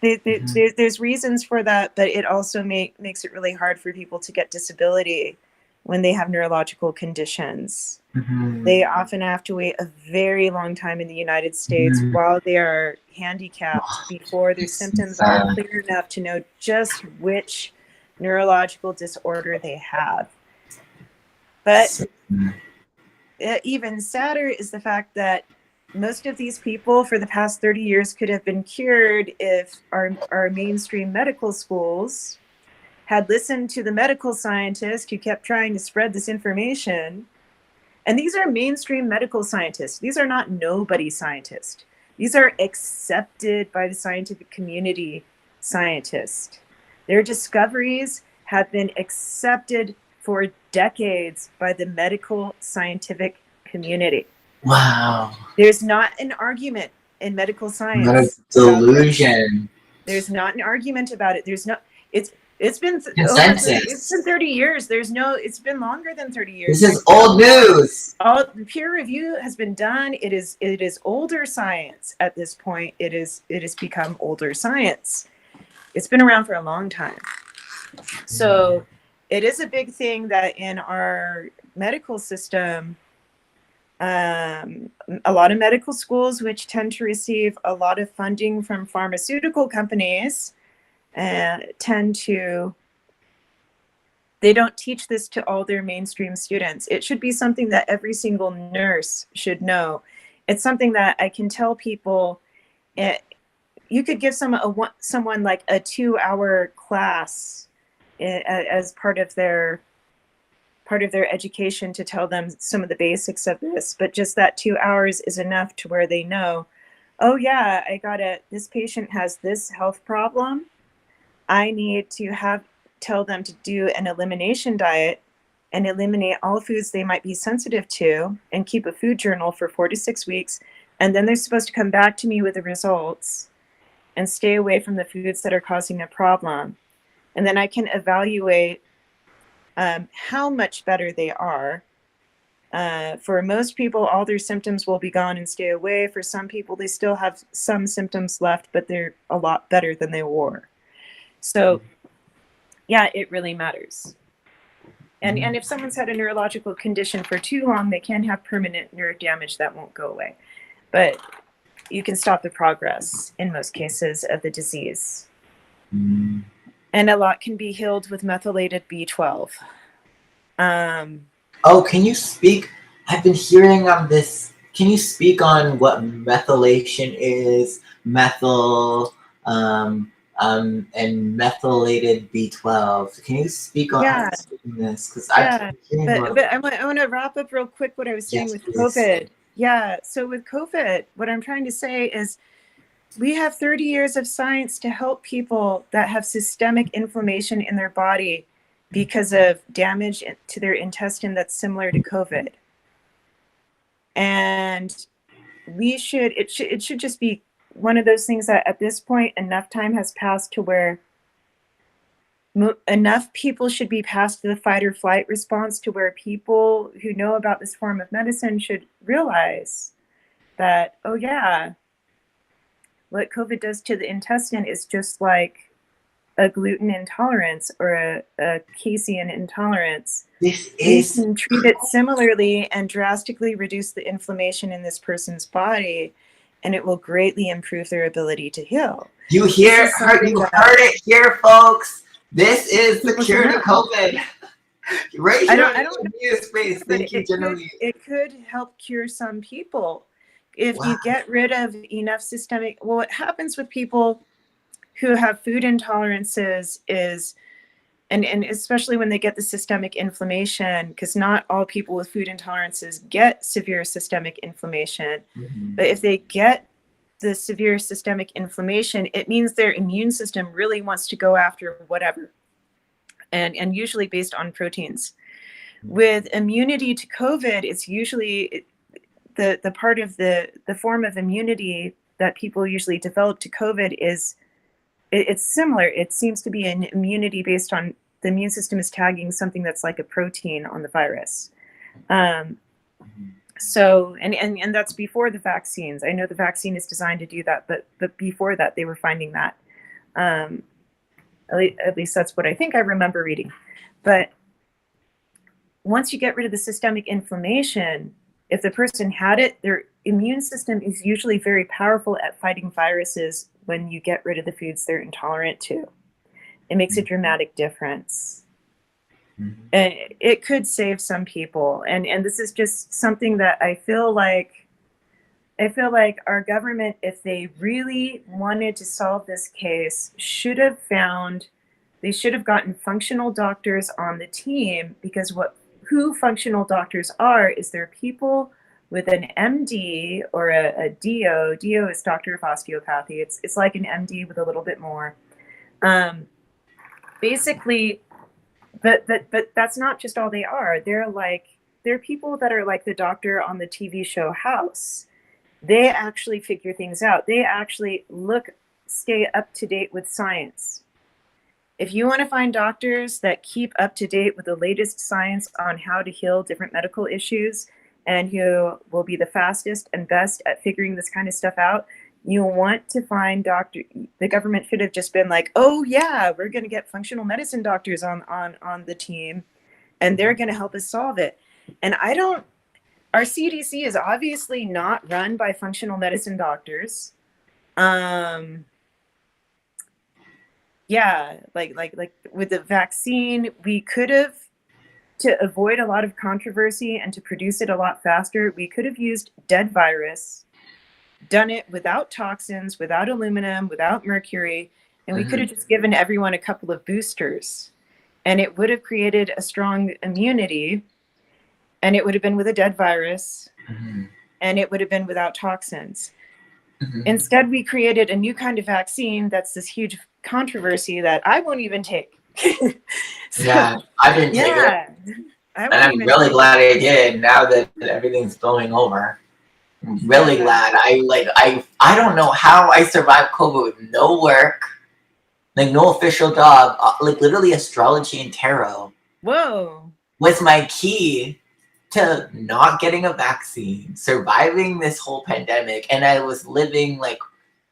There's reasons for that, but it also makes it really hard for people to get disability when they have neurological conditions. They often have to wait a very long time in the United States while they are handicapped before their symptoms are clear enough to know just which neurological disorder they have. But even sadder is the fact that most of these people for the past 30 years could have been cured if our mainstream medical schools had listened to the medical scientists who kept trying to spread this information. And these are mainstream medical scientists. These are not nobody scientists. These are accepted by the scientific community scientists. Their discoveries have been accepted for decades by the medical scientific community. Wow. There's not an argument in medical What a science about this. delusion. There's not an argument about it. There's no, it's been over 30, it's been Consensus. 30 years. There's no, it's been longer than 30 years. This is old news. All the peer review has been done. It is older science at this point. It has become older science. It's been around for a long time. So it is a big thing that in our medical system, a lot of medical schools, which tend to receive a lot of funding from pharmaceutical companies, they don't teach this to all their mainstream students. It should be something that every single nurse should know. It's something that I can tell people. You could give someone like a 2-hour class as part of their education to tell them some of the basics of this, but just that 2 hours is enough to where they know, oh yeah, this patient has this health problem. I need to tell them to do an elimination diet and eliminate all foods they might be sensitive to and keep a food journal for 4 to 6 weeks. And then they're supposed to come back to me with the results and stay away from the foods that are causing a problem. And then I can evaluate how much better they are. For most people, all their symptoms will be gone and stay away. For some people, they still have some symptoms left, but they're a lot better than they were. So yeah, it really matters. And if someone's had a neurological condition for too long, they can have permanent nerve damage that won't go away. But you can stop the progress in most cases of the disease. And a lot can be healed with methylated B12. Can you speak? I've been hearing of this. Can you speak on what methylation is, and methylated B12? Can you speak on this? Because but I want to wrap up real quick what I was saying with COVID. Yeah, so with COVID, what I'm trying to say is we have 30 years of science to help people that have systemic inflammation in their body because of damage to their intestine that's similar to COVID. And it should just be one of those things that at this point, enough time has passed to where enough people should be past the fight or flight response to where people who know about this form of medicine should realize that, oh yeah, what COVID does to the intestine is just like a gluten intolerance or a casein intolerance. We can treat it similarly and drastically reduce the inflammation in this person's body, and it will greatly improve their ability to heal. You heard it here, folks. This is the cure to COVID. Right here in the media space. Thank you, Jennilee. It could help cure some people if you get rid of enough systemic. Well, what happens with people who have food intolerances is, and especially when they get the systemic inflammation, because not all people with food intolerances get severe systemic inflammation, but if they get the severe systemic inflammation, it means their immune system really wants to go after whatever, and usually based on proteins. With immunity to COVID, it's usually the part of the form of immunity that people usually develop to COVID is it's similar. It seems to be an immunity based on the immune system is tagging something that's like a protein on the virus. So, and that's before the vaccines. I know the vaccine is designed to do that, but before that, they were finding that. At least that's what I think I remember reading. But once you get rid of the systemic inflammation, if the person had it, their immune system is usually very powerful at fighting viruses when you get rid of the foods they're intolerant to. It makes a dramatic difference. And it could save some people. And this is just something that I feel like our government, if they really wanted to solve this case, they should have gotten functional doctors on the team, because who functional doctors are is they're people with an MD or a DO. DO is doctor of osteopathy. It's like an MD with a little bit more. basically, but that's not just all they are. They're people that are like the doctor on the TV show House. They actually figure things out. They actually stay up to date with science. If you want to find doctors that keep up to date with the latest science on how to heal different medical issues and who will be the fastest and best at figuring this kind of stuff out, you want to find the government should have just been like, oh yeah, we're going to get functional medicine doctors on the team and they're going to help us solve it. And our CDC is obviously not run by functional medicine doctors. Yeah, like with the vaccine, we could have, to avoid a lot of controversy and to produce it a lot faster, we could have used dead virus, done it without toxins, without aluminum, without mercury, and we could have just given everyone a couple of boosters, and it would have created a strong immunity, and it would have been with a dead virus, and it would have been without toxins. Instead, we created a new kind of vaccine that's this huge controversy that I won't even take. So, yeah, I didn't take it. And I'm really glad I did now that everything's blowing over. I'm really glad. I don't know how I survived COVID with no work, like no official job, like literally astrology and tarot. Whoa. Was my key to not getting a vaccine, surviving this whole pandemic, and I was living like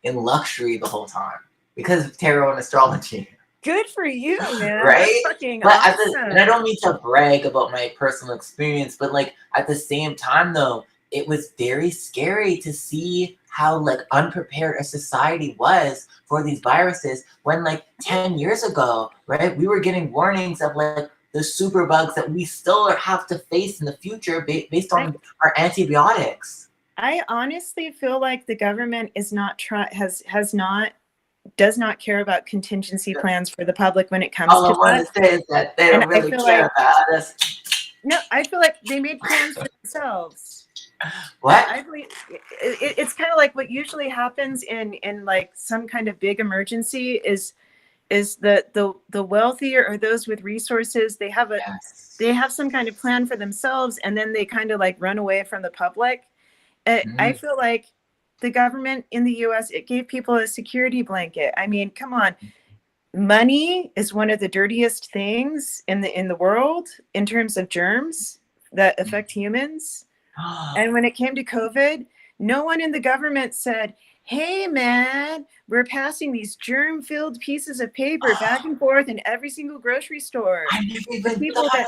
in luxury the whole time because of tarot and astrology. Good for you, man. Right? That's fucking but awesome. and I don't mean to brag about my personal experience, but like at the same time though, it was very scary to see how like unprepared a society was for these viruses when like 10 years ago, right, we were getting warnings of like the super bugs that we still have to face in the future based on our antibiotics. I honestly feel like the government is not does not care about contingency plans for the public when it comes All to I want to say is that they don't really care about us. No, I feel like they made plans for themselves. What? I believe it's kind of like what usually happens in like some kind of big emergency is the wealthier or those with resources, they have some kind of plan for themselves, and then they kind of like run away from the public. I feel like the government in the US, it gave people a security blanket. I mean, come on. Money is one of the dirtiest things in the world in terms of germs that affect humans. And when it came to COVID, no one in the government said, hey man, we're passing these germ-filled pieces of paper back and forth in every single grocery store. I never even thought.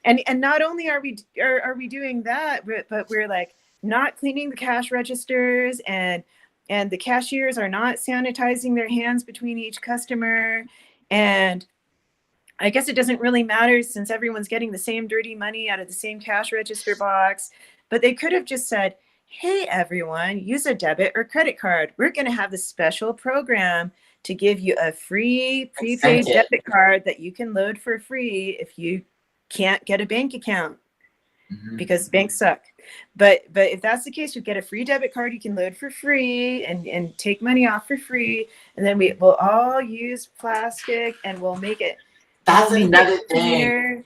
And not only are we doing that, but we're like not cleaning the cash registers, and the cashiers are not sanitizing their hands between each customer. And I guess it doesn't really matter since everyone's getting the same dirty money out of the same cash register box. But they could have just said, hey, everyone, use a debit or credit card. We're going to have this special program to give you a free prepaid debit card that you can load for free if you can't get a bank account, because banks suck. But if that's the case, you get a free debit card you can load for free and take money off for free. And then we'll all use plastic and we'll make it. That's another thing.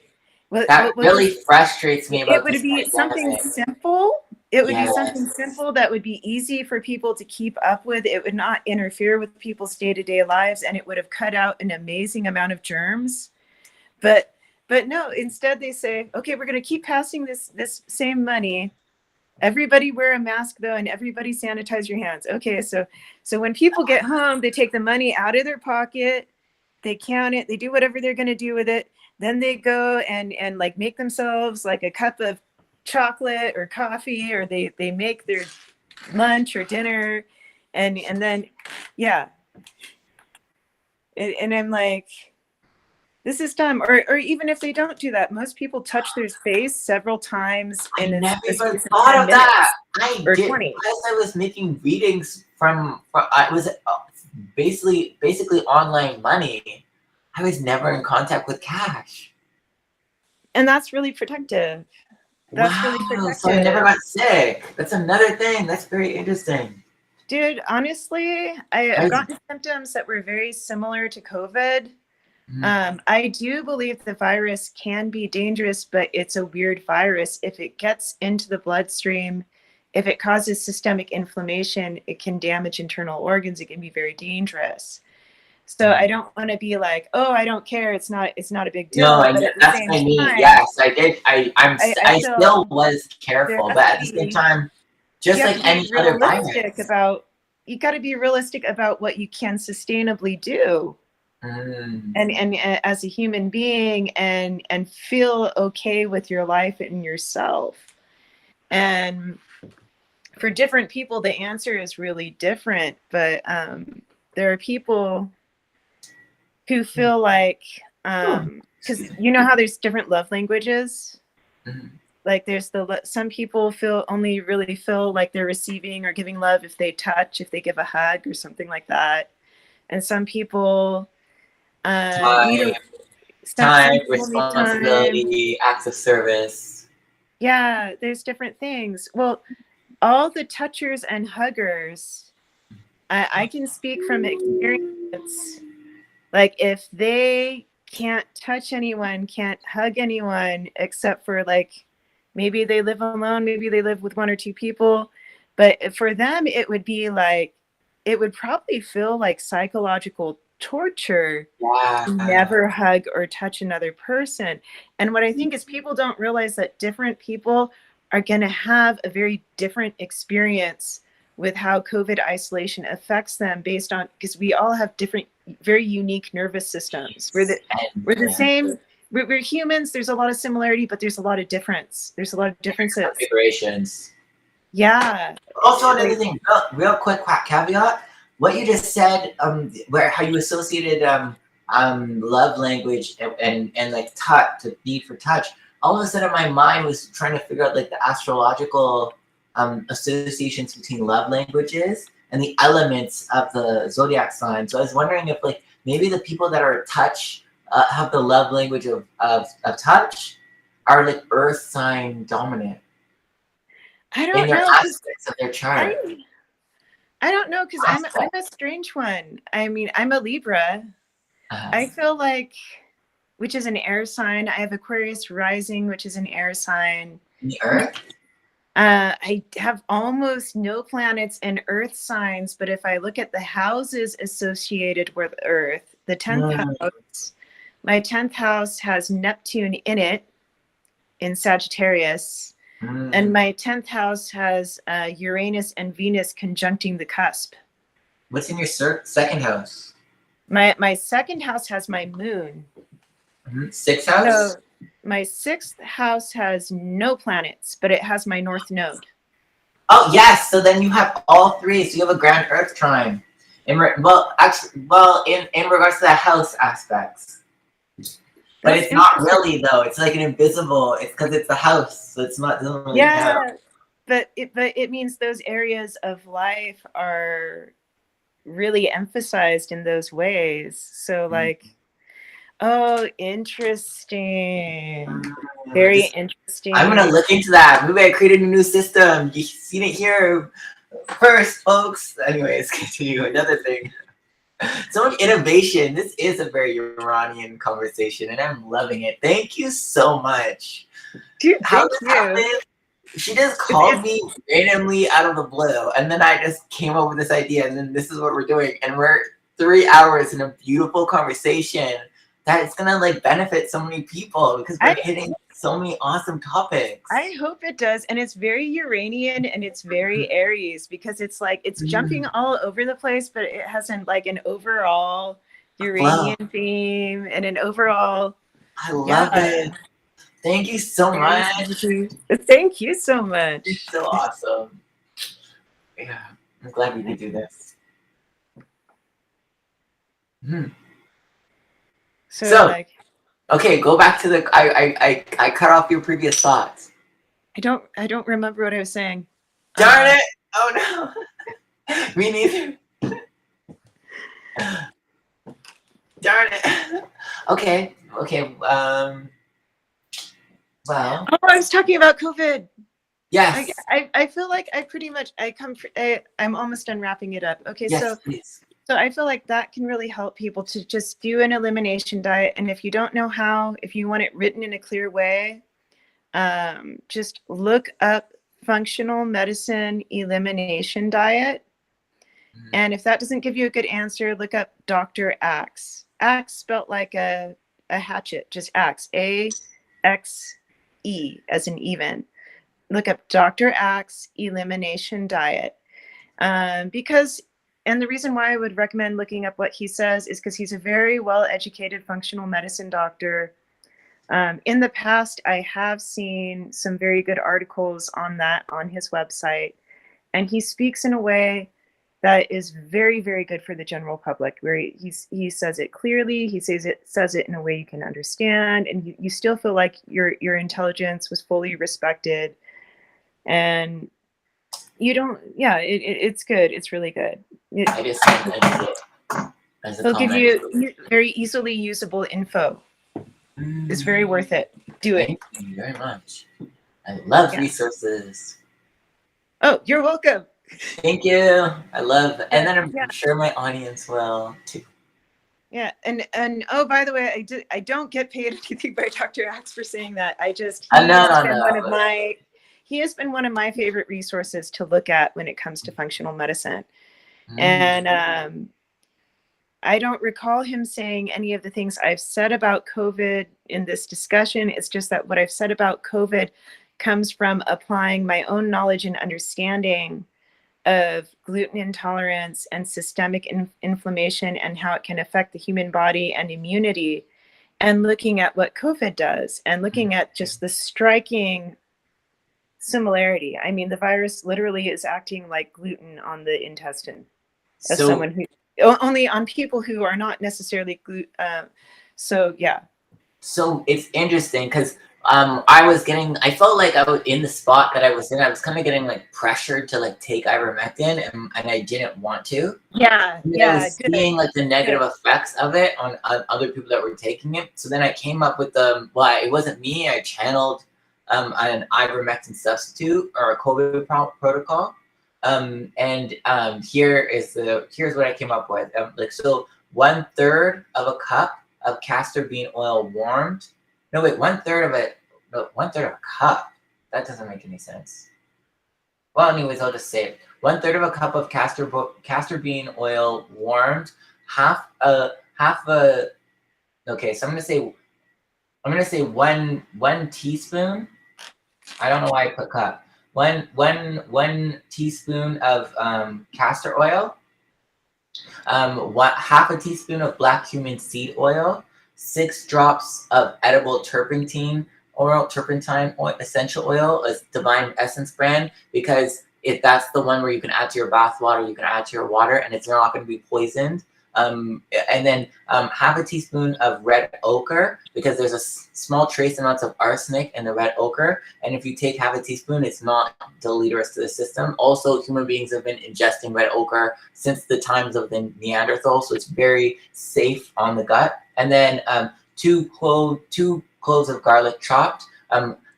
That really frustrates me about this. It would be something simple. It would be something simple that would be easy for people to keep up with. It would not interfere with people's day-to-day lives, and it would have cut out an amazing amount of germs. But no, instead they say, okay, we're going to keep passing this same money. Everybody wear a mask though, and everybody sanitize your hands. Okay, so when people get home, they take the money out of their pocket, they count it, they do whatever they're going to do with it. Then they go and like make themselves like a cup of chocolate or coffee, or they make their lunch or dinner, and then and I'm like, this is dumb. Or even if they don't do that, most people touch their face several times. I never even thought of that. I did, as I was making readings from I was basically online money. I was never in contact with cash. And that's really protective. That's really protective. So I never got sick. That's another thing. That's very interesting. Dude, honestly, I've gotten symptoms that were very similar to COVID. I do believe the virus can be dangerous, but it's a weird virus. If it gets into the bloodstream, if it causes systemic inflammation, it can damage internal organs. It can be very dangerous. So I don't want to be like, oh, I don't care. It's not a big No, deal. But at the that's same what I mean. time, Yes, I did. I I still feel was there careful, has but to at the same be, time, you just have like to be any other realistic virus. about, you got to be realistic about what you can sustainably do. Mm. And as a human being, and feel okay with your life and yourself. And for different people, the answer is really different. But there are people who feel like, because you know how there's different love languages. Like there's some people only really feel like they're receiving or giving love if they touch, if they give a hug or something like that. And some people need Time, some time, people need time. responsibility, acts of service. Yeah, there's different things. Well, all the touchers and huggers, I can speak from experience. Like if they can't touch anyone, can't hug anyone, except for like maybe they live alone, maybe they live with one or two people. But for them, it would be like, it would probably feel like psychological torture to Yeah. never hug or touch another person. And what I think is people don't realize that different people are going to have a very different experience with how COVID isolation affects them based on, because we all have different, very unique nervous systems. We're the same. We're humans. There's a lot of similarity, but there's a lot of difference. There's a lot of differences. Configurations. Yeah. Also, another thing, real quick caveat. What you just said, how you associated love language and like touch, the need for touch. All of a sudden, my mind was trying to figure out like the astrological associations between love languages and the elements of the zodiac sign. So I was wondering if like maybe the people that are touch have the love language of touch are like Earth sign dominant. I don't In their know. aspects of their chart. I don't know, because I'm a strange one. I mean, I'm a Libra. I feel like, which is an air sign. I have Aquarius rising, which is an air sign. The Earth? I have almost no planets in Earth signs, but if I look at the houses associated with Earth, the 10th house, my 10th house has Neptune in it, in Sagittarius. And my 10th house has Uranus and Venus conjuncting the cusp. What's in your second house? My second house has my moon. Sixth house? So my 6th house has no planets, but it has my north node. Oh yes, so then you have all three. So you have a grand Earth trine. In regards to the house aspects. But it's not really though. It's like an invisible. It's because it's the house, so it's not. Doesn't really count. But it means those areas of life are really emphasized in those ways. So like, oh, interesting. Very interesting. I'm gonna look into that. Maybe I created a new system. You've seen it here first, folks. Anyways, continue. Another thing. So much innovation. This is a very Uranian conversation, and I'm loving it. Thank you so much. Dude, how this happened? She just called me randomly out of the blue, and then I just came up with this idea, and then this is what we're doing, and we're 3 hours in a beautiful conversation that it's gonna like benefit so many people because we're hitting so many awesome topics. I hope it does. And it's very Uranian and it's very Aries, because it's like it's jumping all over the place, but it has like an overall Uranian theme and an overall. I love it. Thank you so much. Thank you so much. It's so awesome. Yeah, I'm glad we could do this. So like, okay, go back to the. I cut off your previous thoughts. I don't remember what I was saying. Darn it! Oh no, me neither. Darn it. Okay. Well. Oh, I was talking about COVID. Yes. I feel like I pretty much I'm almost done wrapping it up. Okay, yes, so please. So I feel like that can really help people to just do an elimination diet. And if you don't know how, if you want it written in a clear way, just look up functional medicine elimination diet. And if that doesn't give you a good answer, look up Dr. Axe. Axe spelled like a hatchet, just Axe, A-X-E as in even. Look up Dr. Axe elimination diet. Because, and the reason why I would recommend looking up what he says is because he's a very well-educated functional medicine doctor. In the past, I have seen some very good articles on that on his website, and he speaks in a way that is very, very good for the general public, where he says it clearly, he says it in a way you can understand, and you still feel like your intelligence was fully respected, and you don't, yeah, it's good, it's really good. I just sent it as a He'll comment. give you very easily usable info. It's very worth it. Do it. Thank you very much. I love resources. Oh, you're welcome. Thank you. I love, and then I'm sure my audience will too. Yeah, and oh, by the way, I don't get paid anything by Dr. Axe for saying that. He has been one of my favorite resources to look at when it comes to functional medicine. And I don't recall him saying any of the things I've said about COVID in this discussion. It's just that what I've said about COVID comes from applying my own knowledge and understanding of gluten intolerance and systemic inflammation and how it can affect the human body and immunity, and looking at what COVID does and looking at just the striking similarity. I mean, the virus literally is acting like gluten on the intestine as someone who only on people who are not necessarily gluten. So yeah. So it's interesting because I felt like I was in the spot that I was in. I was kind of getting like pressured to like take ivermectin, and I didn't want to. Yeah, I was seeing like the negative effects of it on other people that were taking it. So then I came up with it wasn't me. I channeled an ivermectin substitute or a COVID protocol. Here's what I came up with. So 1/3 of a cup of castor bean oil warmed. No, wait, 1/3 of it. No, 1/3 of a cup. That doesn't make any sense. Well, anyways, I'll just say it. 1/3 of a cup of castor bean oil warmed. Half a. Okay, so I'm gonna say one teaspoon. I don't know why I put cup. One teaspoon of castor oil. Half a teaspoon of black cumin seed oil, 6 drops of edible turpentine oil, essential oil, a Divine Essence brand, because that's the one where you can add to your bath water, you can add to your water, and it's not going to be poisoned. And then half a teaspoon of red ochre, because there's a small trace amounts of arsenic in the red ochre, and if you take half a teaspoon, it's not deleterious to the system. Also, human beings have been ingesting red ochre since the times of the Neanderthal, so it's very safe on the gut. And then 2 cloves of garlic chopped,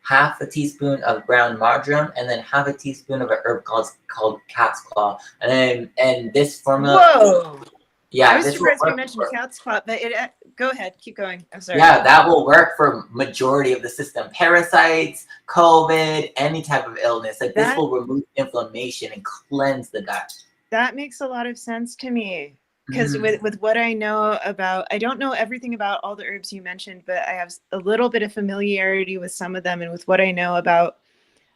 half a teaspoon of brown marjoram, and then half a teaspoon of an herb called cat's claw. And this formula. Whoa. Yeah, I was surprised you mentioned cat's claw, but go ahead, keep going. I'm sorry. Yeah, that will work for majority of the system. Parasites, COVID, any type of illness. Like this will remove inflammation and cleanse the gut. That makes a lot of sense to me. Because with what I know about, I don't know everything about all the herbs you mentioned, but I have a little bit of familiarity with some of them. And with what I know about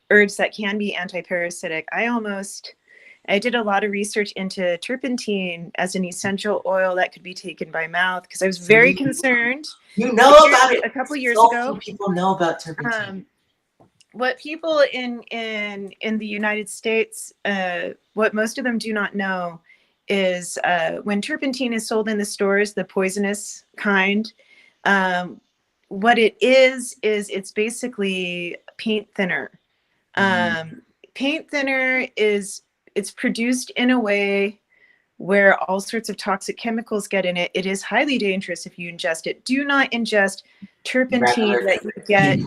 herbs that can be anti-parasitic, I did a lot of research into turpentine as an essential oil that could be taken by mouth, because I was very concerned. You know about it a couple years ago. People know about turpentine. What people in the United States, what most of them do not know is when turpentine is sold in the stores, the poisonous kind, what it is it's basically paint thinner. Paint thinner it's produced in a way where all sorts of toxic chemicals get in it. It is highly dangerous if you ingest it. Do not ingest turpentine that you get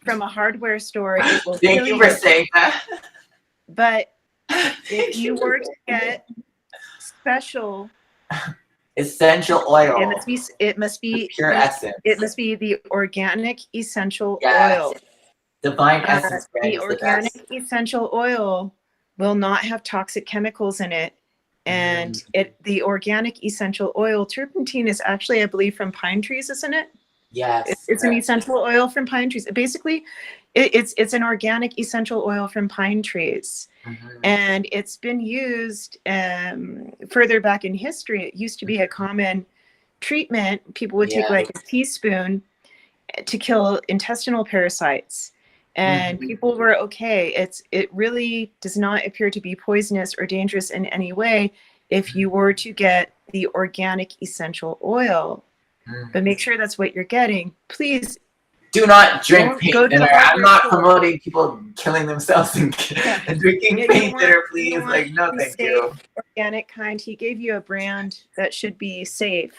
from a hardware store. It will Thank you for saying that. But if you were to get special Essential oil. It must be pure essence. It must be the organic essential Yes. oil. Divine essence brand The is organic the best. essential oil will not have toxic chemicals in it. And the organic essential oil, turpentine, is actually, I believe, from pine trees, isn't it? Yes. It's an essential oil from pine trees. Basically, it's an organic essential oil from pine trees. And it's been used further back in history. It used to be a common treatment. People would take like a teaspoon to kill intestinal parasites. And people were okay. It really does not appear to be poisonous or dangerous in any way if you were to get the organic essential oil. But make sure that's what you're getting. Please do not drink paint go to thinner. the hardware I'm not store. promoting people killing themselves and drinking paint thinner, please. Like, no, thank you. Organic kind. He gave you a brand that should be safe.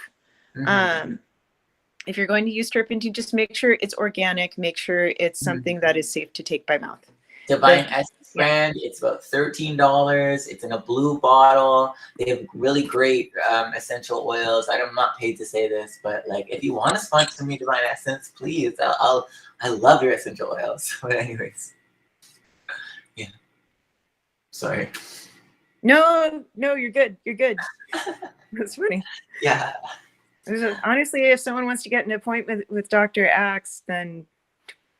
If you're going to use turpentine, just make sure it's organic. Make sure it's something that is safe to take by mouth. Divine Essence brand. It's about $13. It's in a blue bottle. They have really great essential oils. I'm not paid to say this, but like, if you want to sponsor me, Divine Essence, please. I love your essential oils. But anyways, yeah. Sorry. No, you're good. You're good. That's funny. Yeah. Honestly, if someone wants to get an appointment with Dr. Axe, then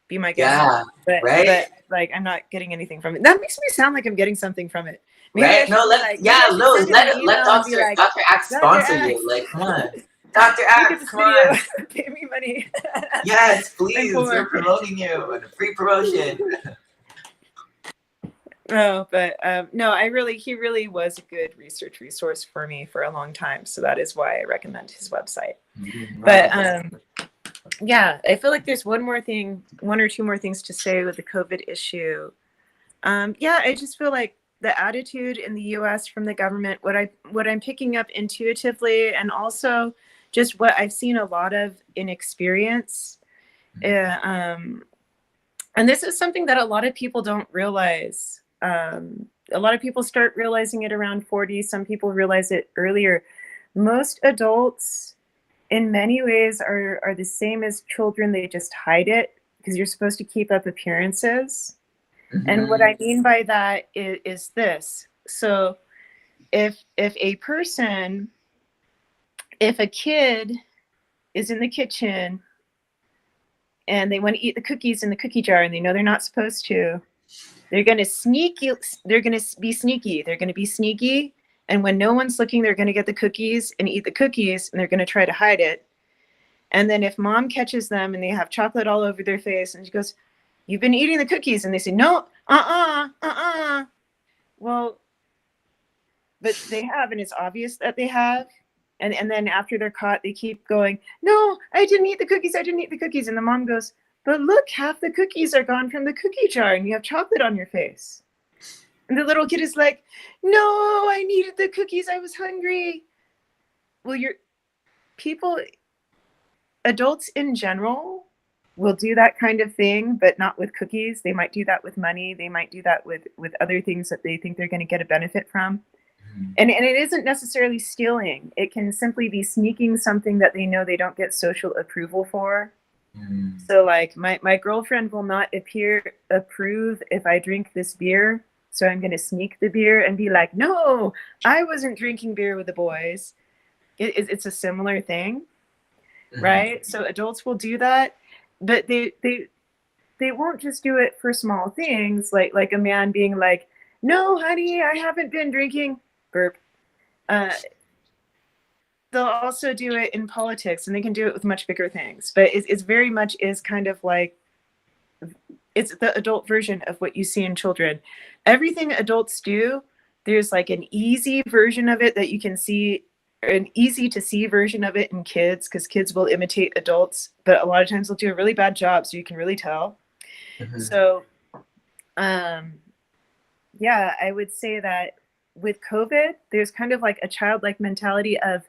be my guest. Yeah, but like, I'm not getting anything from it. That makes me sound like I'm getting something from it. Maybe right? No, let Dr. Axe sponsor you. Like, come on. Dr. Axe, come on. Pay me money. Yes, please. We're promoting you. And a free promotion. No, but no, he really was a good research resource for me for a long time. So that is why I recommend his website. But yeah, I feel like there's one or two more things to say with the COVID issue. Yeah, I just feel like the attitude in the US from the government, what I'm picking up intuitively, and also just what I've seen a lot of in experience. And this is something that a lot of people don't realize. A lot of people start realizing it around 40. Some people realize it earlier. Most adults, in many ways, are the same as children. They just hide it because you're supposed to keep up appearances. And what I mean by that is this. So if a kid is in the kitchen and they want to eat the cookies in the cookie jar and they know they're not supposed to, they're going to be sneaky. They're going to be sneaky. And when no one's looking, they're going to get the cookies and eat the cookies, and they're going to try to hide it. And then if mom catches them and they have chocolate all over their face and she goes, "You've been eating the cookies." And they say, "No, Well, but they have, and it's obvious that they have. And then after they're caught, they keep going, "No, I didn't eat the cookies. I didn't eat the cookies." And the mom goes, "But look, half the cookies are gone from the cookie jar and you have chocolate on your face." And the little kid is like, "No, I needed the cookies. I was hungry." Well, adults in general will do that kind of thing, but not with cookies. They might do that with money. They might do that with other things that they think they're going to get a benefit from. And it isn't necessarily stealing. It can simply be sneaking something that they know they don't get social approval for. So like my girlfriend will not approve if I drink this beer. So I'm going to sneak the beer and be like, "No, I wasn't drinking beer with the boys." It's a similar thing, right? So adults will do that, but they won't just do it for small things, like a man being like, "No, honey, I haven't been drinking." Burp. They'll also do it in politics, and they can do it with much bigger things. But it's very much is kind of like, it's the adult version of what you see in children. Everything adults do, there's like an easy version of it that you can see, or an easy to see version of it in kids, because kids will imitate adults, but a lot of times they'll do a really bad job, so you can really tell. So, yeah, I would say that with COVID, there's kind of like a childlike mentality of,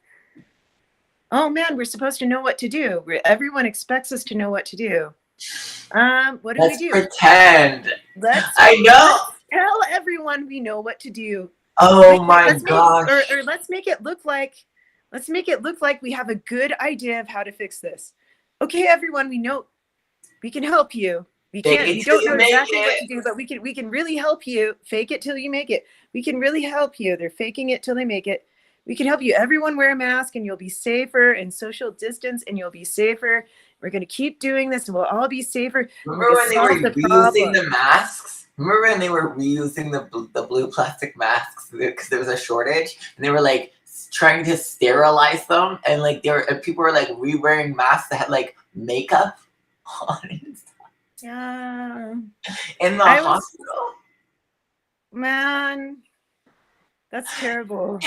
"Oh man, we're supposed to know what to do. Everyone expects us to know what to do. What do we do? Pretend. Let's tell everyone we know what to do. Oh my gosh. Or let's make it look like Let's make it look like we have a good idea of how to fix this. Okay, everyone, we know we can help you. We don't know exactly what to do, but we can really help you. Fake it till you make it. We can really help you. They're faking it till they make it. We can help you. Everyone wear a mask and you'll be safer, and social distance and you'll be safer. We're going to keep doing this and we'll all be safer. Remember when they were reusing the masks? Remember when they were reusing the blue plastic masks because there was a shortage, and they were like trying to sterilize them, and like people were like re-wearing masks that had like makeup on it. Yeah. In the hospital. Man, that's terrible.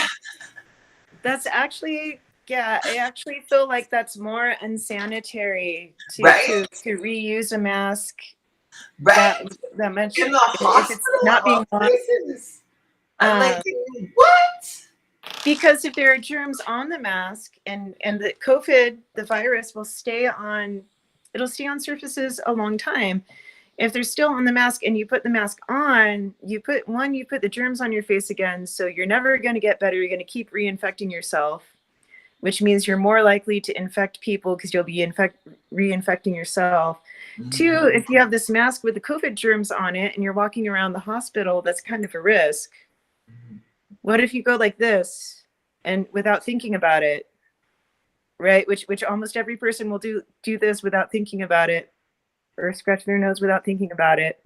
That's actually, yeah, I actually feel like that's more unsanitary to reuse a mask. Right. That much in the hospital. It's not being places. I'm like, what? Because if there are germs on the mask and the COVID, the virus will stay on, it'll stay on surfaces a long time. If they're still on the mask and you put the mask on, you put the germs on your face again. So you're never going to get better. You're going to keep reinfecting yourself, which means you're more likely to infect people because you'll be reinfecting yourself. Mm-hmm. 2, if you have this mask with the COVID germs on it and you're walking around the hospital, that's kind of a risk. Mm-hmm. What if you go like this and without thinking about it, right? Which almost every person will do this without thinking about it, or scratch their nose without thinking about it.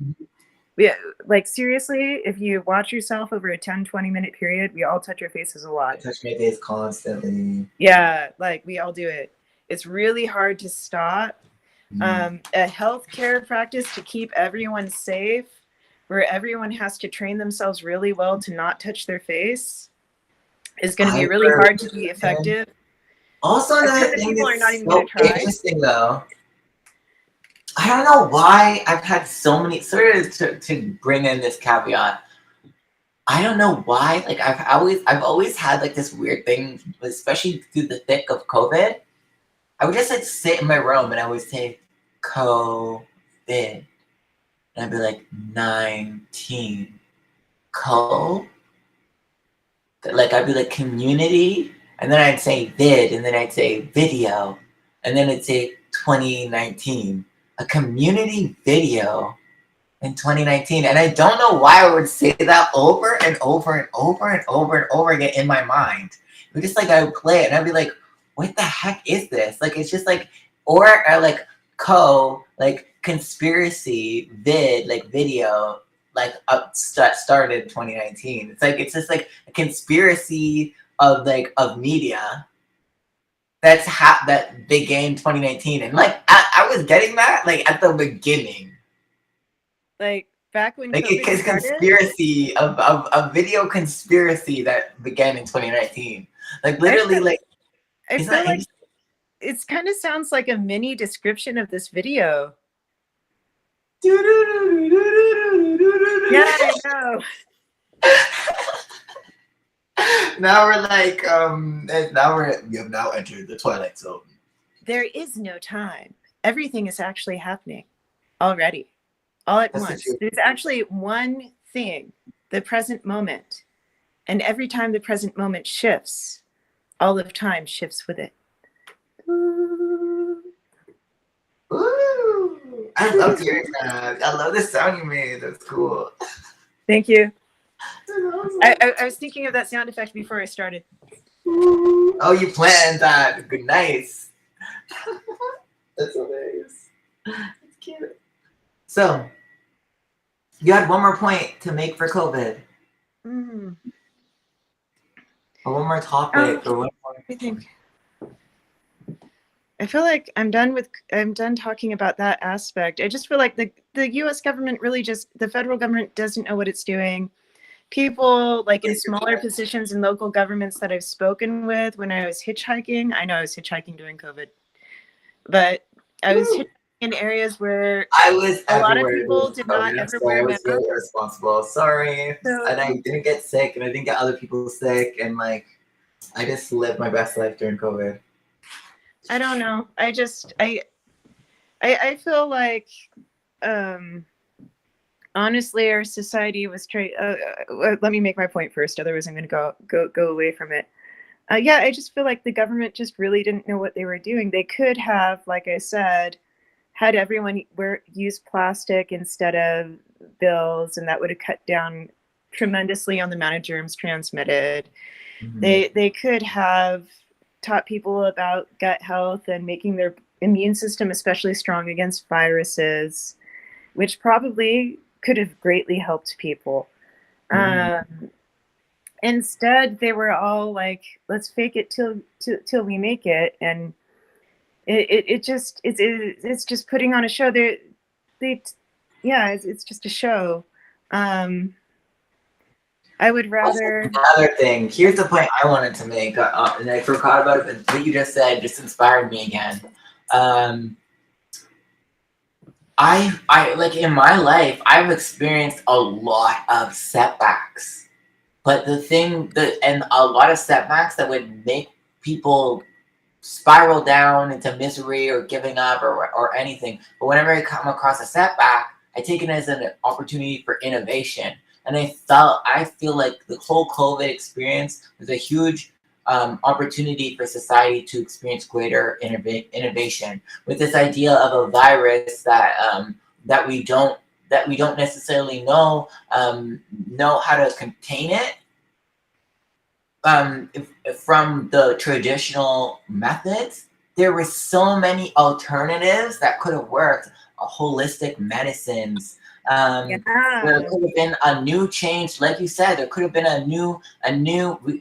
Yeah, like seriously, if you watch yourself over a 10-20 minute period, we all touch our faces a lot. I touch my face constantly. Yeah, like we all do it. It's really hard to stop. A healthcare practice to keep everyone safe, where everyone has to train themselves really well to not touch their face, is going to be really hard to be effective. Also, another thing that's so interesting though, I don't know why I've had so many, to bring in this caveat, I don't know why, like I've always had like this weird thing, especially through the thick of COVID. I would just like sit in my room and I would say COVID, and I'd be like 19, like I'd be like community, and then I'd say vid, and then I'd say video, and then I'd say 2019. A community video in 2019. And I don't know why I would say that over and over and over and over and over again in my mind. It was just like I would play it and I'd be like, what the heck is this? Like it's just like, or like like conspiracy vid, like video, like started 2019. It's like it's just like a conspiracy of media that began 2019, and like I was getting that like at the beginning, like back when like it's conspiracy of a video conspiracy that began in 2019, like literally. I feel like it's kind of sounds like a mini description of this video. Yeah, I know. Now we're like, we have now entered the Twilight Zone. There is no time. Everything is actually happening already, all at once. There's actually one thing, the present moment. And every time the present moment shifts, all of time shifts with it. Ooh. I love hearing that. I love the sound you made. That's cool. Thank you. I was thinking of that sound effect before I started. Oh, you planned that. Good, nice. That's hilarious. That's cute. So, you had one more point to make for COVID. Mm. Or one more topic. Or one more. I think. I feel like I'm done talking about that aspect. I just feel like the U.S. government really the federal government doesn't know what it's doing. People like in smaller positions in local governments that I've spoken with when I was hitchhiking. I know I was hitchhiking during COVID, but I was hitchhiking in areas where a lot of people did not ever wear masks. I was really irresponsible. Sorry, and I didn't get sick, and I didn't get other people sick, and like I just lived my best life during COVID. I don't know. I feel like honestly, our society was let me make my point first, otherwise I'm going to go away from it. Yeah, I just feel like the government just really didn't know what they were doing. They could have, like I said, had everyone use plastic instead of bills, and that would have cut down tremendously on the amount of germs transmitted. They could have taught people about gut health and making their immune system especially strong against viruses, which probably could have greatly helped people. Instead, they were all like, "Let's fake it till we make it," and it's just putting on a show. It's just a show. I would rather. Another thing. Here's the point I wanted to make, and I forgot about it, but what you just said just inspired me again. I like in my life, I've experienced a lot of setbacks, but and a lot of setbacks that would make people spiral down into misery or giving up or anything. But whenever I come across a setback, I take it as an opportunity for innovation. And I feel like the whole COVID experience was a huge opportunity for society to experience greater innovation with this idea of a virus that we don't necessarily know how to contain it from the traditional methods. There were so many alternatives that could have worked, holistic medicines. There could have been a new change, like you said. There could have been a new.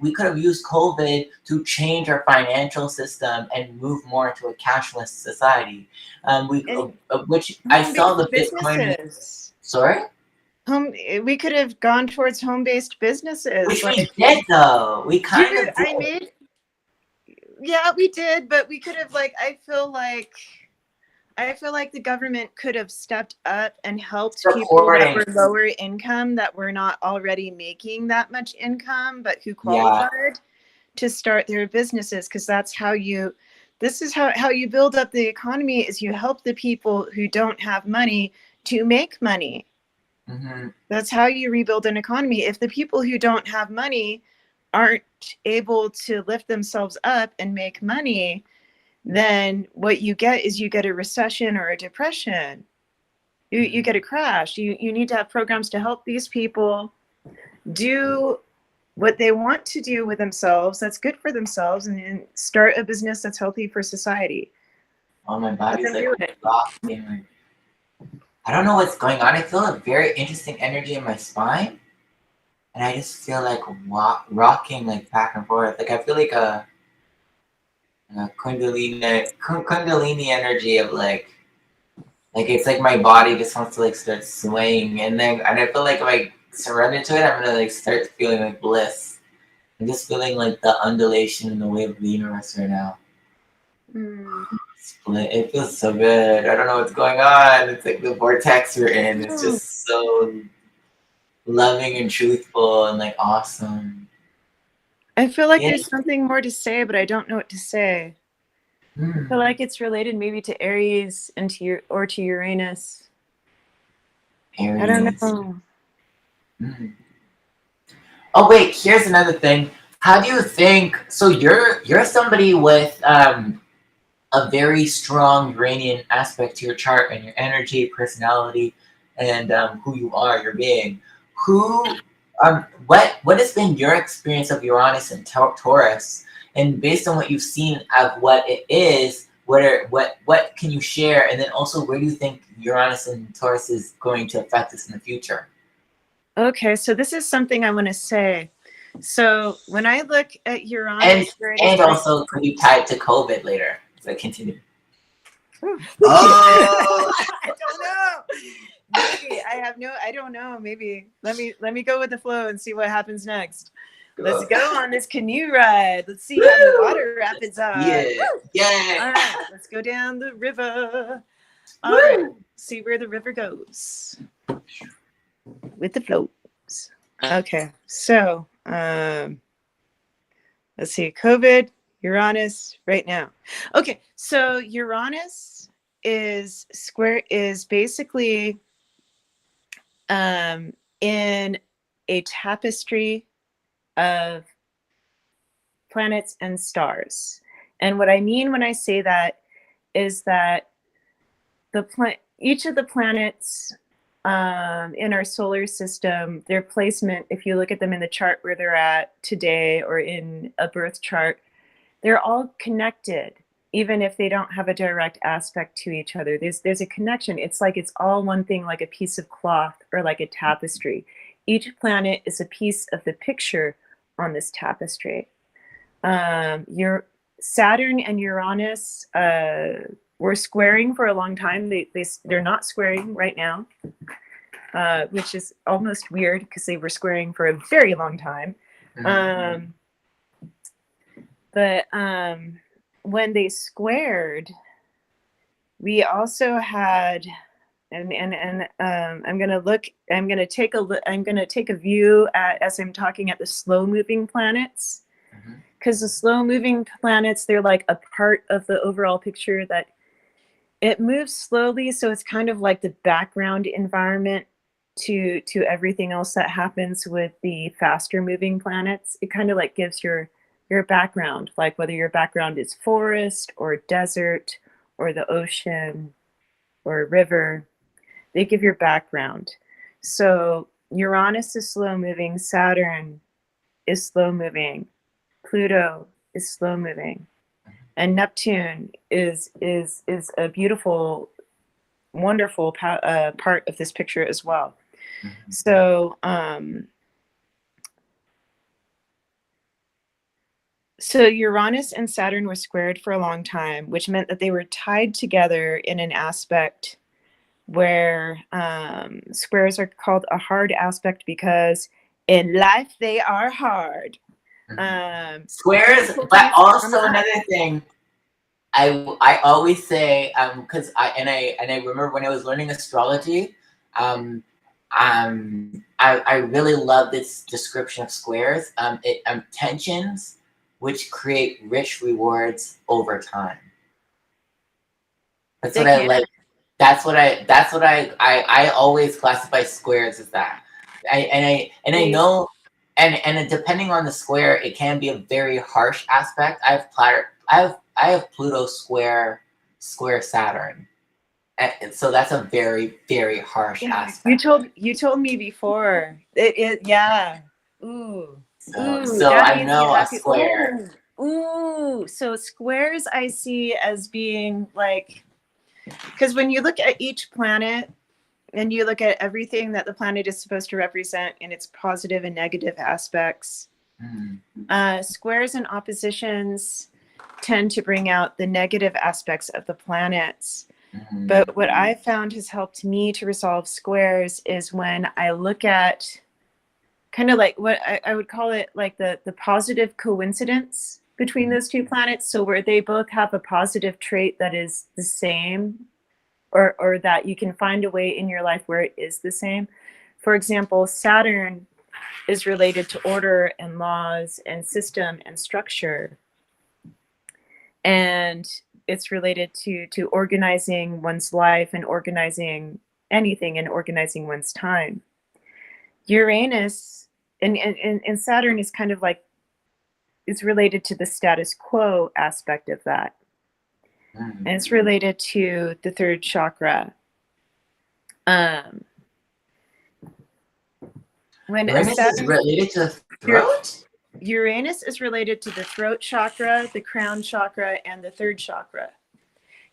We could have used COVID to change our financial system and move more into a cashless society. Which I saw the Bitcoin. Sorry. We could have gone towards home-based businesses. Which we did, though. We kind of did. Yeah, we did, but we could have, I feel like the government could have stepped up and helped people that were lower income, that were not already making that much income, but who qualified to start their businesses. Because that's how this is how you build up the economy, is you help the people who don't have money to make money. That's how you rebuild an economy. If the people who don't have money aren't able to lift themselves up and make money, then what you get is you get a recession or a depression. You get a crash. You need to have programs to help these people do what they want to do with themselves, that's good for themselves, and start a business that's healthy for society. Oh, my body's rocking. I don't know what's going on. I feel a very interesting energy in my spine, and I just feel like rocking back and forth. I feel like a kundalini energy of it's like my body just wants to start swaying, and I feel like if I surrender to it, I'm gonna start feeling bliss. I'm just feeling the undulation and the wave of the universe right now. It feels so good. I don't know what's going on. It's like the vortex we're in. It's just so loving and truthful and awesome. I feel like there's something more to say, but I don't know what to say. I feel like it's related maybe to Aries and to Uranus. Aries. I don't know. Oh wait, here's another thing. How do you think? So you're somebody with a very strong Uranian aspect to your chart and your energy, personality, and who you are, your being. What has been your experience of Uranus and Taurus? And based on what you've seen of what it is, what can you share? And then also, where do you think Uranus and Taurus is going to affect us in the future? Okay, so this is something I want to say. So when I look at Uranus, and also could be tied to COVID later. So continue. Oh, I don't know. Maybe I don't know. Maybe let me go with the flow and see what happens next. Let's go on this canoe ride. Let's see how the water rapids are. Yeah. All right, let's go down the river. All right, see where the river goes with the flows. Okay, so let's see, COVID, Uranus right now. Okay, so Uranus is basically in a tapestry of planets and stars. And what I mean when I say that is that each of the planets in our solar system, their placement, if you look at them in the chart where they're at today or in a birth chart, they're all connected, even if they don't have a direct aspect to each other. There's a connection. It's like it's all one thing, like a piece of cloth or like a tapestry. Each planet is a piece of the picture on this tapestry. Your Saturn and Uranus were squaring for a long time. They're not squaring right now, which is almost weird because they were squaring for a very long time. But when they squared, we also had, and I'm gonna take a view at, as I'm talking, at the slow moving planets, because the slow moving planets, they're like a part of the overall picture that it moves slowly, so it's kind of like the background environment to everything else that happens with the faster moving planets. It kind of like gives your background, like whether your background is forest or desert or the ocean or a river, they give your background. So Uranus is slow moving, Saturn is slow moving, Pluto is slow moving, and Neptune is a beautiful, wonderful part of this picture as well. So so Uranus and Saturn were squared for a long time, which meant that they were tied together in an aspect where squares are called a hard aspect because in life they are hard. Squares, but also another thing, I always say, because I remember when I was learning astrology, I really love this description of squares. Tensions which create rich rewards over time. That's what I like. That's what I always classify squares as that. I know, and depending on the square, it can be a very harsh aspect. I have Pluto square Saturn, and so that's a very, very harsh aspect. You told me before. Yeah. Ooh. So I know a square. Ooh. So squares I see as being like, because when you look at each planet and you look at everything that the planet is supposed to represent in its positive and negative aspects, squares and oppositions tend to bring out the negative aspects of the planets. But what I found has helped me to resolve squares is when I look at kind of like what I would call it, like the positive coincidence between those two planets. So where they both have a positive trait that is the same, or that you can find a way in your life where it is the same. For example, Saturn is related to order and laws and system and structure. And it's related to organizing one's life and organizing anything and organizing one's time. Uranus and Saturn is kind of like, it's related to the status quo aspect of that. And it's related to the third chakra. When Uranus is related to the throat? Uranus is related to the throat chakra, the crown chakra, and the third chakra.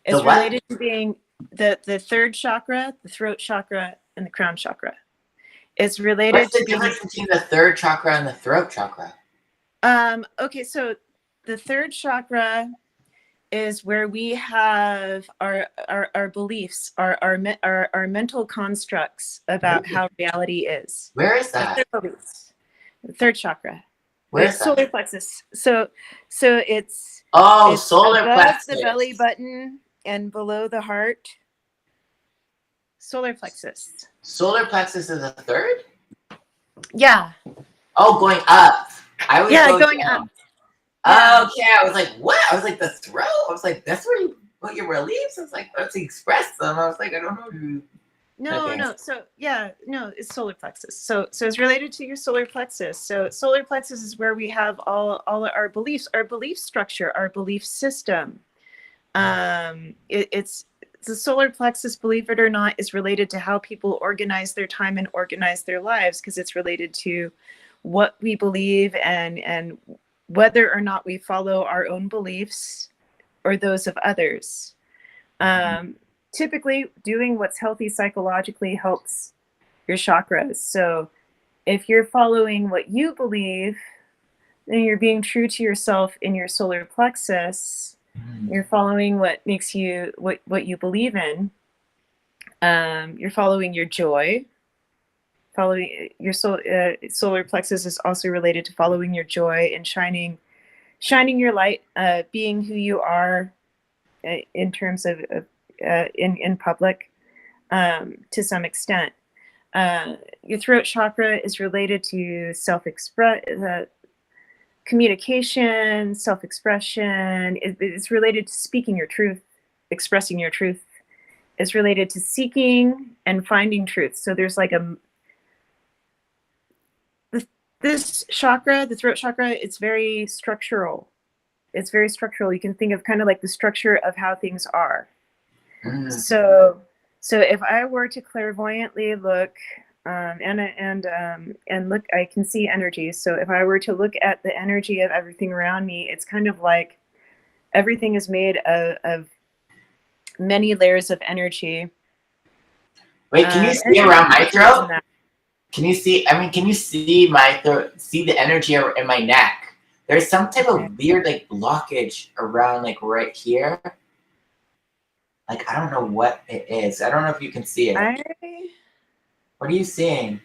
It's related to being the third chakra, the throat chakra, and the crown chakra. It's related. What's the difference between the third chakra and the throat chakra? Okay, so the third chakra is where we have our beliefs, our mental constructs about how reality is. Where is that? The third chakra. Where's solar plexus? So it's solar plexus. The belly button and below the heart. Solar plexus. Solar plexus is a third? Yeah. Oh, going up. I was going up. Okay, I was like, what? I was like, the throat? I was like, that's where you put your beliefs? I was like, let's express them. I was like, I don't know. No, Okay. no. So yeah, no, it's solar plexus. So it's related to your solar plexus. So solar plexus is where we have all our beliefs, our belief structure, our belief system. It's the solar plexus, believe it or not, is related to how people organize their time and organize their lives, because it's related to what we believe and whether or not we follow our own beliefs or those of others. Typically, doing what's healthy psychologically helps your chakras. So if you're following what you believe, then you're being true to yourself in your solar plexus. You're following what makes you what you believe in. You're following your joy. Following your solar plexus is also related to following your joy and shining your light, being who you are in terms of in public, to some extent. Your throat chakra is related to communication, self-expression. It's related to speaking your truth, expressing your truth. It's related to seeking and finding truth. So there's like this chakra, the throat chakra, it's very structural. It's very structural. You can think of kind of like the structure of how things are. So if I were to clairvoyantly look, and look, I can see energy. So if I were to look at the energy of everything around me, it's kind of like everything is made of many layers of energy. Wait, can you see around my throat? Can you see? I mean, can you see my throat? See the energy in my neck? There's some type of weird like blockage around like right here. Like I don't know what it is. I don't know if you can see it. What are you seeing?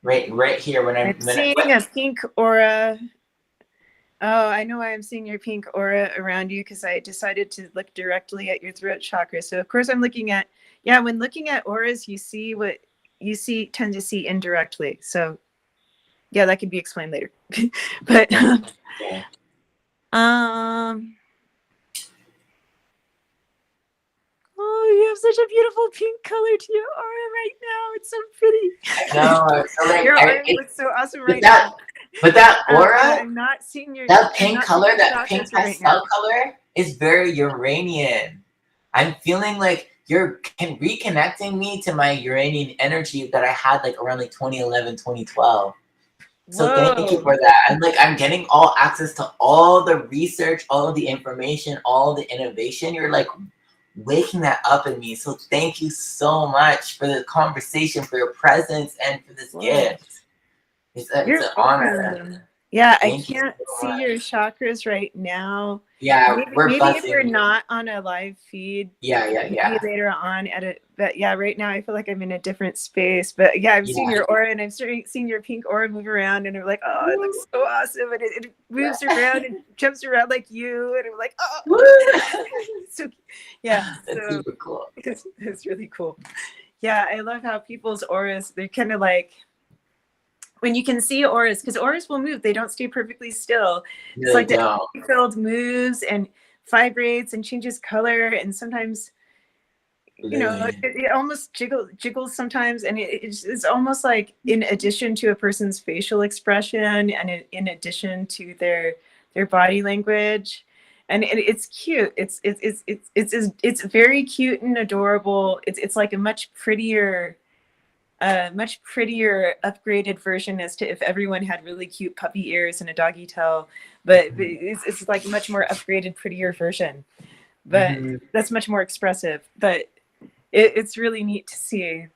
Right here when I'm seeing a pink aura. Oh, I know why I'm seeing your pink aura around you, because I decided to look directly at your throat chakra. So of course I'm looking at, when looking at auras, you see what you tend to see indirectly. So yeah, that can be explained later. But oh, you have such a beautiful pink color to your aura right now. It's so pretty. No, your aura looks so awesome right now. But that aura, I'm not seeing your pink color, that pink pastel color is very Uranian. I'm feeling like you're reconnecting me to my Uranian energy that I had like around like 2011, 2012. So thank you for that. I'm getting all access to all the research, all of the information, all the innovation. You're like waking that up in me. So thank you so much for the conversation, for your presence, and for this gift. It's an honor. Yeah, I can't see your chakras right now. Yeah, maybe if you're not on a live feed. Yeah. Maybe later on but yeah, right now I feel like I'm in a different space. But yeah, I'm seeing your aura, and I'm seeing your pink aura move around, and I'm like, oh, it looks so awesome, and it moves around and jumps around like you, and I'm like, oh, so yeah, that's super cool. It's really cool. Yeah, I love how people's auras, they're kind of like, when you can see auras, because auras will move, they don't stay perfectly still. It's like the field moves and vibrates and changes color, and sometimes it almost jiggles sometimes, and it's almost like in addition to a person's facial expression, and in addition to their body language, and it's cute. It's very cute and adorable. It's like a much prettier upgraded version, as to if everyone had really cute puppy ears and a doggy tail, but it's like a much more upgraded, prettier version, but that's much more expressive. But it's really neat to see.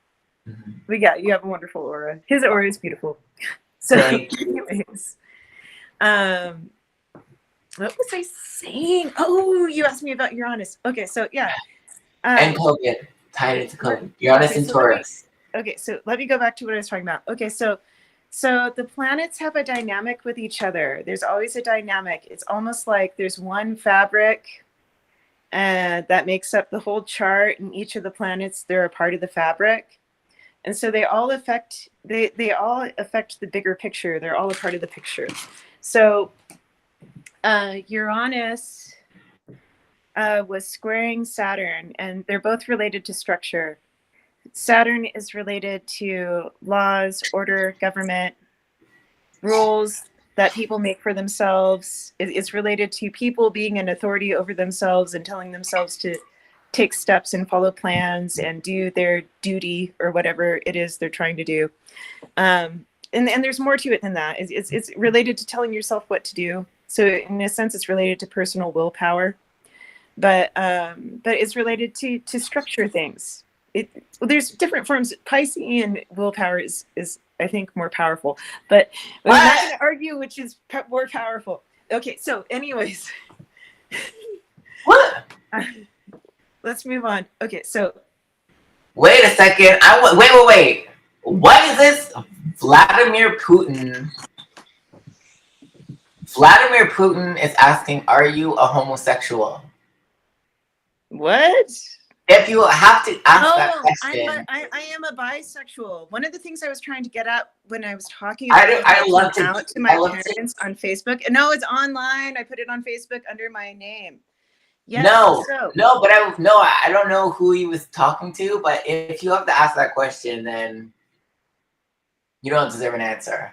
But yeah, you have a wonderful aura. His aura is beautiful. So anyways, what was I saying? Oh, you asked me about Uranus. Okay, so yeah, and COVID, tied into COVID. Uranus and Taurus. Okay, so let me go back to what I was talking about. Okay, so the planets have a dynamic with each other. There's always a dynamic. It's almost like there's one fabric that makes up the whole chart, and each of the planets, they're a part of the fabric. And so they all affect the bigger picture. They're all a part of the picture. So Uranus was squaring Saturn, and they're both related to structure. Saturn is related to laws, order, government, rules that people make for themselves. It's related to people being an authority over themselves and telling themselves to take steps and follow plans and do their duty or whatever it is they're trying to do. And there's more to it than that. It's related to telling yourself what to do. So in a sense, it's related to personal willpower, but it's related to structure things. There's different forms. Piscean willpower is I think more powerful, but we're not going to argue which is more powerful. Okay, so anyways, What? Let's move on. Okay, so wait a second. Wait. What is this? Vladimir Putin. Vladimir Putin is asking, "Are you a homosexual?" what? If you have to ask that question, I am a bisexual. One of the things I was trying to get at when I was talking I about love to out to my parents on Facebook. No, it's online. I put it on Facebook under my name. Yes, no, but I don't know who he was talking to. But if you have to ask that question, then you don't deserve an answer.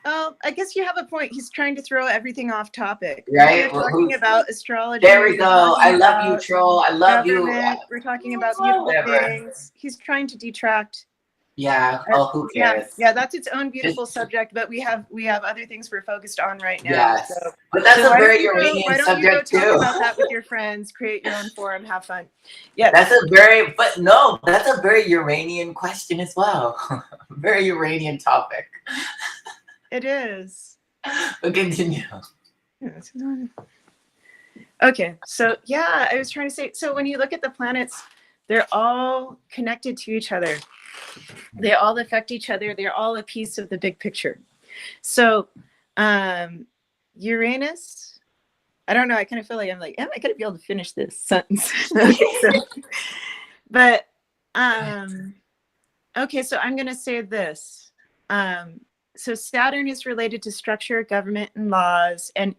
Oh, I guess you have a point. He's trying to throw everything off topic. Right? We're talking about astrology. There we go. I love you, troll. I love you. We're talking about beautiful things. He's trying to detract. Yeah. Oh, who cares? Yeah, that's its own beautiful subject, but we have other things we're focused on right now. Yes. So, but that's a very Uranian subject you go too. Talk about that with your friends, create your own forum, have fun. Yeah. That's a very Uranian question as well. Very Uranian topic. It is. But continue. Okay, so yeah, I was trying to say, so when you look at the planets, they're all connected to each other. They all affect each other. They're all a piece of the big picture. So Uranus, I don't know, I kind of feel like am I going to be able to finish this sentence? But okay, so I'm going to say this. So Saturn is related to structure, government, and laws, and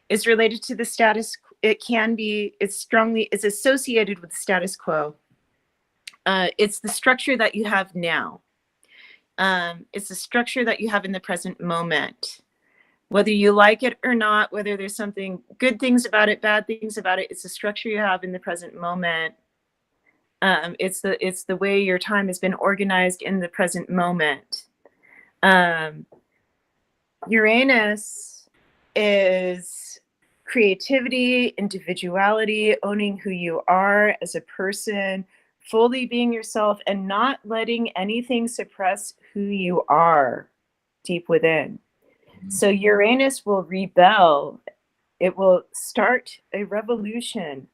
is related to the status. It's associated with status quo. It's the structure that you have now. It's the structure that you have in the present moment. Whether you like it or not, whether there's something good things about it, bad things about it, it's the structure you have in the present moment. It's the way your time has been organized in the present moment. Uranus is creativity, individuality, owning who you are as a person, fully being yourself, and not letting anything suppress who you are deep within. So Uranus will rebel. It will start a revolution.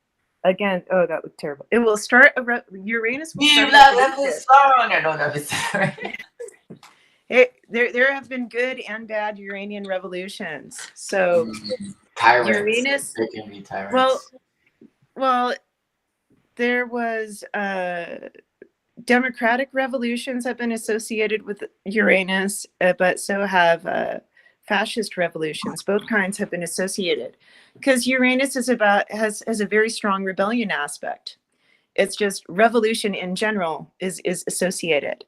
Again, oh, that looked terrible. It will start Uranus will start a revolution. There have been good and bad Uranian revolutions. So tyrants. Uranus, they can be tyrants. Well, there was democratic revolutions have been associated with Uranus, but so have fascist revolutions. Both kinds have been associated because Uranus has a very strong rebellion aspect. It's just revolution in general is associated.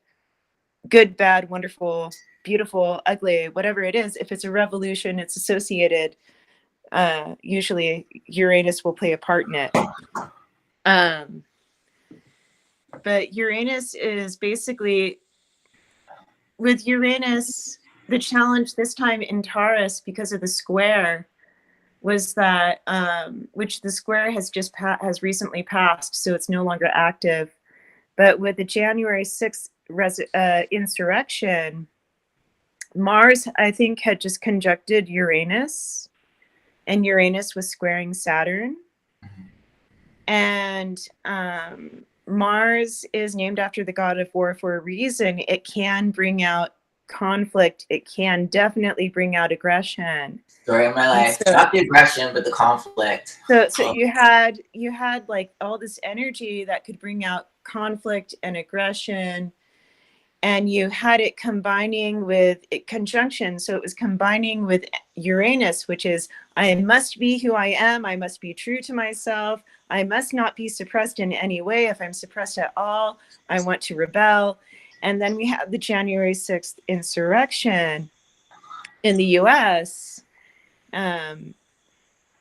Good, bad, wonderful, beautiful, ugly, whatever it is, if it's a revolution, it's associated. Usually Uranus will play a part in it. But Uranus is basically, with Uranus, the challenge this time in Taurus because of the square was that, which the square has recently passed, so it's no longer active. But with the January 6th insurrection, Mars, I think, had just conjuncted Uranus, and Uranus was squaring Saturn. And Mars is named after the god of war for a reason. It can bring out conflict. It can definitely bring out aggression. Story of my life. So, not the aggression, but the conflict. So you had like all this energy that could bring out conflict and aggression. and you had it combining with conjunction. So it was combining with Uranus, which is, I must be who I am. I must be true to myself. I must not be suppressed in any way. If I'm suppressed at all, I want to rebel. And then we have the January 6th insurrection in the US.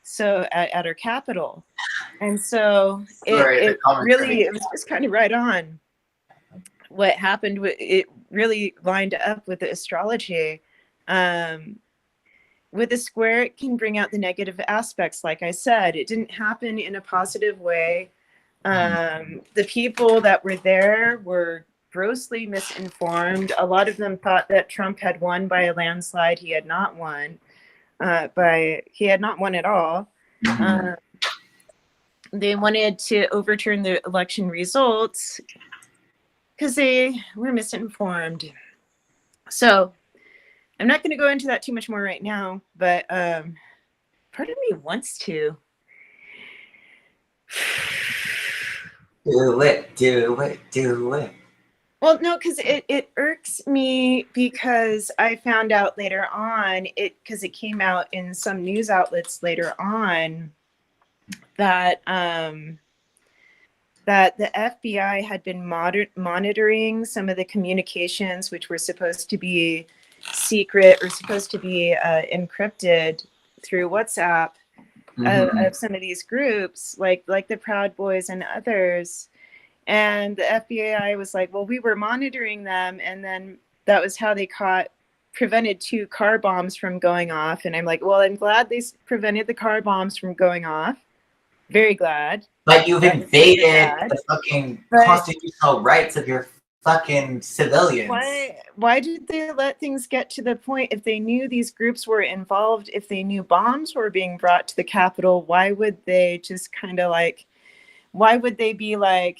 So at our capital. And so it was just kind of right on what happened. It really lined up with the astrology. With a square, it can bring out the negative aspects. Like I said, it didn't happen in a positive way. The people that were there were grossly misinformed. A lot of them thought that Trump had won by a landslide. He had not won. He had not won at all. They wanted to overturn the election results because they were misinformed. So I'm not going to go into that too much more right now, but part of me wants to. Do it. Well, no, because it irks me because I found out later on, because it came out in some news outlets later on, that that the FBI had been monitoring some of the communications, which were supposed to be secret or supposed to be encrypted through WhatsApp of some of these groups, like the Proud Boys and others. And the FBI was like, well, we were monitoring them, and then that was how they prevented 2 car bombs from going off. And I'm like, well, I'm glad they prevented the car bombs from going off. Very glad. But you've invaded the fucking constitutional rights of your fucking civilians. Why did they let things get to the point? If they knew these groups were involved, if they knew bombs were being brought to the Capitol, why would they just kind of like, why would they be like,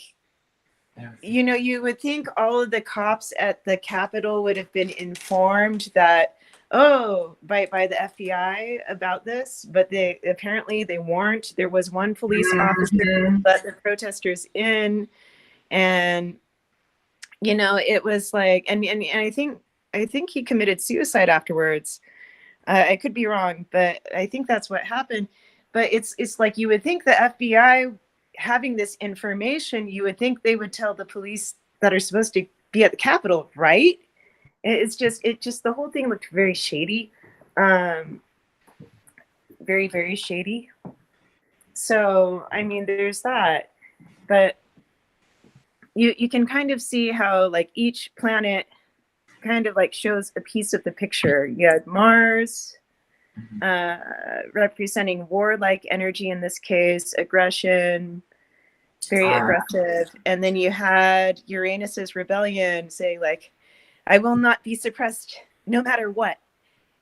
you know, you would think all of the cops at the Capitol would have been informed that, by the FBI about this, but they weren't. There was one police officer who let the protesters in, and you know, it was like, and I think he committed suicide afterwards. I could be wrong, but I think that's what happened. But it's like, you would think the FBI, having this information, you would think they would tell the police that are supposed to be at the Capitol, right? It just the whole thing looked very shady, very, very shady. So I mean, there's that, but you can kind of see how like each planet kind of like shows a piece of the picture. You had Mars representing warlike energy, in this case, aggression, very aggressive. And then you had Uranus's rebellion, saying like, I will not be suppressed no matter what.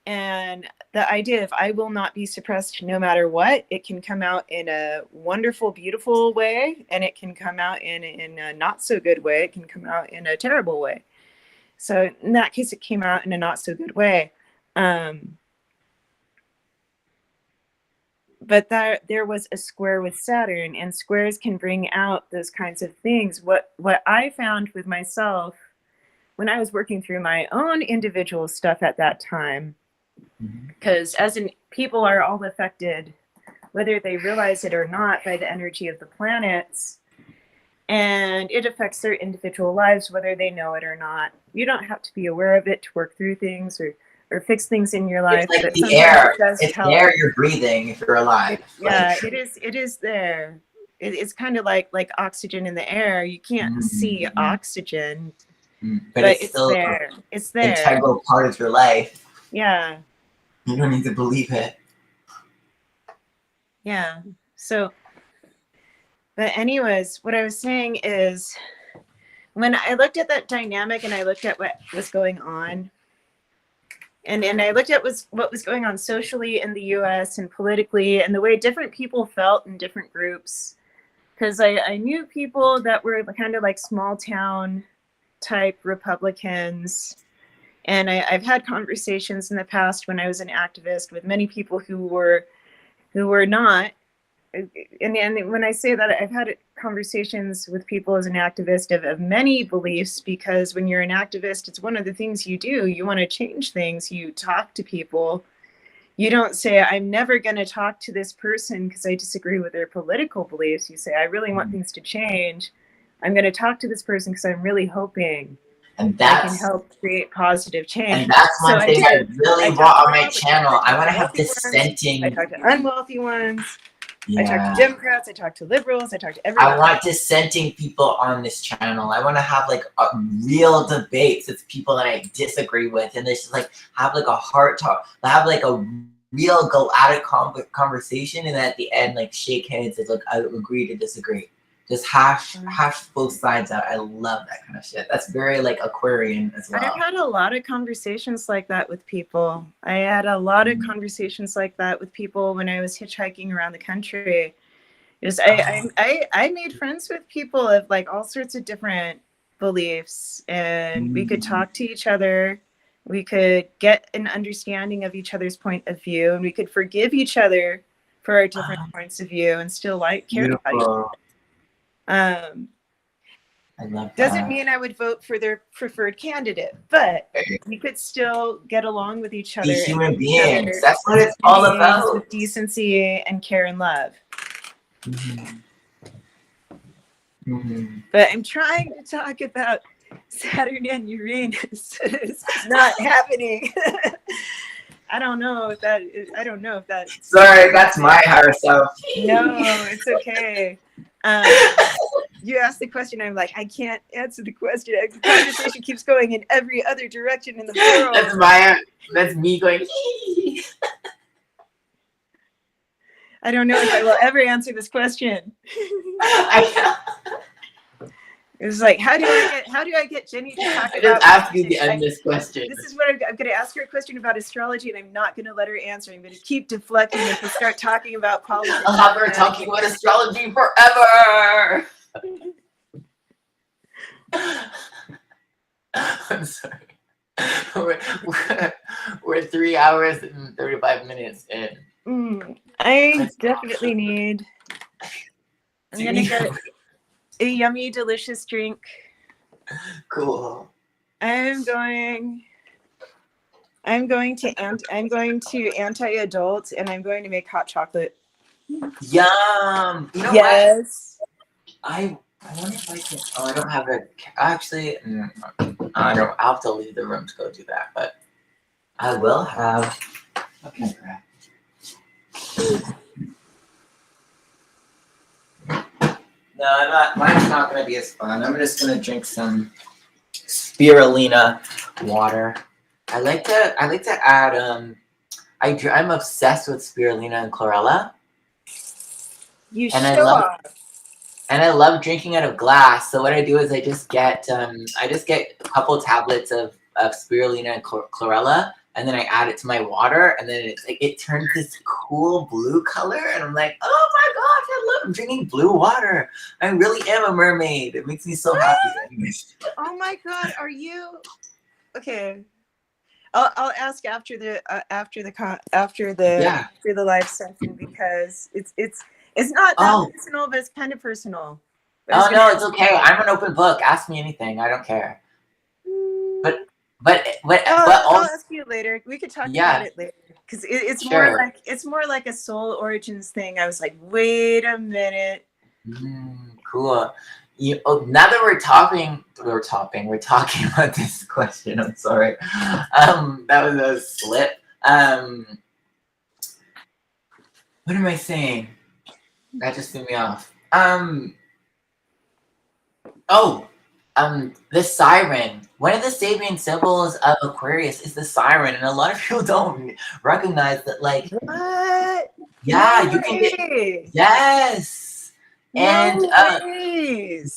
And the idea of I will not be suppressed no matter what, it can come out in a wonderful, beautiful way, and it can come out in a not so good way. It can come out in a terrible way. So in that case, it came out in a not so good way. But there was a square with Saturn, and squares can bring out those kinds of things. What I found with myself when I was working through my own individual stuff at that time, because people are all affected, whether they realize it or not, by the energy of the planets, and it affects their individual lives, whether they know it or not. You don't have to be aware of it to work through things or fix things in your life. It's like but the air. It's the air you're breathing if you're alive. It is there. It's kind of like oxygen in the air. You can't see oxygen, but it's still there. It's there. Integral part of your life. Yeah. You don't need to believe it. Yeah. So, but anyways, what I was saying is, when I looked at that dynamic and I looked at what was going on, and I looked at what was going on socially in the US and politically, and the way different people felt in different groups, because I knew people that were kind of like small town type Republicans. And I've had conversations in the past when I was an activist with many people who were not and when I say that, I've had conversations with people as an activist of many beliefs, because when you're an activist, it's one of the things you do. You want to change things. You talk to people. You don't say, I'm never going to talk to this person because I disagree with their political beliefs. You say, I really want things to change. I'm going to talk to this person because I'm really hoping And I can that's help create positive change. and that's one So thing I really want on my Republicans, channel. I want to have wealthy ones, dissenting. I talk to unwealthy ones. Yeah. I talk to Democrats. I talk to liberals. I talk to everyone. I want dissenting people on this channel. I want to have like a real debates with people that I disagree with, and just like have like a heart talk, have like a real go at it conversation, and at the end like shake hands and like I agree to disagree. Just hash both sides out. I love that kind of shit. That's very like Aquarian as well. I've had a lot of conversations like that with people. I had a lot of conversations like that with people when I was hitchhiking around the country. I made friends with people of like all sorts of different beliefs, and we could talk to each other. We could get an understanding of each other's point of view, and we could forgive each other for our different points of view and still like care about each other. I love that. Doesn't mean I would vote for their preferred candidate, but we could still get along with each other. Be human beings. That's what it's all about. With decency and care and love. But I'm trying to talk about Saturn and Uranus. It's not happening. I don't know if that. Sorry, that's my higher self. No, it's okay. You asked the question. I'm like, I can't answer the question. The conversation keeps going in every other direction in the world. That's me going. I don't know if I will ever answer this question. It's like, how do I get Jenny to talk about? Just ask you the endless question. This is what I'm going to ask her a question about astrology, and I'm not going to let her answer. I'm going to keep deflecting and start talking about politics. I'll have her talking about astrology forever. I'm sorry. We're 3 hours and 35 minutes in. I definitely need. I'm going to get a yummy, delicious drink. Cool. I'm going to anti-adult, and I'm going to make hot chocolate. Yum. You know yes. What? I wonder if I can. Oh, I don't have a. Actually, I don't. I'll have to leave the room to go do that. But I will have. Okay. No, I'm not. Mine's not going to be as fun. I'm just going to drink some spirulina water. I like to add. I'm obsessed with spirulina and chlorella. And I love drinking out of glass. So what I do is I just get a couple tablets of spirulina and chlorella, and then I add it to my water, and then it turns this cool blue color, and I'm like, oh my gosh, I love drinking blue water. I really am a mermaid. It makes me so happy. Oh my God, are you okay? I'll ask after the live session, because it's not that personal, but it's kind of personal. Oh no, it's okay. I'm an open book. Ask me anything. I don't care. I'll ask you later. We could talk about it later, because it's more like a soul origins thing. I was like, wait a minute. Cool. Now that we're talking about this question. I'm sorry. That was a slip. What am I saying? That just threw me off. The siren. One of the Sabian symbols of Aquarius is the siren, and a lot of people don't recognize that. Like, what? Yeah, no you can way. get yes, and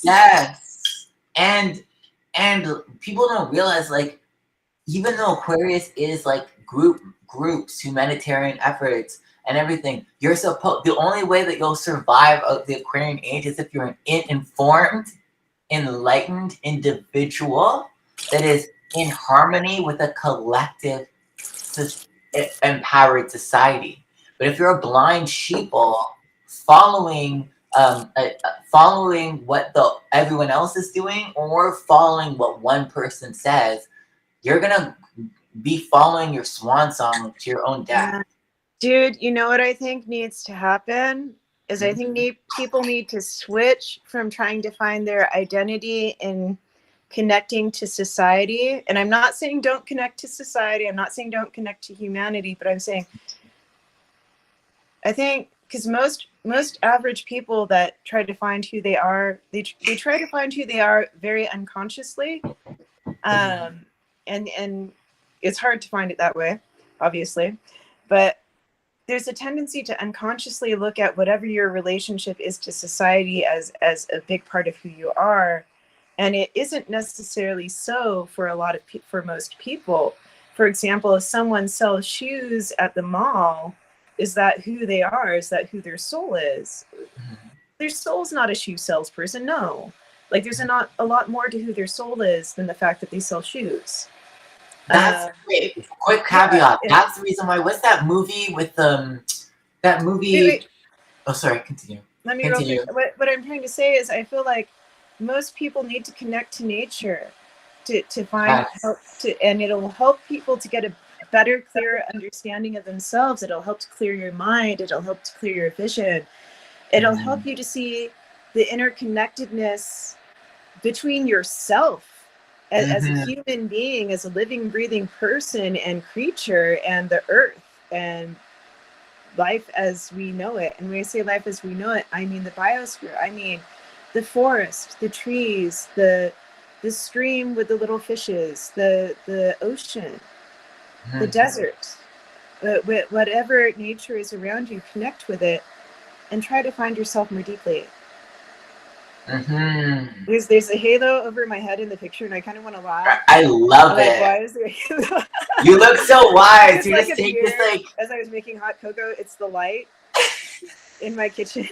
yes, and people don't realize, like, even though Aquarius is like groups, humanitarian efforts, and everything, you're supposed. The only way that you'll survive the Aquarian age is if you're an informed, enlightened individual that is in harmony with a collective, empowered society. But if you're a blind sheeple following following what everyone else is doing, or following what one person says, you're gonna be following your swan song to your own death. Yeah. Dude, you know what I think needs to happen is I think people need to switch from trying to find their identity in connecting to society. And I'm not saying don't connect to society. I'm not saying don't connect to humanity, but I'm saying, I think, because most average people that try to find who they are, they try to find who they are very unconsciously. And it's hard to find it that way, obviously. But there's a tendency to unconsciously look at whatever your relationship is to society as a big part of who you are. And it isn't necessarily so for for most people. For example, if someone sells shoes at the mall, is that who they are? Is that who their soul is? Their soul's not a shoe salesperson, no. Like there's not a lot more to who their soul is than the fact that they sell shoes. That's great. Quick caveat. That's the reason why. What's that movie with that movie? Wait. Oh, sorry. Continue. Let me real quick. What I'm trying to say is, I feel like most people need to connect to nature to find help and it'll help people to get a better, clearer understanding of themselves. It'll help to clear your mind. It'll help to clear your vision. It'll help you to see the interconnectedness between yourself as a human being, as a living, breathing person and creature, and the earth and life as we know it. And when I say life as we know it, I mean the biosphere. I mean the forest, the trees, the stream with the little fishes, the ocean, the desert, whatever nature is around you, connect with it and try to find yourself more deeply. There's a halo over my head in the picture, and I kind of want to laugh. I love it. Why is there a halo? You look so wise. You like just take this like. As I was making hot cocoa, it's the light in my kitchen.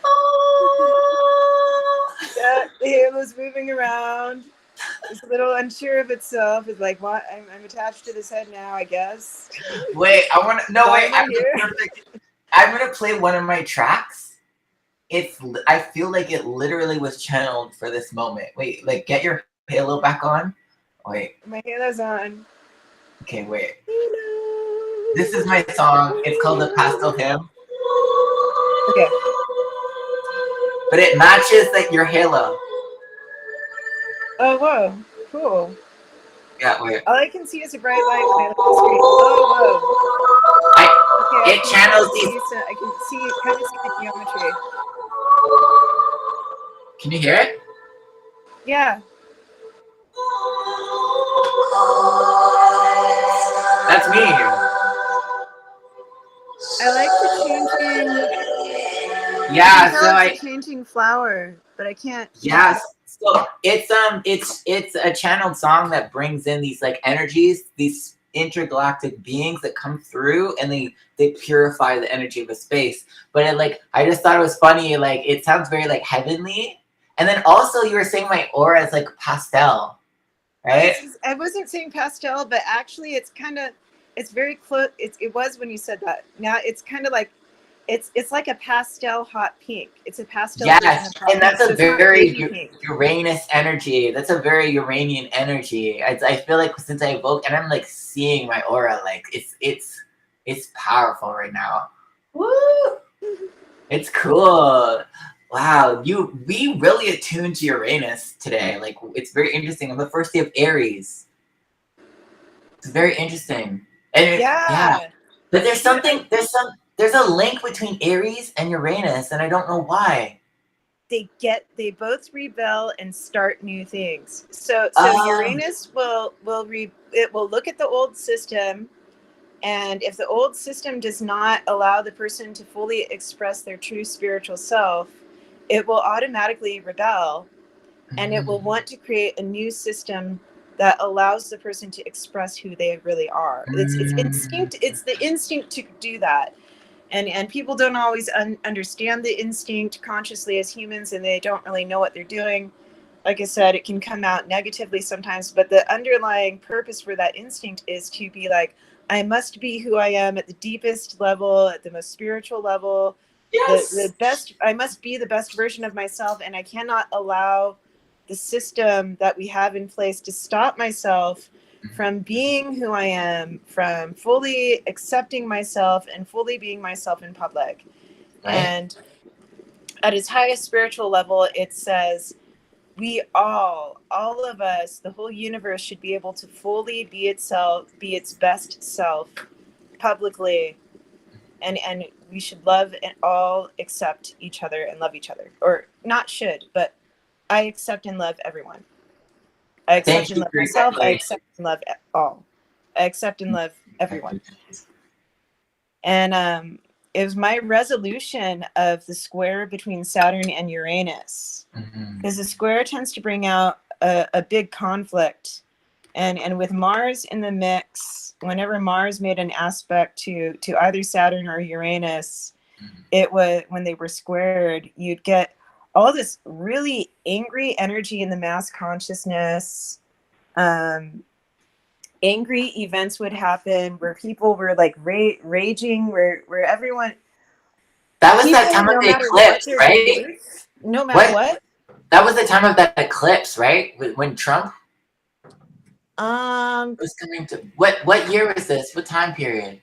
Oh. Yeah, the halo's moving around. It's a little unsure of itself. It's like, what? I'm attached to this head now, I guess. Wait, I want to. No, wait. I'm gonna play one of my tracks. I feel like it literally was channeled for this moment. Wait, like get your halo back on. Wait. My halo's on. Okay, wait. Halo. This is my song. It's called The Pastel Hymn. Okay. But it matches like your halo. Oh, whoa. Cool. Yeah, wait. All I can see is a bright light when I look at the screen. Oh, whoa. Okay, it channels these. I can see, kind of see the geometry. Can you hear it? Yeah. That's me. I like the changing. Yeah, so changing flower, but I can't. Yes. So it's a channeled song that brings in these like energies, these intergalactic beings that come through, and they purify the energy of a space. But I just thought it was funny. Like it sounds very like heavenly, and then also you were saying my aura is like pastel, right? I wasn't saying pastel, but actually it's very close. It was when you said that. Now it's kind of like. It's like a pastel hot pink. It's a pastel. Yes, and that's a very Uranus energy. That's a very Uranian energy. I feel like since I evoke, and I'm like seeing my aura, like it's powerful right now. Woo! It's cool. Wow, we really attuned to Uranus today. Like it's very interesting. On the first day of Aries, it's very interesting. And yeah. But there's a link between Aries and Uranus, and I don't know why. They both rebel and start new things. So Uranus will look at the old system, and if the old system does not allow the person to fully express their true spiritual self, it will automatically rebel, and it will want to create a new system that allows the person to express who they really are. It's instinct. It's the instinct to do that. And people don't always understand the instinct consciously as humans, and they don't really know what they're doing. Like I said, it can come out negatively sometimes, but the underlying purpose for that instinct is to be like, I must be who I am at the deepest level, at the most spiritual level. the best. I must be the best version of myself, and I cannot allow the system that we have in place to stop myself from being who I am, from fully accepting myself and fully being myself in public. Right. And at its highest spiritual level, it says we all of us, the whole universe should be able to fully be itself, be its best self publicly. And we should love and all accept each other and love each other. Or not should, but I accept and love everyone. I accept and love myself. I accept and love all. I accept and love everyone. And it was my resolution of the square between Saturn and Uranus. Because the square tends to bring out a big conflict. And with Mars in the mix, whenever Mars made an aspect to either Saturn or Uranus, it was, when they were squared, you'd get all this really angry energy in the mass consciousness. Angry events would happen where people were like raging, where everyone. That was that time of the eclipse, right? No matter what. That was the time of that eclipse, right? When Trump was coming to. What year was this? What time period?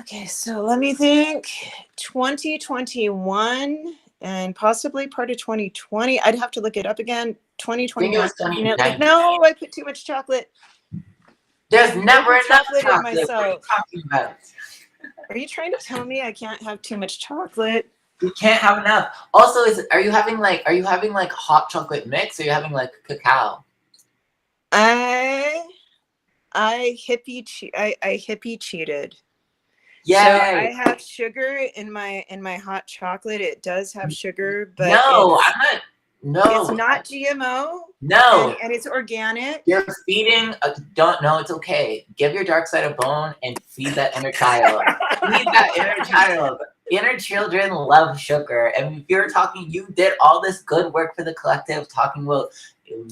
Okay, so let me think. 2021 and possibly part of 2020. I'd have to look it up again. 2021. No, I put too much chocolate. There's never enough chocolate. What are you talking about? Are you trying to tell me I can't have too much chocolate? You can't have enough. Also, are you having like hot chocolate mix, or are you having like cacao? I hippie cheated. Yeah. So I have sugar in my hot chocolate. It does have sugar, but no, I'm not. No, it's not GMO. No, and it's organic. You're feeding. It's okay. Give your dark side a bone and feed that inner child. Feed that inner child. Inner children love sugar. And if you're talking, you did all this good work for the collective, talking about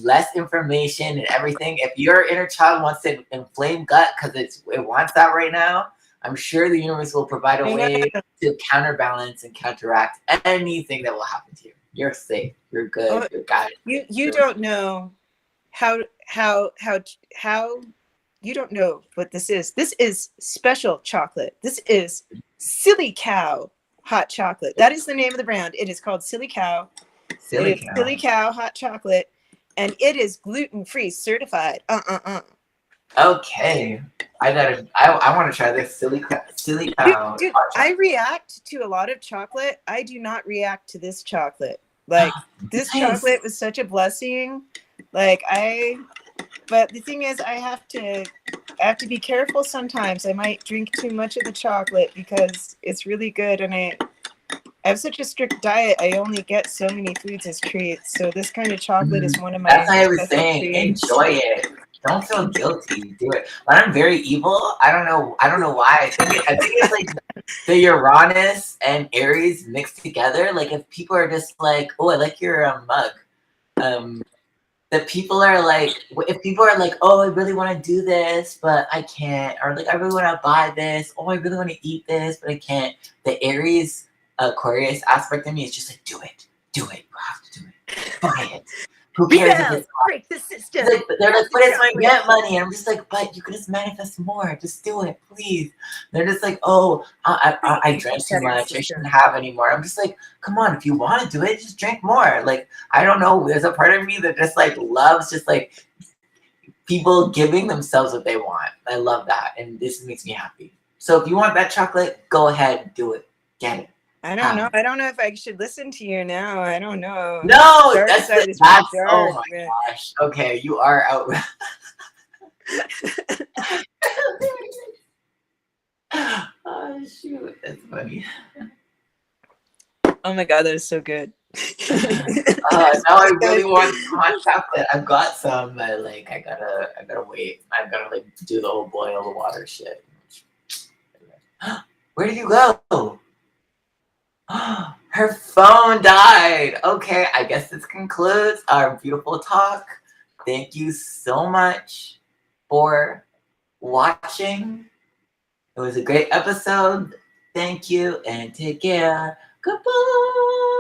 less information and everything. If your inner child wants to inflame gut because it wants that right now, I'm sure the universe will provide a way to counterbalance and counteract anything that will happen to you. You're safe. You're good. You're guided. You don't know how you don't know what this is. This is special chocolate. This is Silly Cow hot chocolate. That is the name of the brand. It is called Silly Cow. Silly Cow hot chocolate, and it is gluten-free certified. Okay, I want to try this Silly Cow. Dude, I react to a lot of chocolate. I do not react to this chocolate. Like this chocolate was such a blessing. But the thing is, I have to be careful sometimes. I might drink too much of the chocolate because it's really good, and I have such a strict diet. I only get so many foods as treats. So this kind of chocolate is one of my. That's why I was saying, treats. Enjoy it. Don't feel guilty. Do it. But I'm very evil. I don't know why. I think it's like the Uranus and Aries mixed together. Like if people are just like, oh, I like your mug. That people are like, if people are like, oh, I really want to do this, but I can't, or like I really want to buy this. Oh, I really want to eat this, but I can't. The Aries Aquarius aspect of me is just like, do it. You have to do it. Buy it. Who cares if it's break the system? They're like, but it's my rent money. And I'm just like, but you can just manifest more. Just do it, please. They're just like, oh, I drank too much. I shouldn't have anymore. I'm just like, come on, if you want to do it, just drink more. Like, I don't know. There's a part of me that just like loves just like people giving themselves what they want. I love that. And this makes me happy. So if you want that chocolate, go ahead, do it. Get it. I don't know. I don't know if I should listen to you now. I don't know. No, that's oh my gosh. Okay, you are out. Oh shoot, that's funny. Oh my god, that is so good. Now I really want some hot chocolate. I've got some, but like I gotta wait. I've gotta like do the whole boil the water shit. Where did you go? Her phone died. Okay, I guess this concludes our beautiful talk. Thank you so much for watching. It was a great episode. Thank you and take care. Goodbye.